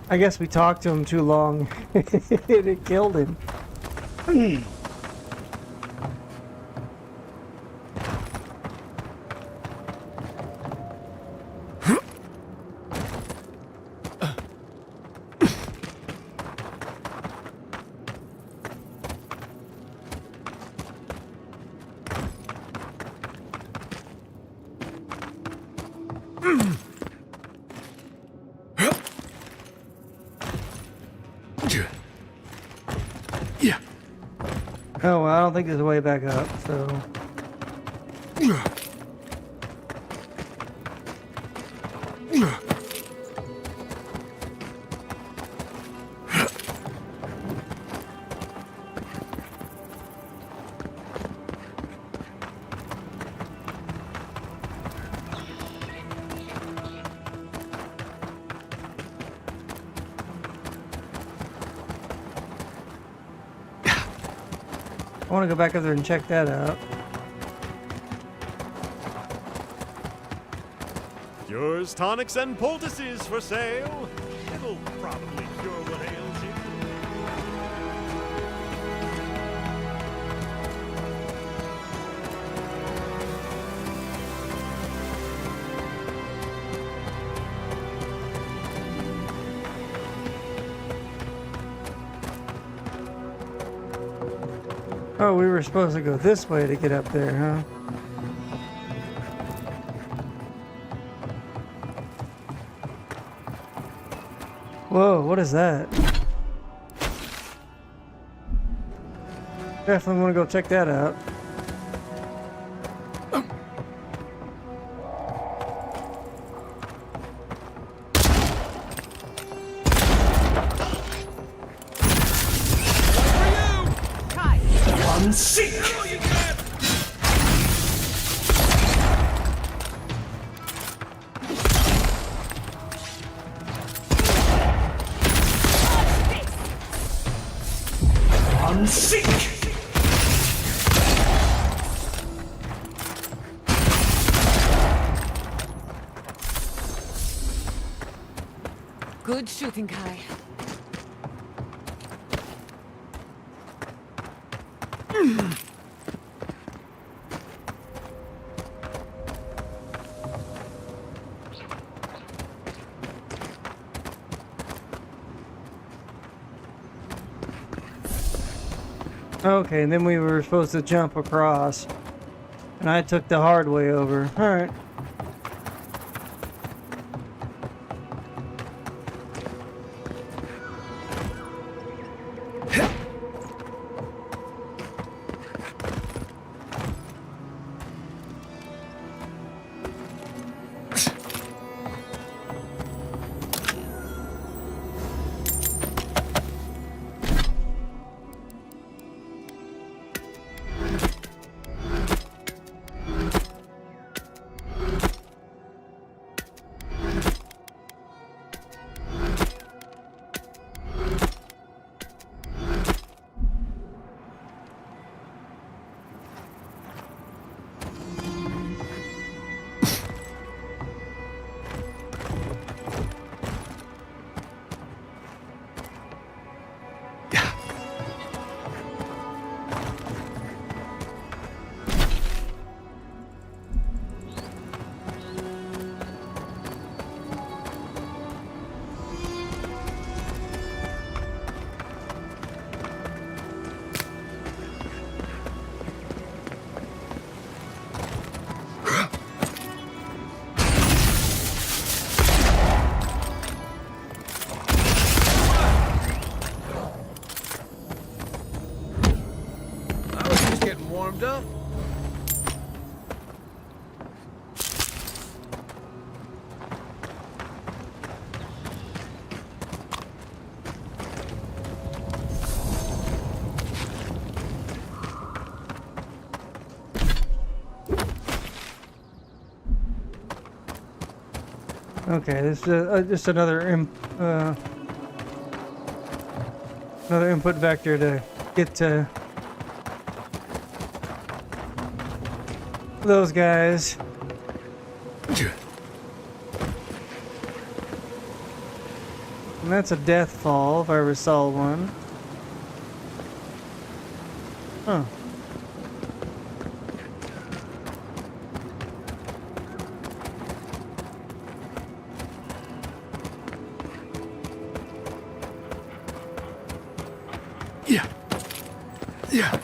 I guess we talked to him too long. It killed him. Oh, well, I don't think there's a way back up, so... I want to go back up there and check that out. Cures, tonics, and poultices for sale. It'll probably cure what ails you. Oh, we were supposed to go this way to get up there, huh? Whoa, what is that? Definitely want to go check that out. Good shooting, Kai. Okay, and then we were supposed to jump across. And I took the hard way over. Alright. Okay, this is just another input vector to get to those guys. And that's a death fall if I ever saw one. Huh. Yeah.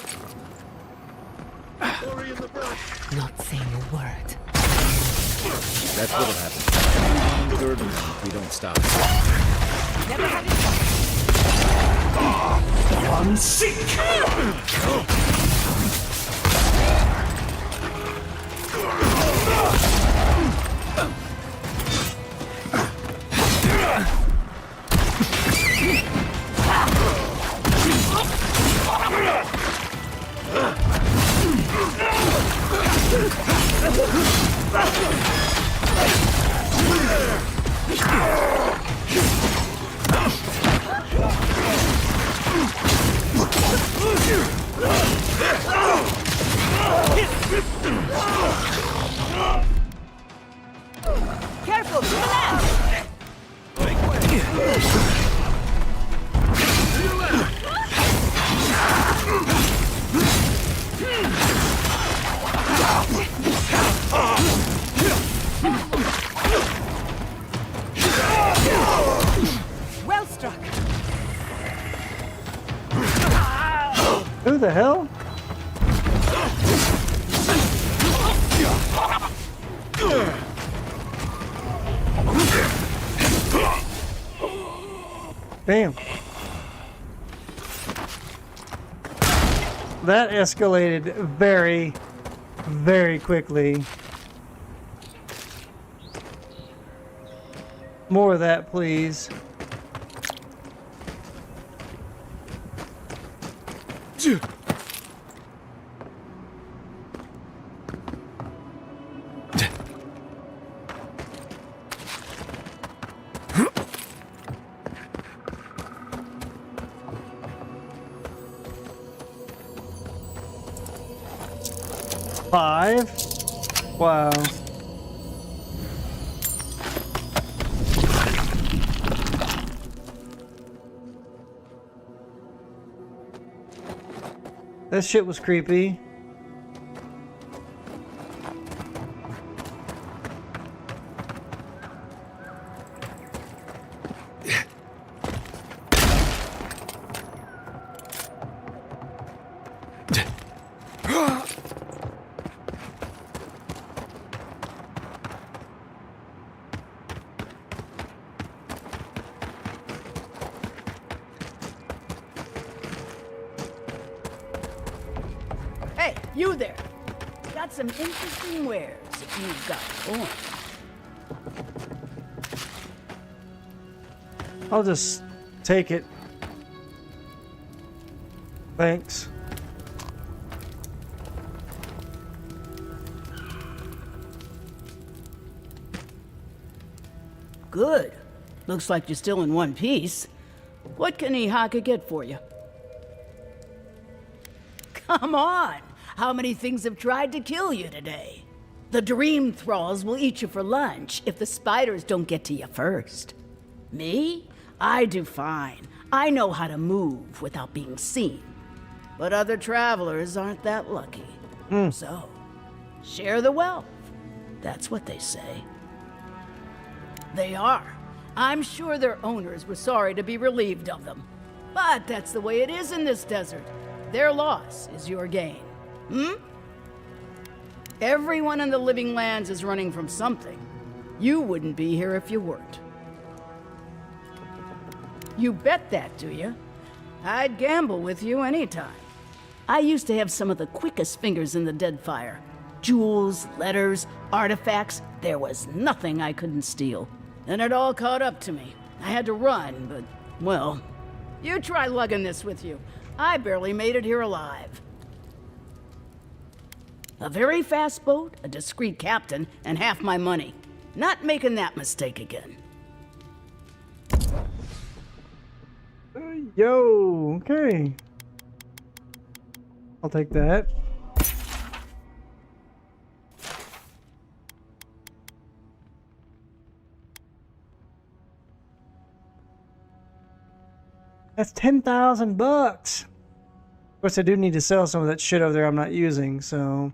Not saying a word. That's what'll happen. Third one if we don't stop. Never had it. One sick. Careful, to the left. Well struck. Who the hell? Damn. That escalated very, very quickly. More of that, please. Five? Wow. That shit was creepy. Hey, you there. Got some interesting wares if you've got form. I'll just take it. Thanks. Good. Looks like you're still in one piece. What can Ihaka get for you? Come on! How many things have tried to kill you today? The dream thralls will eat you for lunch if the spiders don't get to you first. Me? I do fine. I know how to move without being seen. But other travelers aren't that lucky. So, share the wealth. That's what they say. They are. I'm sure their owners were sorry to be relieved of them. But that's the way it is in this desert. Their loss is your gain. Everyone in the living lands is running from something. You wouldn't be here if you weren't. You bet that, do you? I'd gamble with you anytime. I used to have some of the quickest fingers in the Deadfire. Jewels, letters, artifacts, there was nothing I couldn't steal. Then it all caught up to me. I had to run, but, well, you try lugging this with you. I barely made it here alive. A very fast boat, a discreet captain, and half my money. Not making that mistake again. Yo, okay. I'll take that. That's 10,000 bucks. Of course, I do need to sell some of that shit over there I'm not using, so.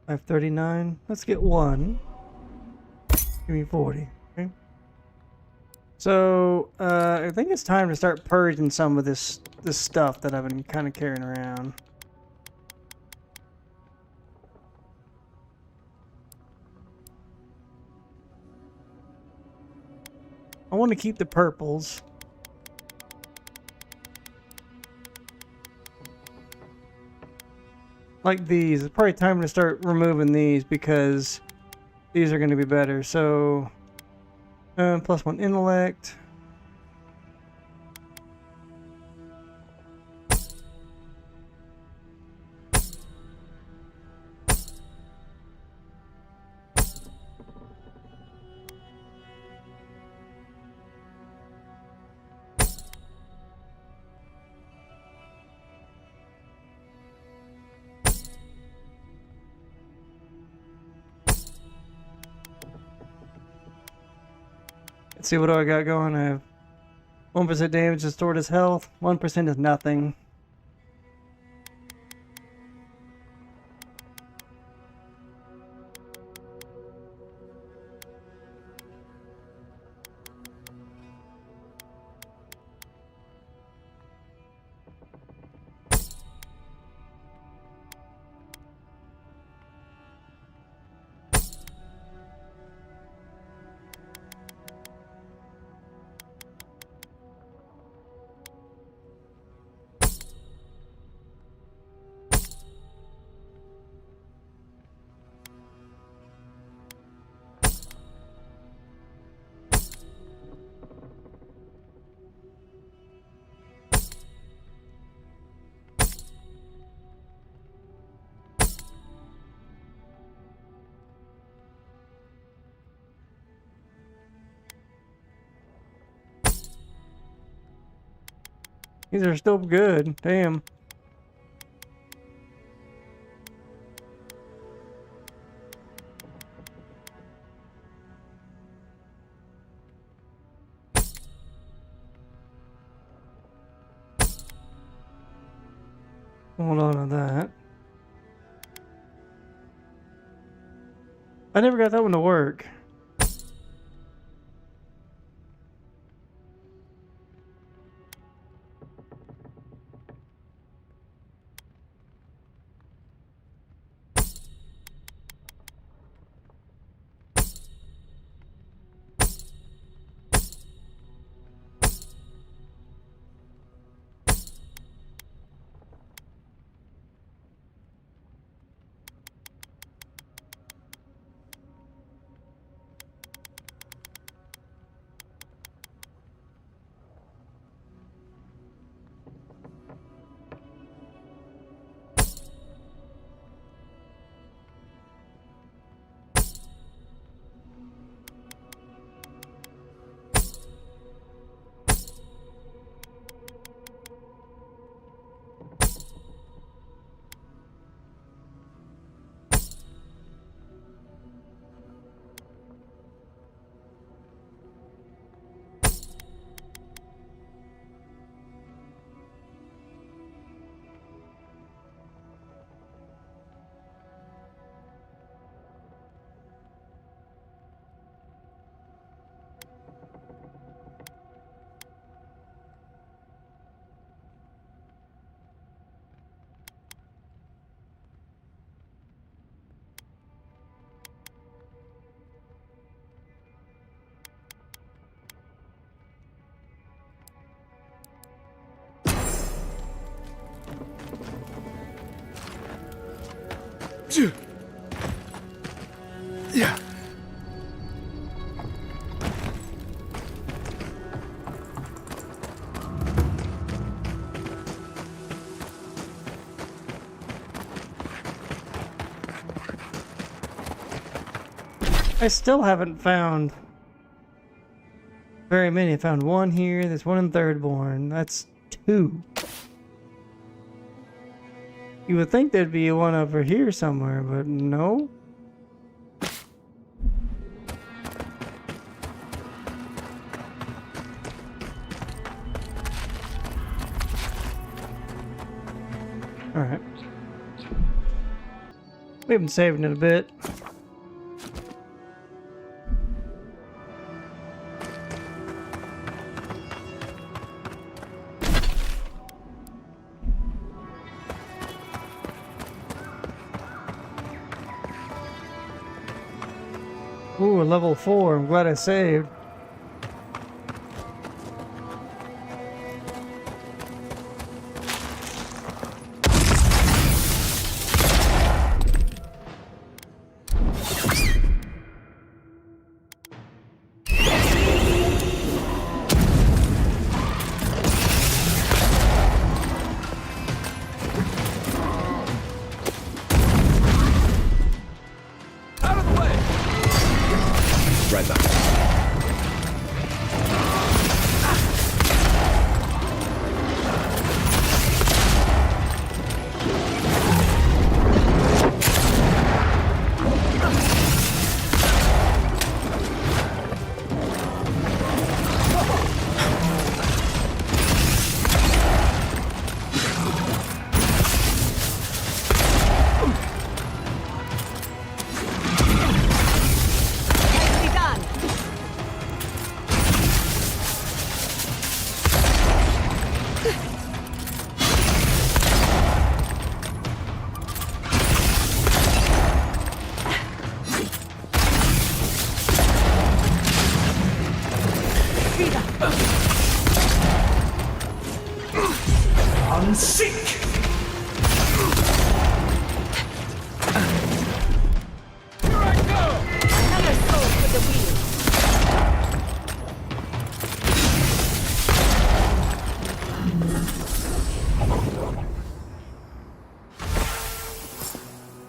$539. Let's get one. Give me 40. Okay. So I think it's time to start purging some of this stuff that I've been kind of carrying around. I want to keep the purples. Like these. It's probably time to start removing these because these are going to be better. So, +1 intellect. Let's see, what do I got going? I have 1% damage restored his health. 1% is nothing. These are still good. Damn. Hold on to that. I never got that one to work. Yeah. I still haven't found very many. I found one here. There's one in Thirdborn. That's 2. You would think there'd be one over here somewhere, but no. Alright. We've been saving it a bit. Ooh, a level 4. I'm glad I saved.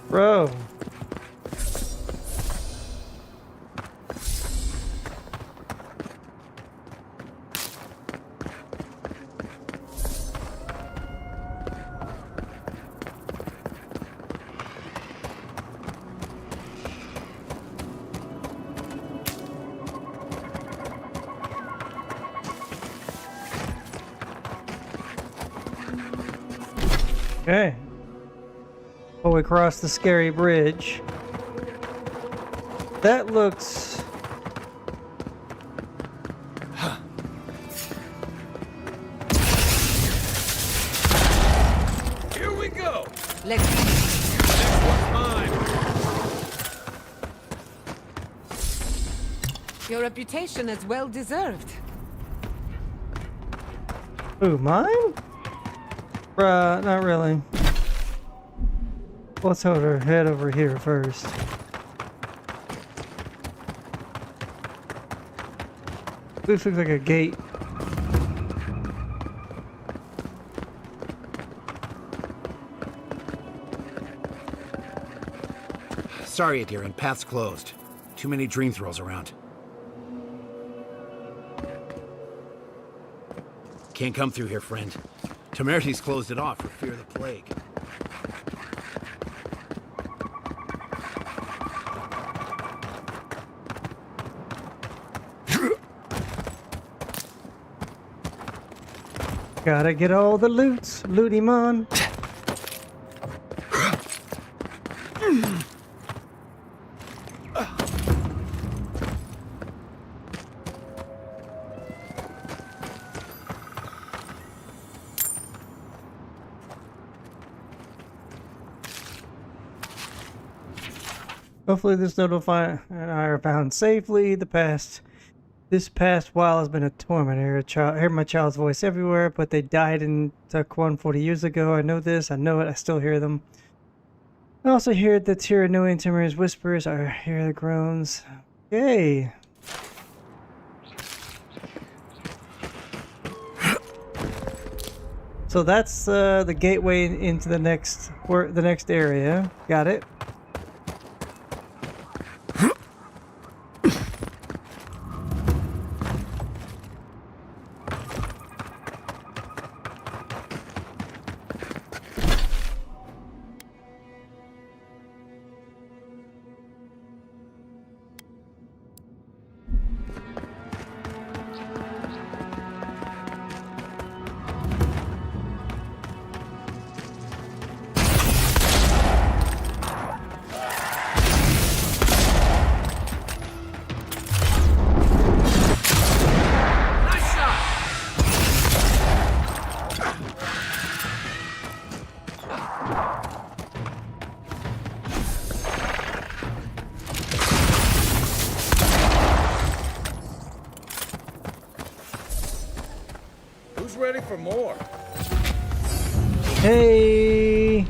Bro. Okay. Before we cross the scary bridge. That looks... Here we go. Let's Next one's mine. Your reputation is well deserved. Ooh, mine? Bruh, not really. Let's hold her head over here first. This looks like a gate. Sorry, Adherent. Path's closed. Too many dream throws around. Can't come through here, friend. Temerty's closed it off for fear of the plague. Gotta get all the loots, looty mon. Hopefully this notify and I are found safely. This past while has been a torment. I hear my child's voice everywhere, but they died in Tuck 40 years ago. I know this, I know it, I still hear them. I also hear the Tyrannoian Timor's whispers, I hear the groans. Yay! So that's the gateway into the next area. Got it. ready for more. Hey.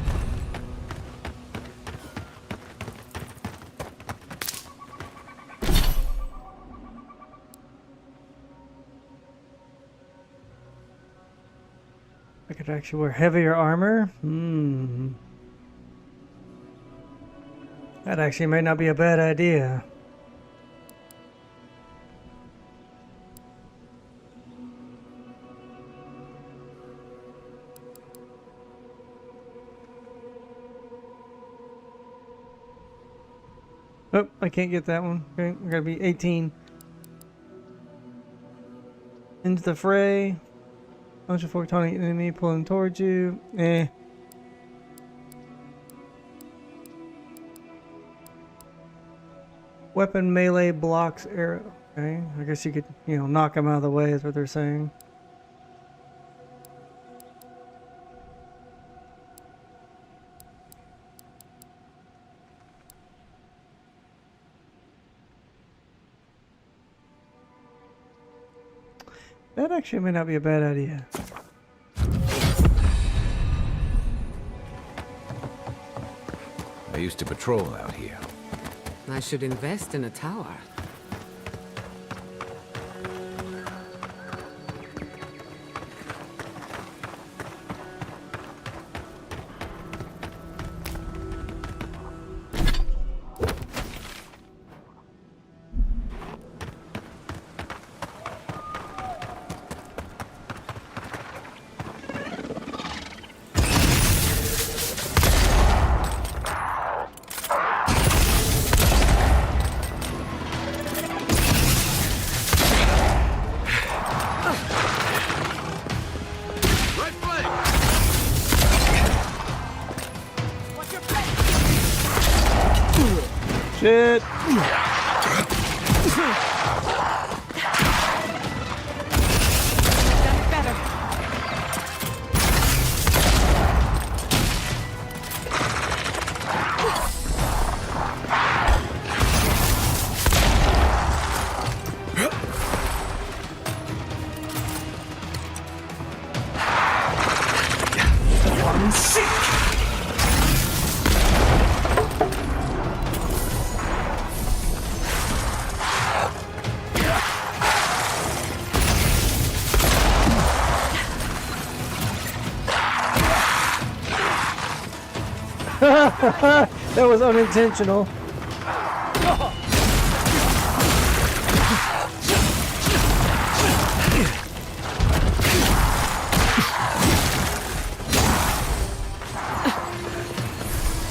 I could actually wear heavier armor. That actually may not be a bad idea. Oh, I can't get that one. Okay, we're gonna be 18. Into the fray. Launch a photonic enemy pulling towards you. Weapon melee blocks arrow. Okay, I guess you could, knock them out of the way is what they're saying. That actually may not be a bad idea. I used to patrol out here. I should invest in a tower. Shit! That was unintentional.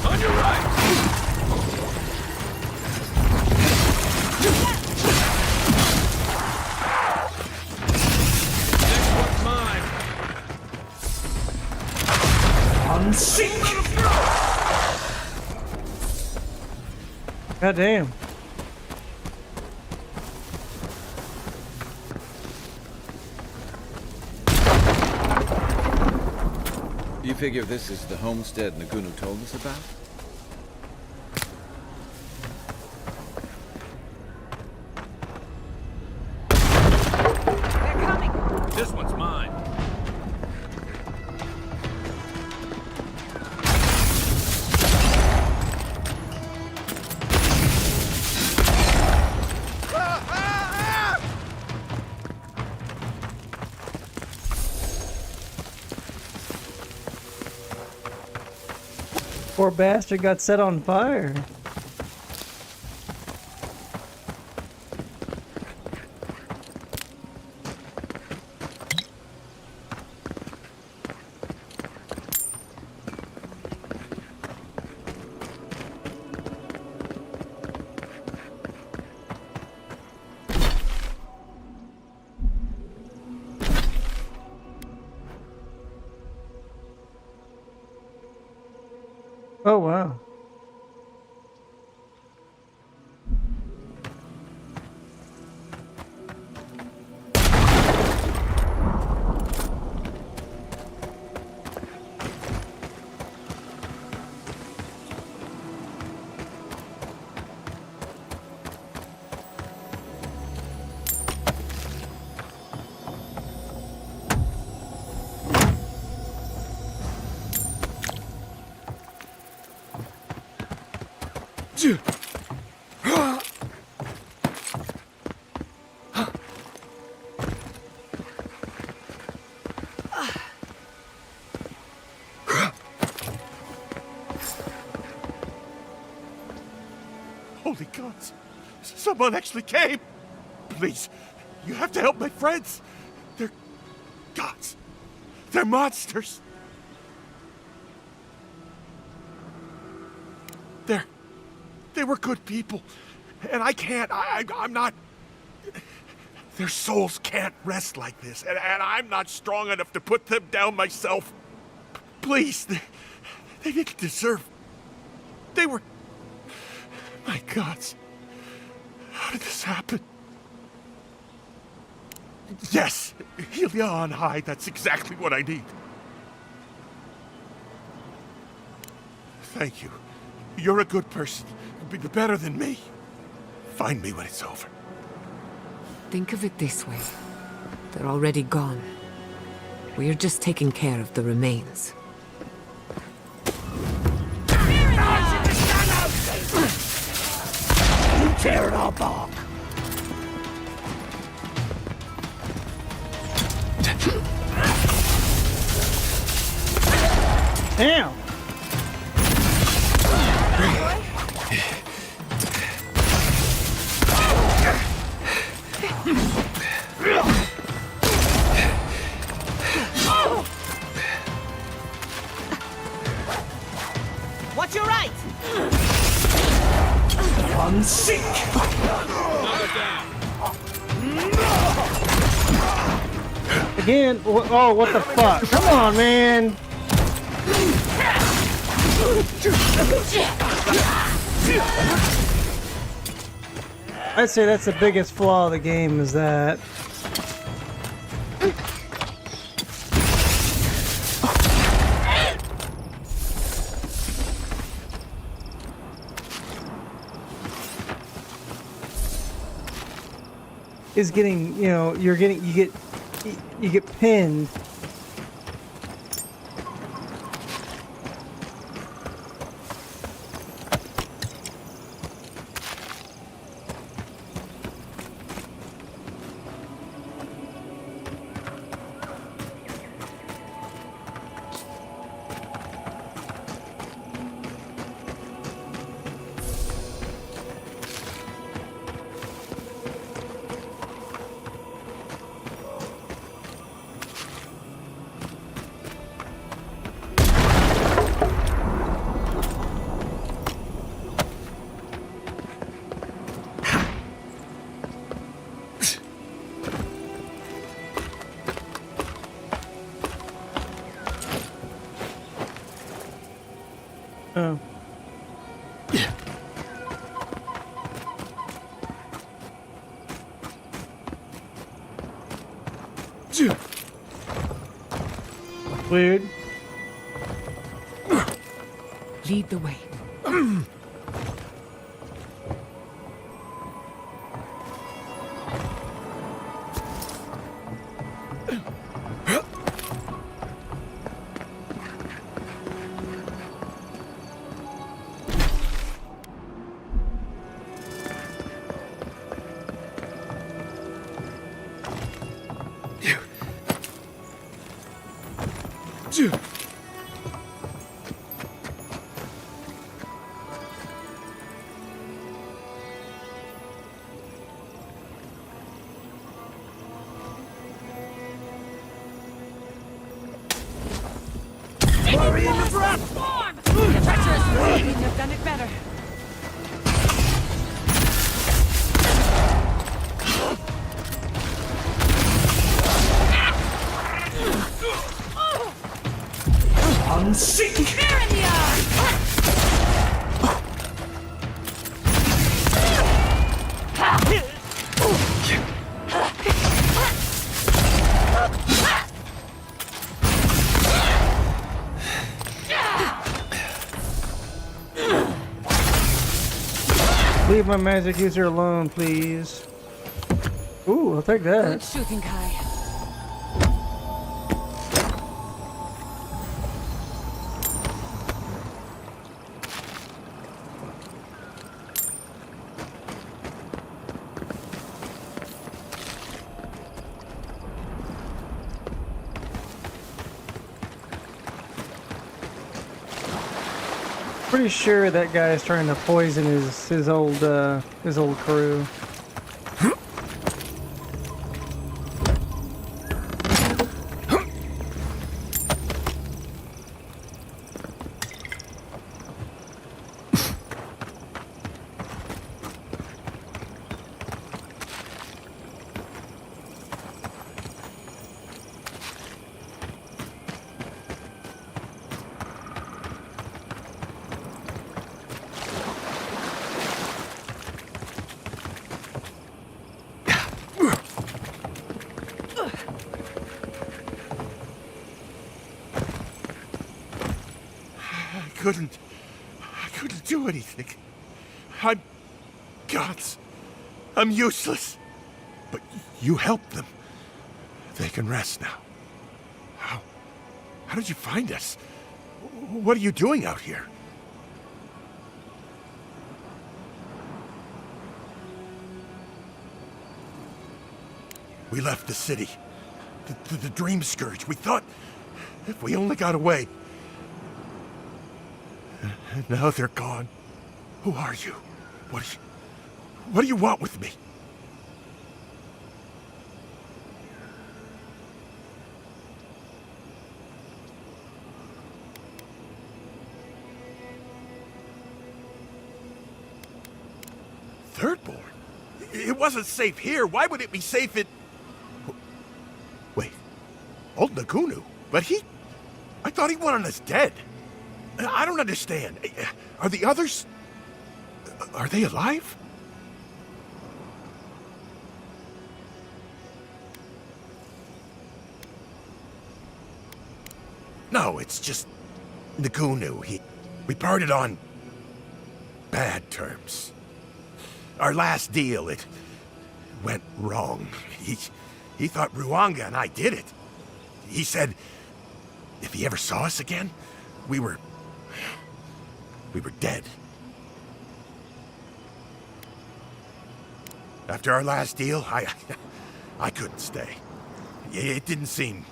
On your right. Next one's mine. Unsink. God damn. You figure this is the homestead Nagunu told us about? They're coming. This one's mine. Poor bastard got set on fire. Oh, wow. Holy gods! Someone actually came! Please, you have to help my friends! They're gods! They're monsters! They were good people. And I can't, I'm not... Their souls can't rest like this, and I'm not strong enough to put them down myself. Please, they didn't deserve... They were... My gods. How did this happen? Yes, Helia on high, that's exactly what I need. Thank you. You're a good person. Better than me. Find me when it's over. Think of it this way. They're already gone. We're just taking care of the remains. You tear it all apart. Damn! Watch your right! Unsink! Again? Oh, what the fuck? Come on, man! I'd say that's the biggest flaw of the game, is that is getting, you know, you get pinned. Oh. Weird. Lead the way. Hurry in the trap! You're treacherous! Couldn't have done it better. Unsink! There in the eye! Leave my magic user alone, please. Ooh, I'll take that. Good shooting, Kai. Pretty sure that guy is trying to poison his old crew. I couldn't do anything. I'm gods. I'm useless. But you helped them. They can rest now. How did you find us? What are you doing out here? We left the city. The Dream Scourge. We thought if we only got away. And now they're gone. Who are you? What do you want with me? Thirdborn? It wasn't safe here. Why would it be safe in... Wait. Old Nagunu? But I thought he wanted us dead. I don't understand. Are the others... Are they alive? No, it's just... Nagunu. We parted on... bad terms. Our last deal, it... went wrong. He thought Ruanga and I did it. He said... if he ever saw us again, we were dead. After our last deal, I couldn't stay. It didn't seem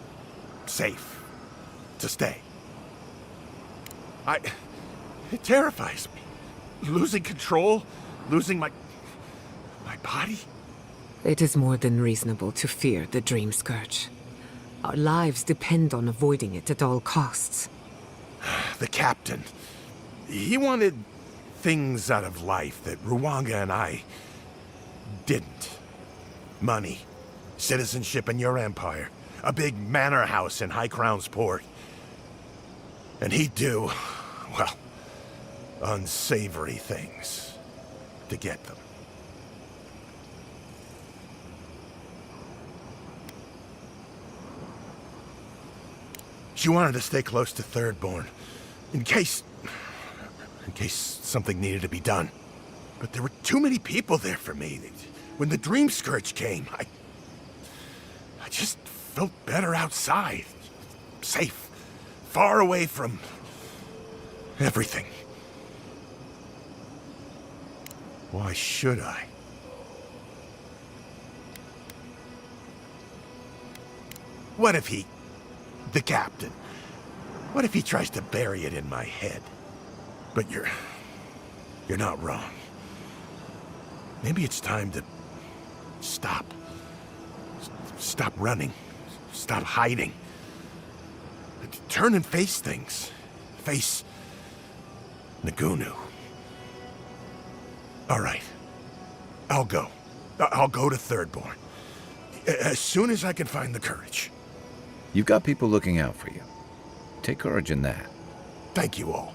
safe to stay. It terrifies me. Losing control, losing my body. It is more than reasonable to fear the Dream Scourge. Our lives depend on avoiding it at all costs. The captain. He wanted things out of life that Ruanga and I didn't. Money, citizenship in your empire, a big manor house in High Crown's Port. And he'd do, well, unsavory things to get them. She wanted to stay close to Thirdborn, in case something needed to be done. But there were too many people there for me. When the Dream Scourge came, I just felt better outside. Safe. Far away from everything. Why should I? What if the captain, what if he tries to bury it in my head? But you're not wrong. Maybe it's time to stop. Stop running. Stop hiding. Turn and face things. Face Nagunu. All right. I'll go. I'll go to Thirdborn. As soon as I can find the courage. You've got people looking out for you. Take courage in that. Thank you all.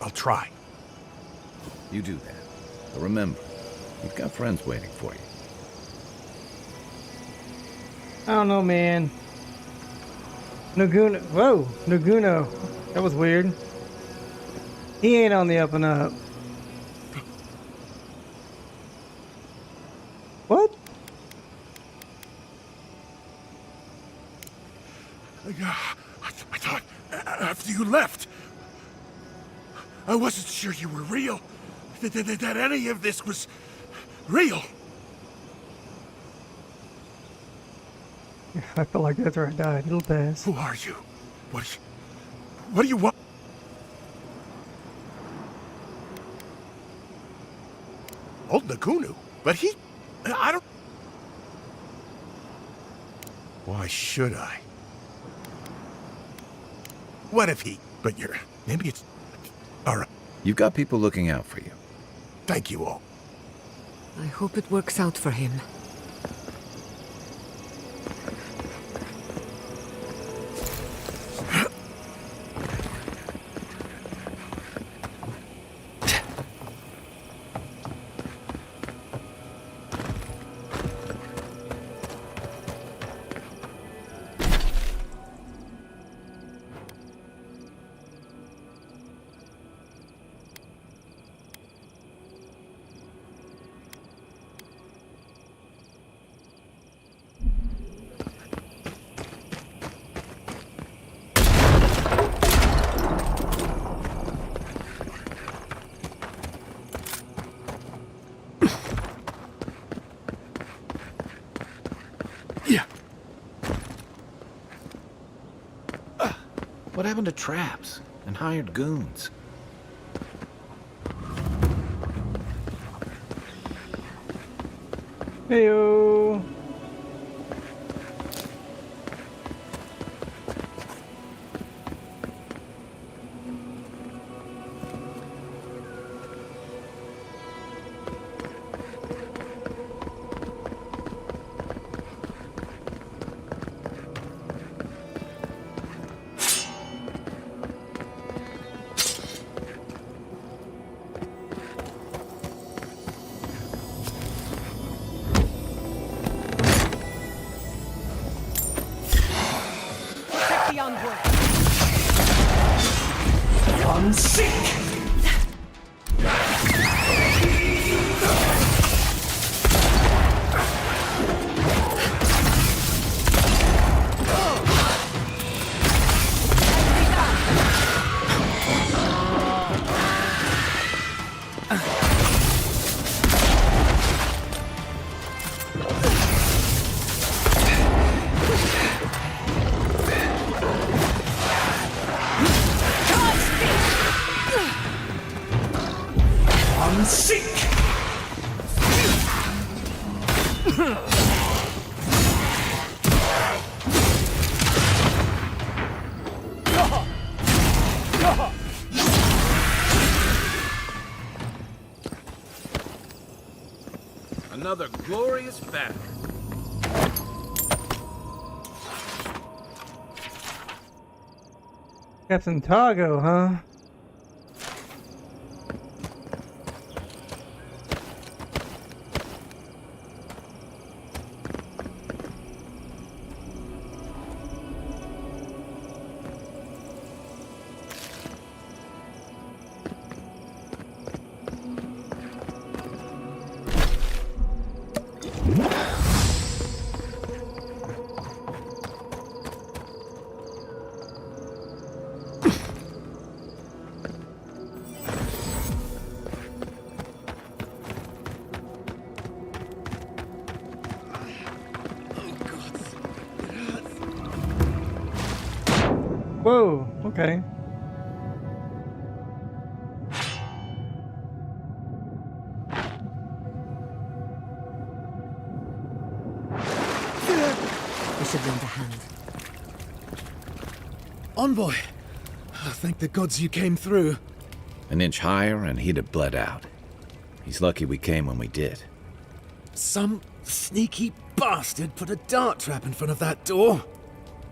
I'll try. You do that. But remember, you've got friends waiting for you. I don't know, man. Nagunu. Whoa, Naguno. That was weird. He ain't on the up and up. What? I thought after you left, I wasn't sure you were real. That any of this was real. I feel like that's where I died. It'll pass. Who are you? What do you want? Old Nakunu? But I don't... Why should I? What if he... But maybe it's... Alright. You've got people looking out for you. Thank you all. I hope it works out for him. What happened to traps and hired goons? Heyo. Another glorious battle. Captain Tago, huh? Whoa, okay. We should lend a hand. Envoy! Oh, thank the gods you came through. An inch higher and he'd have bled out. He's lucky we came when we did. Some sneaky bastard put a dart trap in front of that door.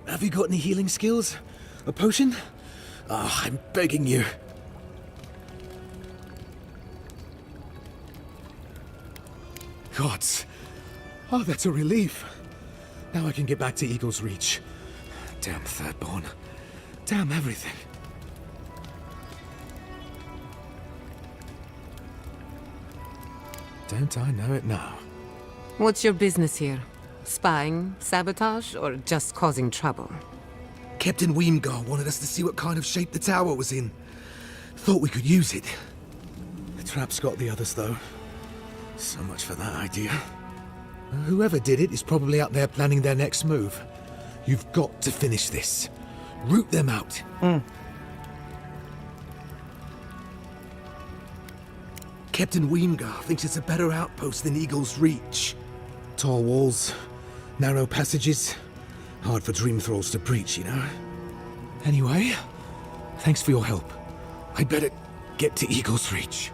Have you got any healing skills? A potion? Oh, I'm begging you. Gods. Oh, that's a relief. Now I can get back to Eagle's Reach. Damn Thirdborn. Damn everything. Don't I know it now? What's your business here? Spying, sabotage, or just causing trouble? Captain Weemgar wanted us to see what kind of shape the tower was in. Thought we could use it. The trap's got the others, though. So much for that idea. Whoever did it is probably out there planning their next move. You've got to finish this. Root them out. Captain Weemgar thinks it's a better outpost than Eagle's Reach. Tall walls, narrow passages, hard for dream thralls to breach, you know? Anyway, thanks for your help. I'd better get to Eagle's Reach.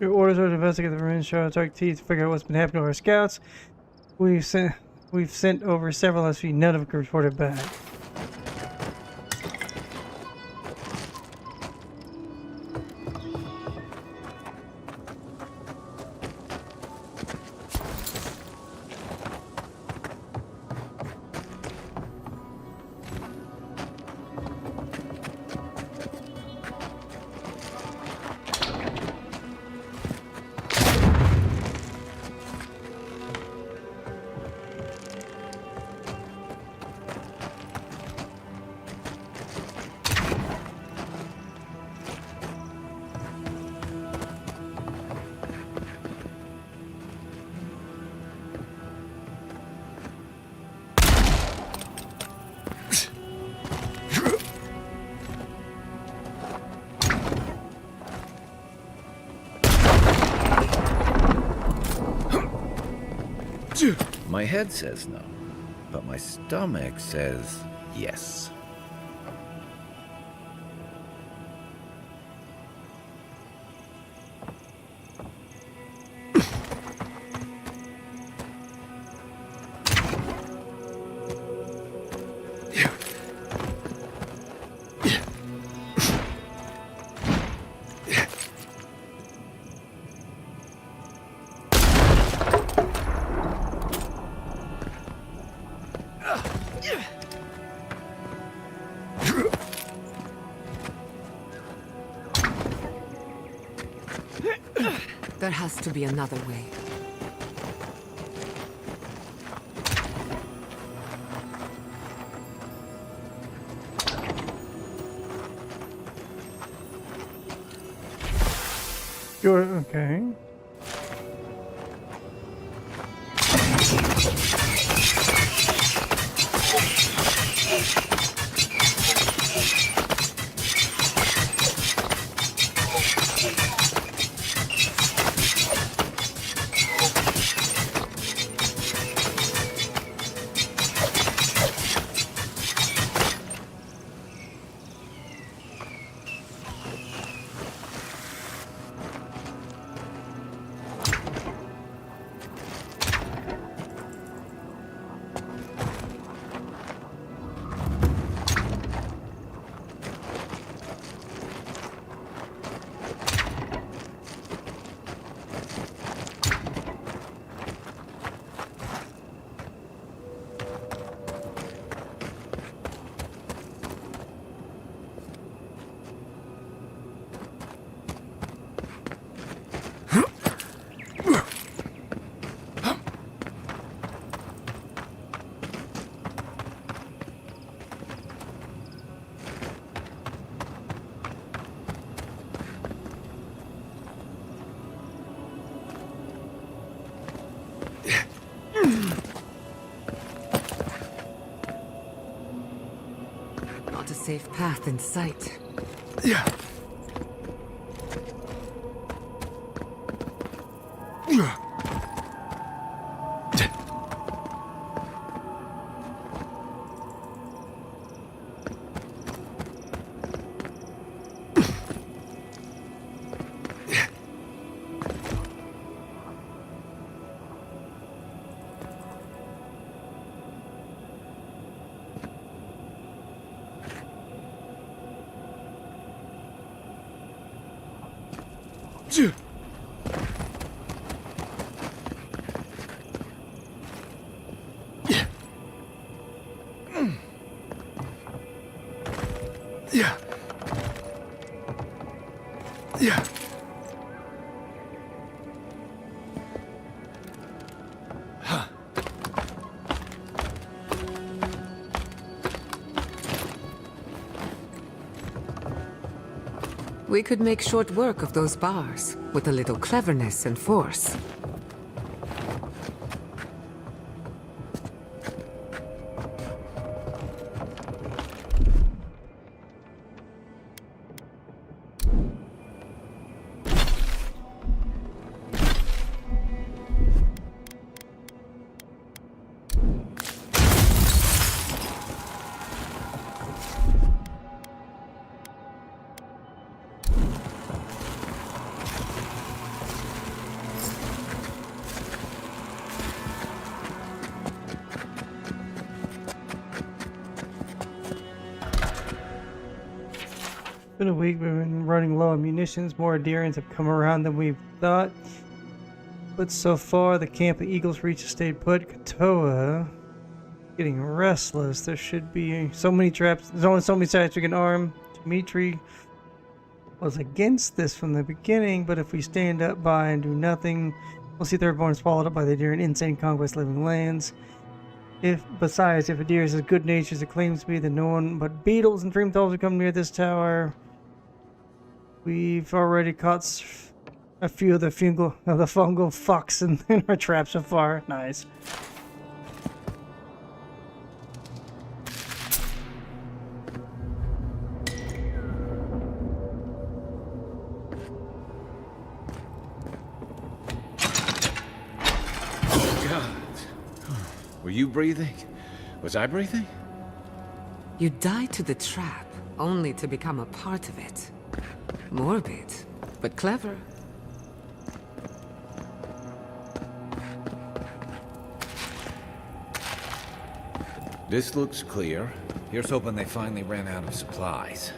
Your orders are to investigate the ruins, show Dark Teeth, figure out what's been happening to our scouts. We've sent over several SV, none have reported back. My head says no, but my stomach says yes. There has to be another way. You're okay. Not a safe path in sight. Yeah. Yeah. Yeah. We could make short work of those bars, with a little cleverness and force. Been a week, we've been running low on munitions. More Adirians have come around than we thought. But so far, the camp at Eagles Reach has stayed put. Katoa getting restless. There should be so many traps. There's only so many sides we can arm. Dimitri was against this from the beginning, but if we stand up by and do nothing, we'll see Thirdborn swallowed up by the Adirian insane conquest living lands. Besides, if Adir is as good natured as it claims to be, then no one but beetles and dream thralls will come near this tower. We've already caught a few of the fungal fucks in our trap so far. Nice. Were you breathing? Was I breathing? You died to the trap, only to become a part of it. Morbid, but clever. This looks clear. Here's hoping they finally ran out of supplies.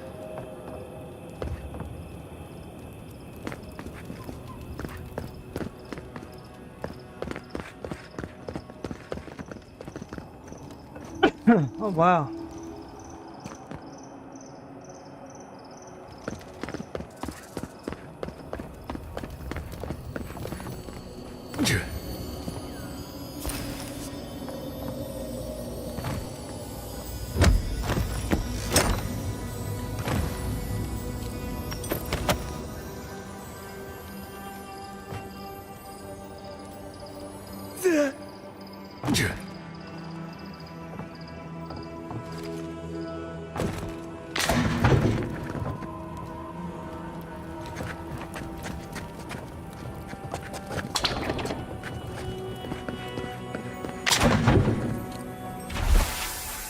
Oh, wow.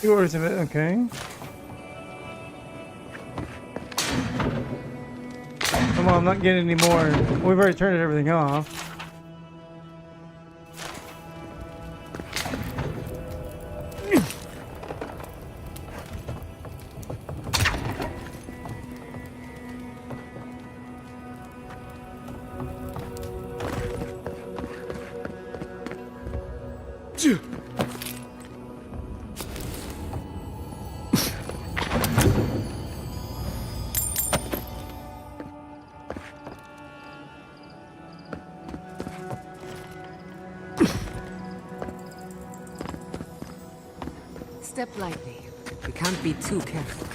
Yours of it, okay. Come on, I'm not getting any more. We've already turned everything off. Step lightly. We can't be too careful.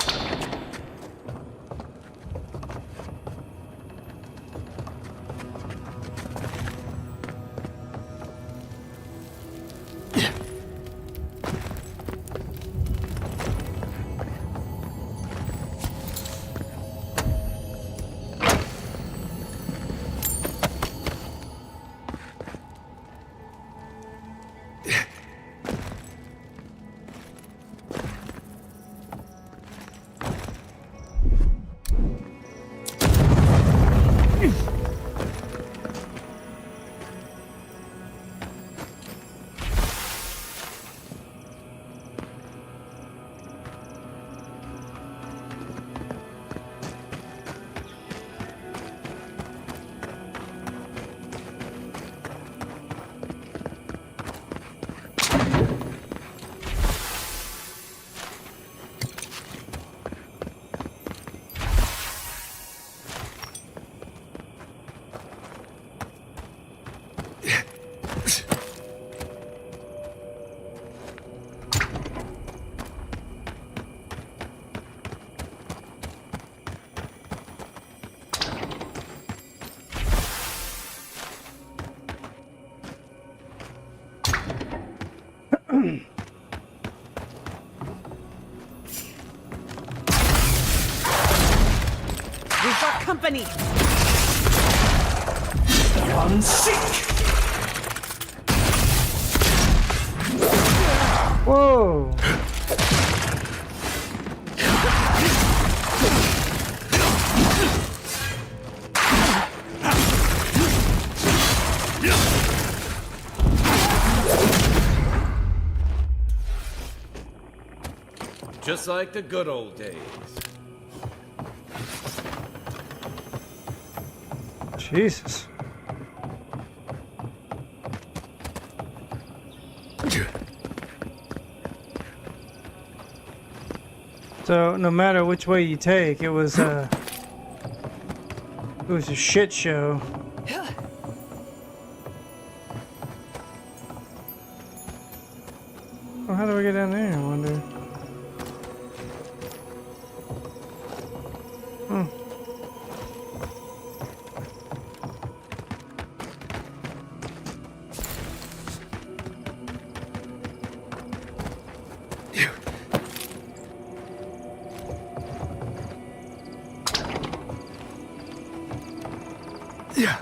We've got company! One sick! Whoa! Just like the good old days. Jesus. So no matter which way you take, it was a shit show. Well, how do we get down there, I wonder? Hmm. Yeah.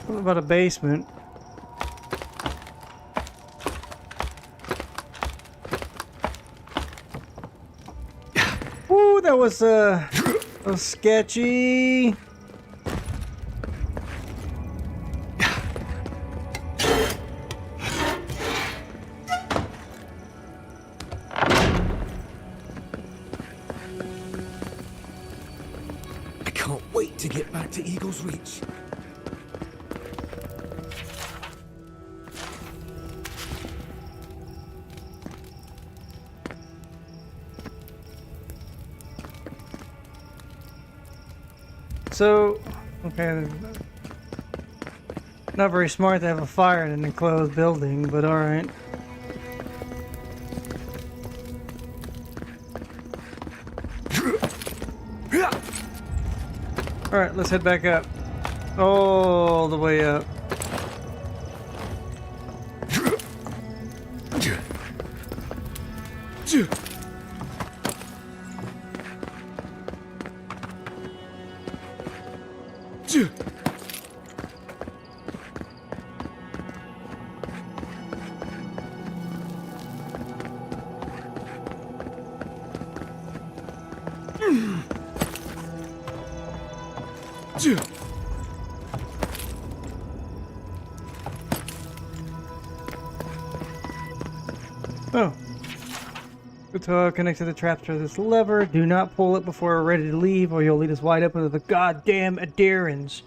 What about a basement? Ooh, that was sketchy. I can't wait to get back to Eagle's Reach. So, okay, not very smart to have a fire in an enclosed building, but alright. Alright, let's head back up. All the way up. Oh. Guitar connect to the traps through this lever. Do not pull it before we're ready to leave, or you'll lead us wide open to the goddamn Adirans.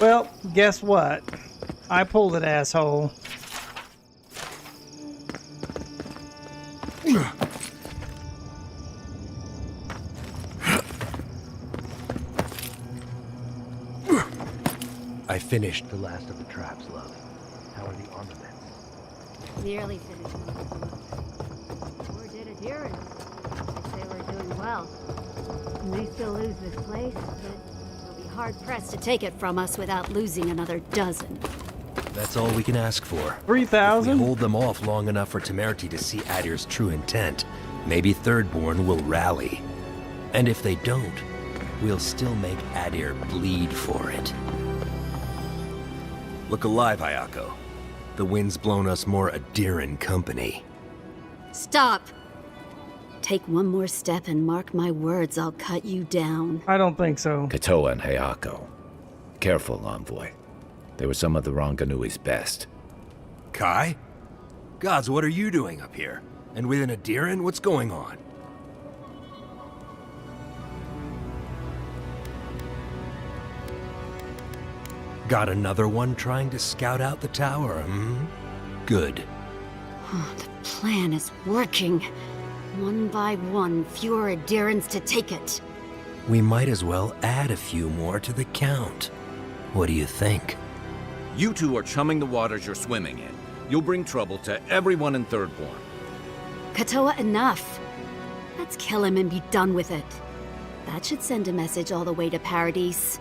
Well, guess what? I pulled it, asshole. I finished the last of the traps, love. How are the armaments? Nearly finished. Poor dead adherents. I'd say we're doing well. We may still lose this place, but we'll be hard-pressed to take it from us without losing another dozen. That's all we can ask for. 3,000? If we hold them off long enough for Temerity to see Adir's true intent, maybe Thirdborn will rally. And if they don't, we'll still make Adir bleed for it. Look alive, Ayako. The wind's blown us more Adiran company. Stop! Take one more step and mark my words, I'll cut you down. I don't think so. Katoa and Hayako. Careful, Envoy. They were some of the Ranganui's best. Kai? Gods, what are you doing up here? And with an Adiran, what's going on? Got another one trying to scout out the tower, hmm? Good. The plan is working. One by one, fewer Adirans to take it. We might as well add a few more to the count. What do you think? You two are chumming the waters you're swimming in. You'll bring trouble to everyone in Thirdborn. Katoa, enough. Let's kill him and be done with it. That should send a message all the way to Paradise.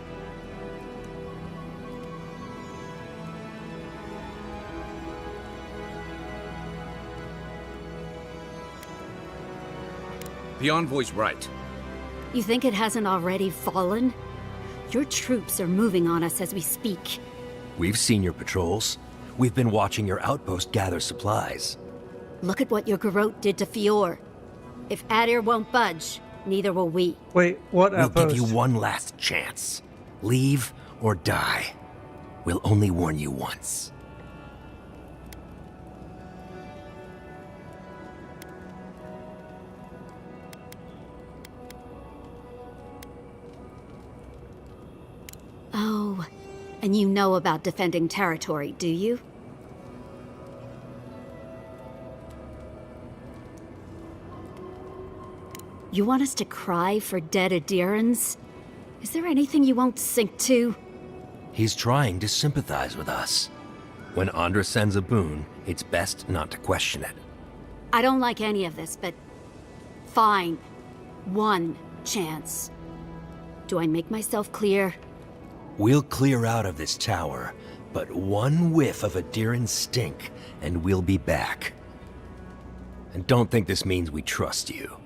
The envoy's right. You think it hasn't already fallen? Your troops are moving on us as we speak. We've seen your patrols. We've been watching your outpost gather supplies. Look at what your Garrote did to Fior. If Adir won't budge, neither will we. Wait, what We'll outpost? give you one last chance. Leave or die. We'll only warn you once. Oh, and you know about defending territory, do you? You want us to cry for dead Adirans? Is there anything you won't sink to? He's trying to sympathize with us. When Andra sends a boon, it's best not to question it. I don't like any of this, but fine. One chance. Do I make myself clear? We'll clear out of this tower, but one whiff of Adiran stink, and we'll be back. And don't think this means we trust you.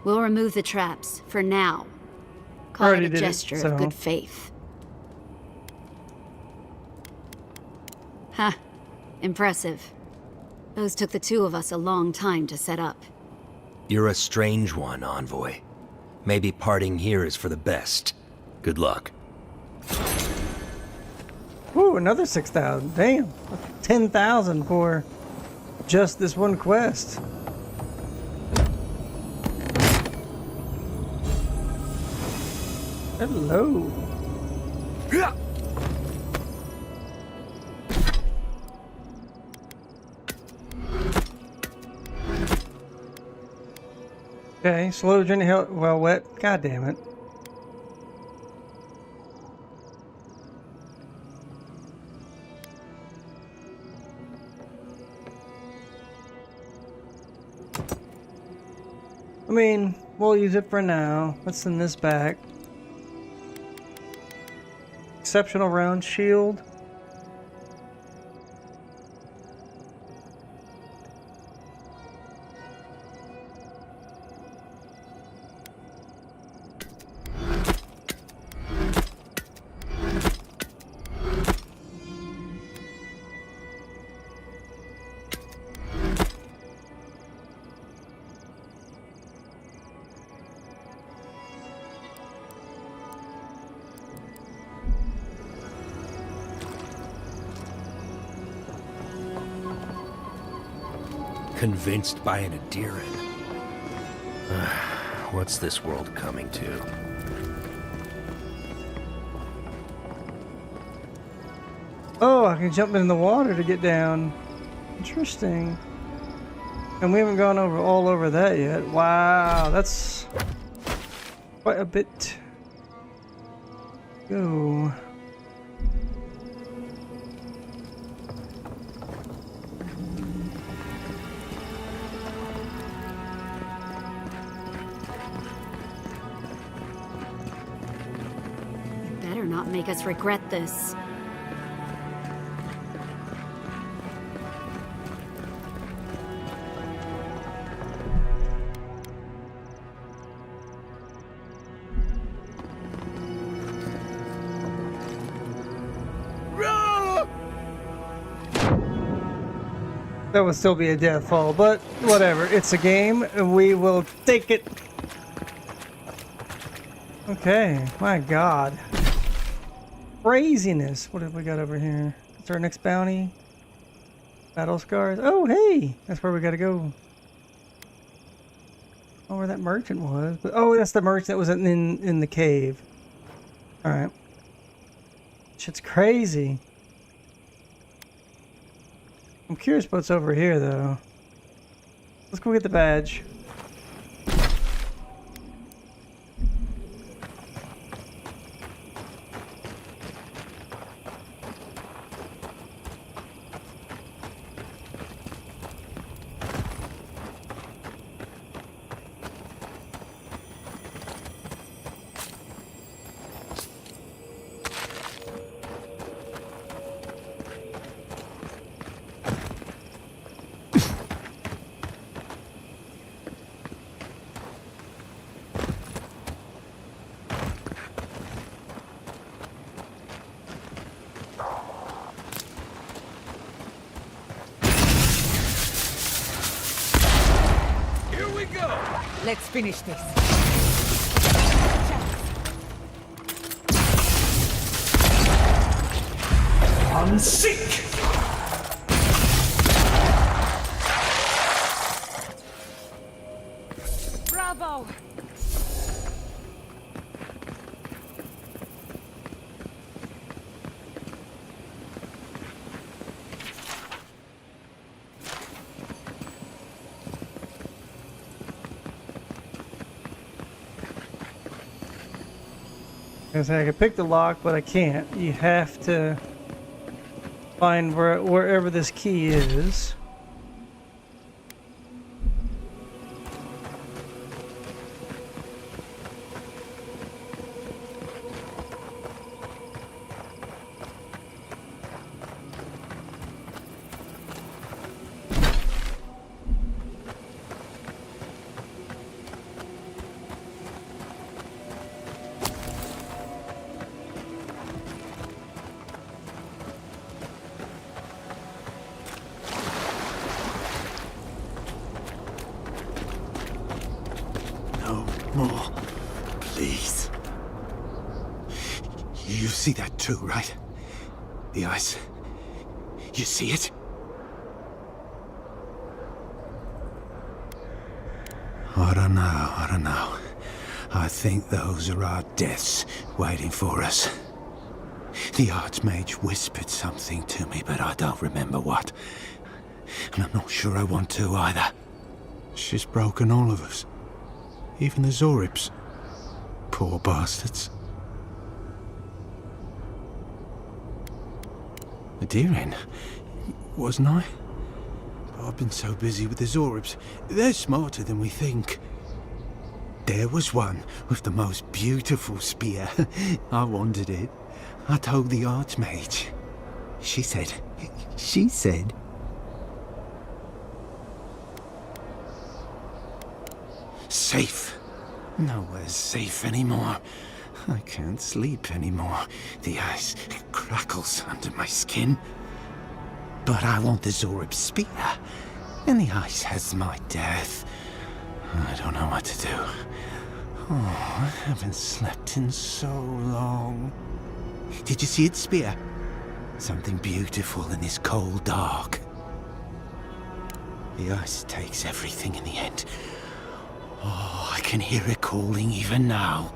We'll remove the traps, for now. Call it a gesture so. of good faith. Huh. Impressive. Those took the two of us a long time to set up. You're a strange one, Envoy. Maybe parting here is for the best. Good luck. Ooh, another 6,000. Damn. 10,000 for just this one quest. Hello. Okay, slow journey well wet. God damn it. I mean, we'll use it for now. Let's send this back. Exceptional round shield. Convinced by an Adiran. What's this world coming to? Oh, I can jump in the water to get down. Interesting. And we haven't gone all over that yet. Wow, that's quite a bit. Go. Make us regret this. That would still be a death fall, but whatever. It's a game, and we will take it. Okay, my God. Craziness. What have we got over here? What's our next bounty? Battle scars. Oh, hey! That's where we gotta go. Oh, where that merchant was. But, oh, that's the merchant that was in the cave. Alright. Shit's crazy. I'm curious what's over here, though. Let's go get the badge. Let's finish this. Unseek! Bravo! I can pick the lock, but I can't. You have to find wherever this key is. More, please. You see that too, right? The ice. You see it? I don't know. I think those are our deaths waiting for us. The Archmage whispered something to me, but I don't remember what. And I'm not sure I want to either. She's broken all of us. Even the Zorips. Poor bastards. A Deering, wasn't I? I've been so busy with the Zorips. They're smarter than we think. There was one with the most beautiful spear. I wanted it. I told the Archmage. She said... Safe. Nowhere's safe anymore. I can't sleep anymore. The ice crackles under my skin. But I want the Zorib spear. And the ice has my death. I don't know what to do. Oh, I haven't slept in so long. Did you see its spear? Something beautiful in this cold dark. The ice takes everything in the end. Oh, I can hear it calling even now.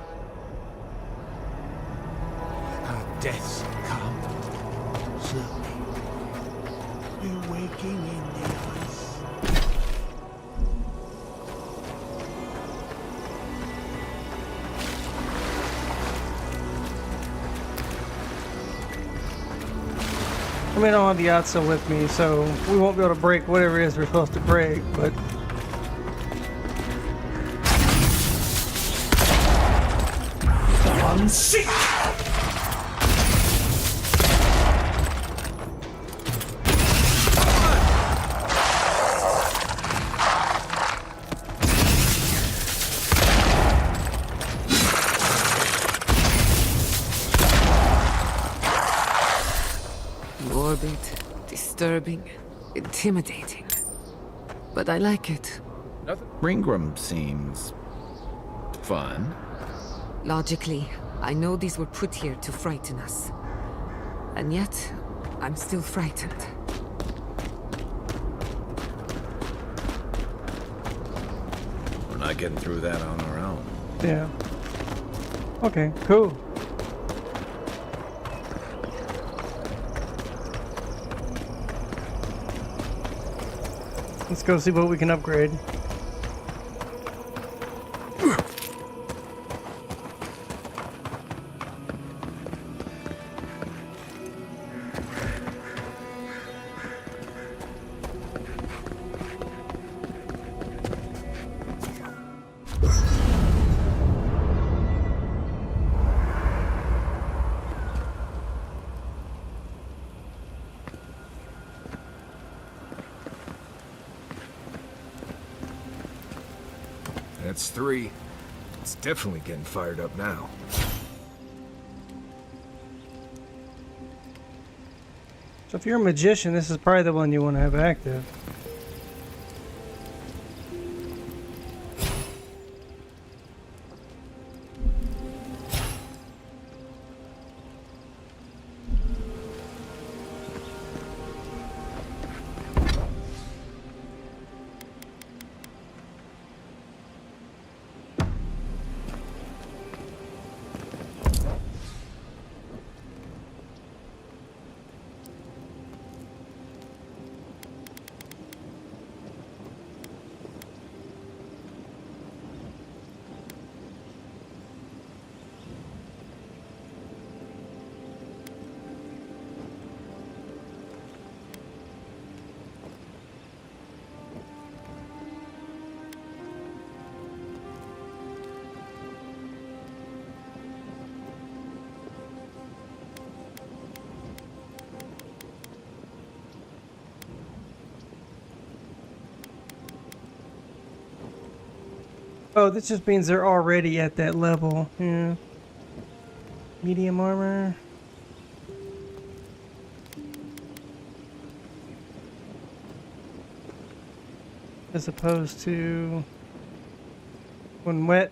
Our deaths come slowly. We're waking in the ice. I mean, I don't have the Yatso with me, so we won't be able to break whatever it is we're supposed to break, but... Unseek! Morbid, disturbing, intimidating. But I like it. Ringram seems... fun. Logically, I know these were put here to frighten us. And yet, I'm still frightened. We're not getting through that on our own. Yeah. Okay, cool. Let's go see what we can upgrade. That's 3. It's definitely getting fired up now. So if you're a magician, this is probably the one you want to have active. Oh, this just means they're already at that level. Yeah. Medium armor. As opposed to when wet.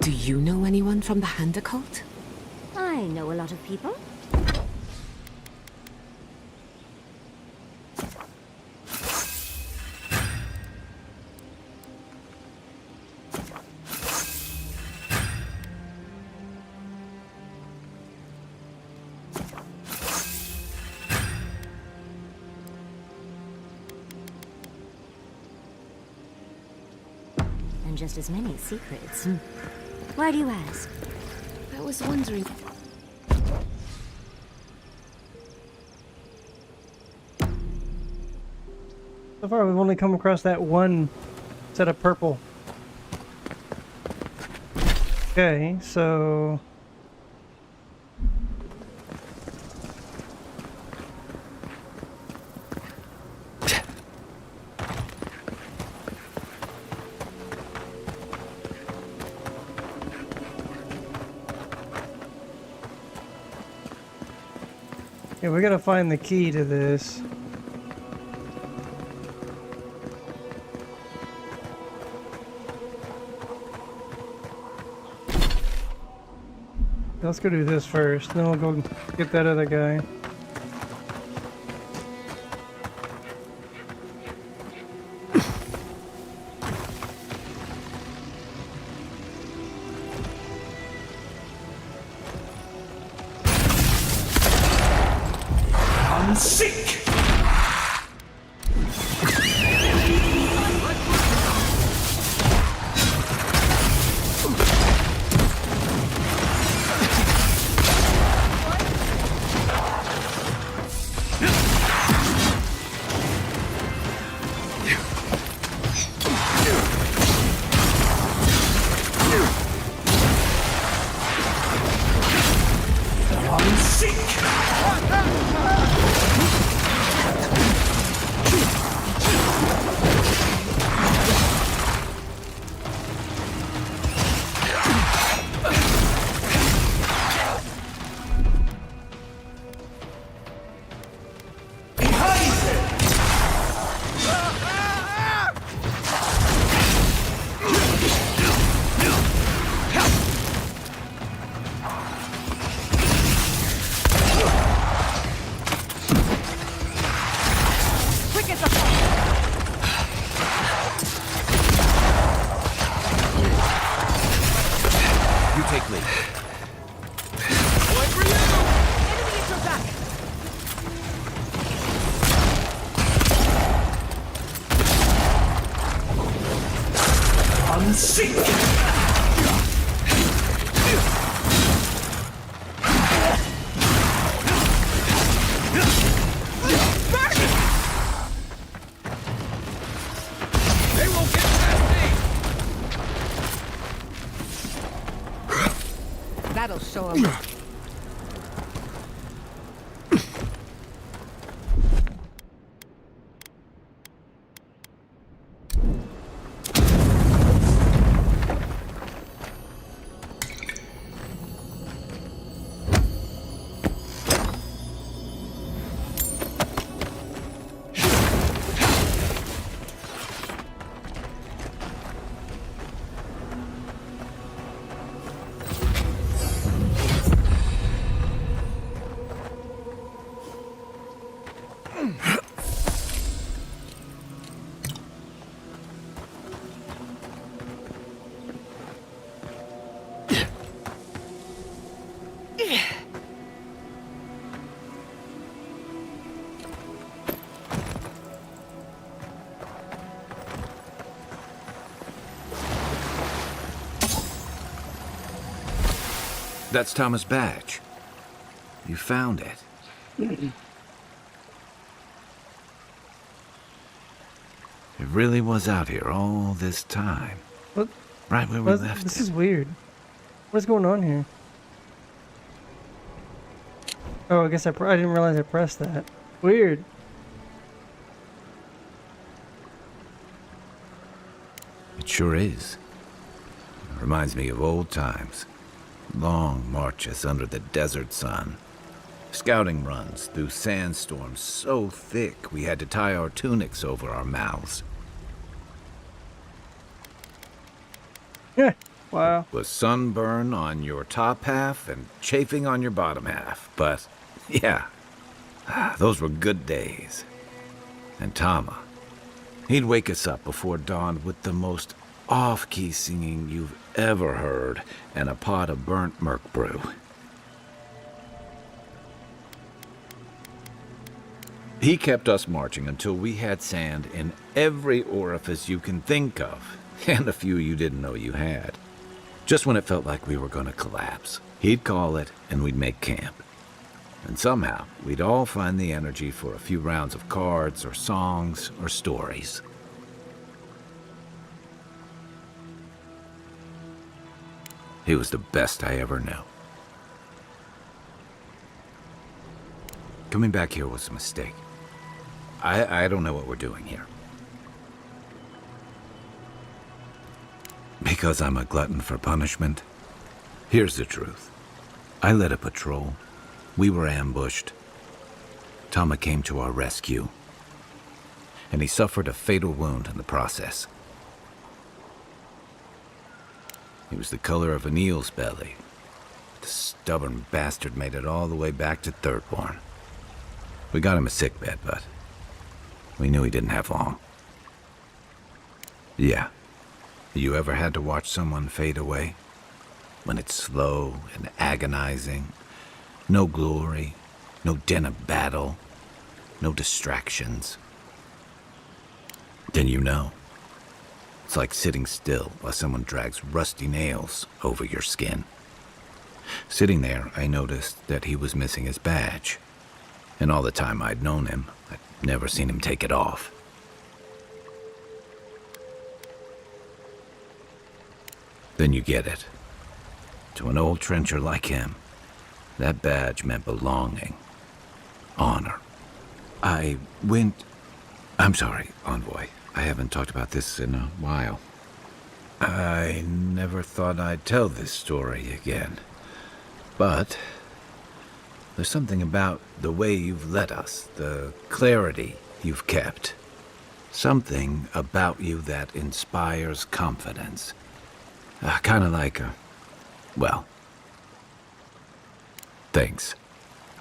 Do you know anyone from the Handa cult? I know a lot of people. And just as many secrets. Why do you ask? I was wondering. So far, we've only come across that one set of purple. Okay, so... yeah, we gotta find the key to this. Let's go do this first, then we'll go get that other guy. I'm sick! That'll show him. That's Thomas' badge. You found it. It really was out here all this time. What? right where we left This it. is weird. What's going on here? Oh, I guess I didn't realize I pressed that. Weird. It sure is. It reminds me of old times. Long marches under the desert sun. Scouting runs through sandstorms so thick we had to tie our tunics over our mouths. Yeah. Wow. With sunburn on your top half and chafing on your bottom half. But, yeah, those were good days. And Tama, he'd wake us up before dawn with the most off-key singing you've ever heard and a pot of burnt merc brew. He kept us marching until we had sand in every orifice you can think of, and a few you didn't know you had. Just when it felt like we were going to collapse, he'd call it and we'd make camp. And somehow, we'd all find the energy for a few rounds of cards or songs or stories. He was the best I ever knew. Coming back here was a mistake. I don't know what we're doing here. Because I'm a glutton for punishment? Here's the truth. I led a patrol. We were ambushed. Tama came to our rescue. And he suffered a fatal wound in the process. He was the color of an eel's belly. The stubborn bastard made it all the way back to Thirdborn. We got him a sickbed, but we knew he didn't have long. Yeah. You ever had to watch someone fade away? When it's slow and agonizing, no glory, no din of battle, no distractions. Then you know. It's like sitting still while someone drags rusty nails over your skin. Sitting there, I noticed that he was missing his badge. And all the time I'd known him, I'd never seen him take it off. Then you get it. To an old trencher like him, that badge meant belonging, honor. I'm sorry, Envoy. I haven't talked about this in a while. I never thought I'd tell this story again. But there's something about the way you've led us, the clarity you've kept. Something about you that inspires confidence. Kind of like well, thanks.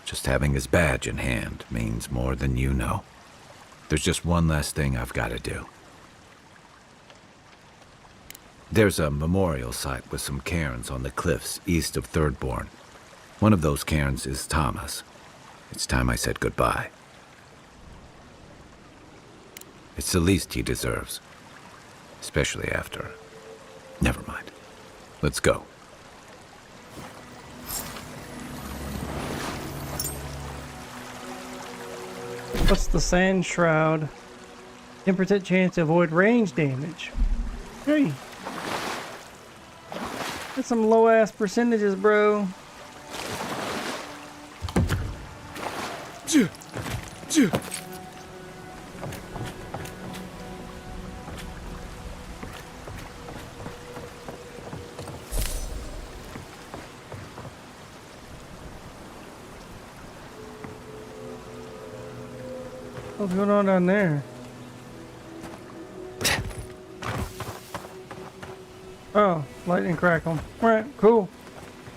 Just having his badge in hand means more than you know. There's just one last thing I've got to do. There's a memorial site with some cairns on the cliffs east of Thirdborn. One of those cairns is Tama's. It's time I said goodbye. It's the least he deserves. Especially after... Never mind. Let's go. What's the sand shroud? 10% chance to avoid range damage. Hey. That's some low ass percentages, bro. What's going on down there? Oh, lightning crackle. Alright, cool.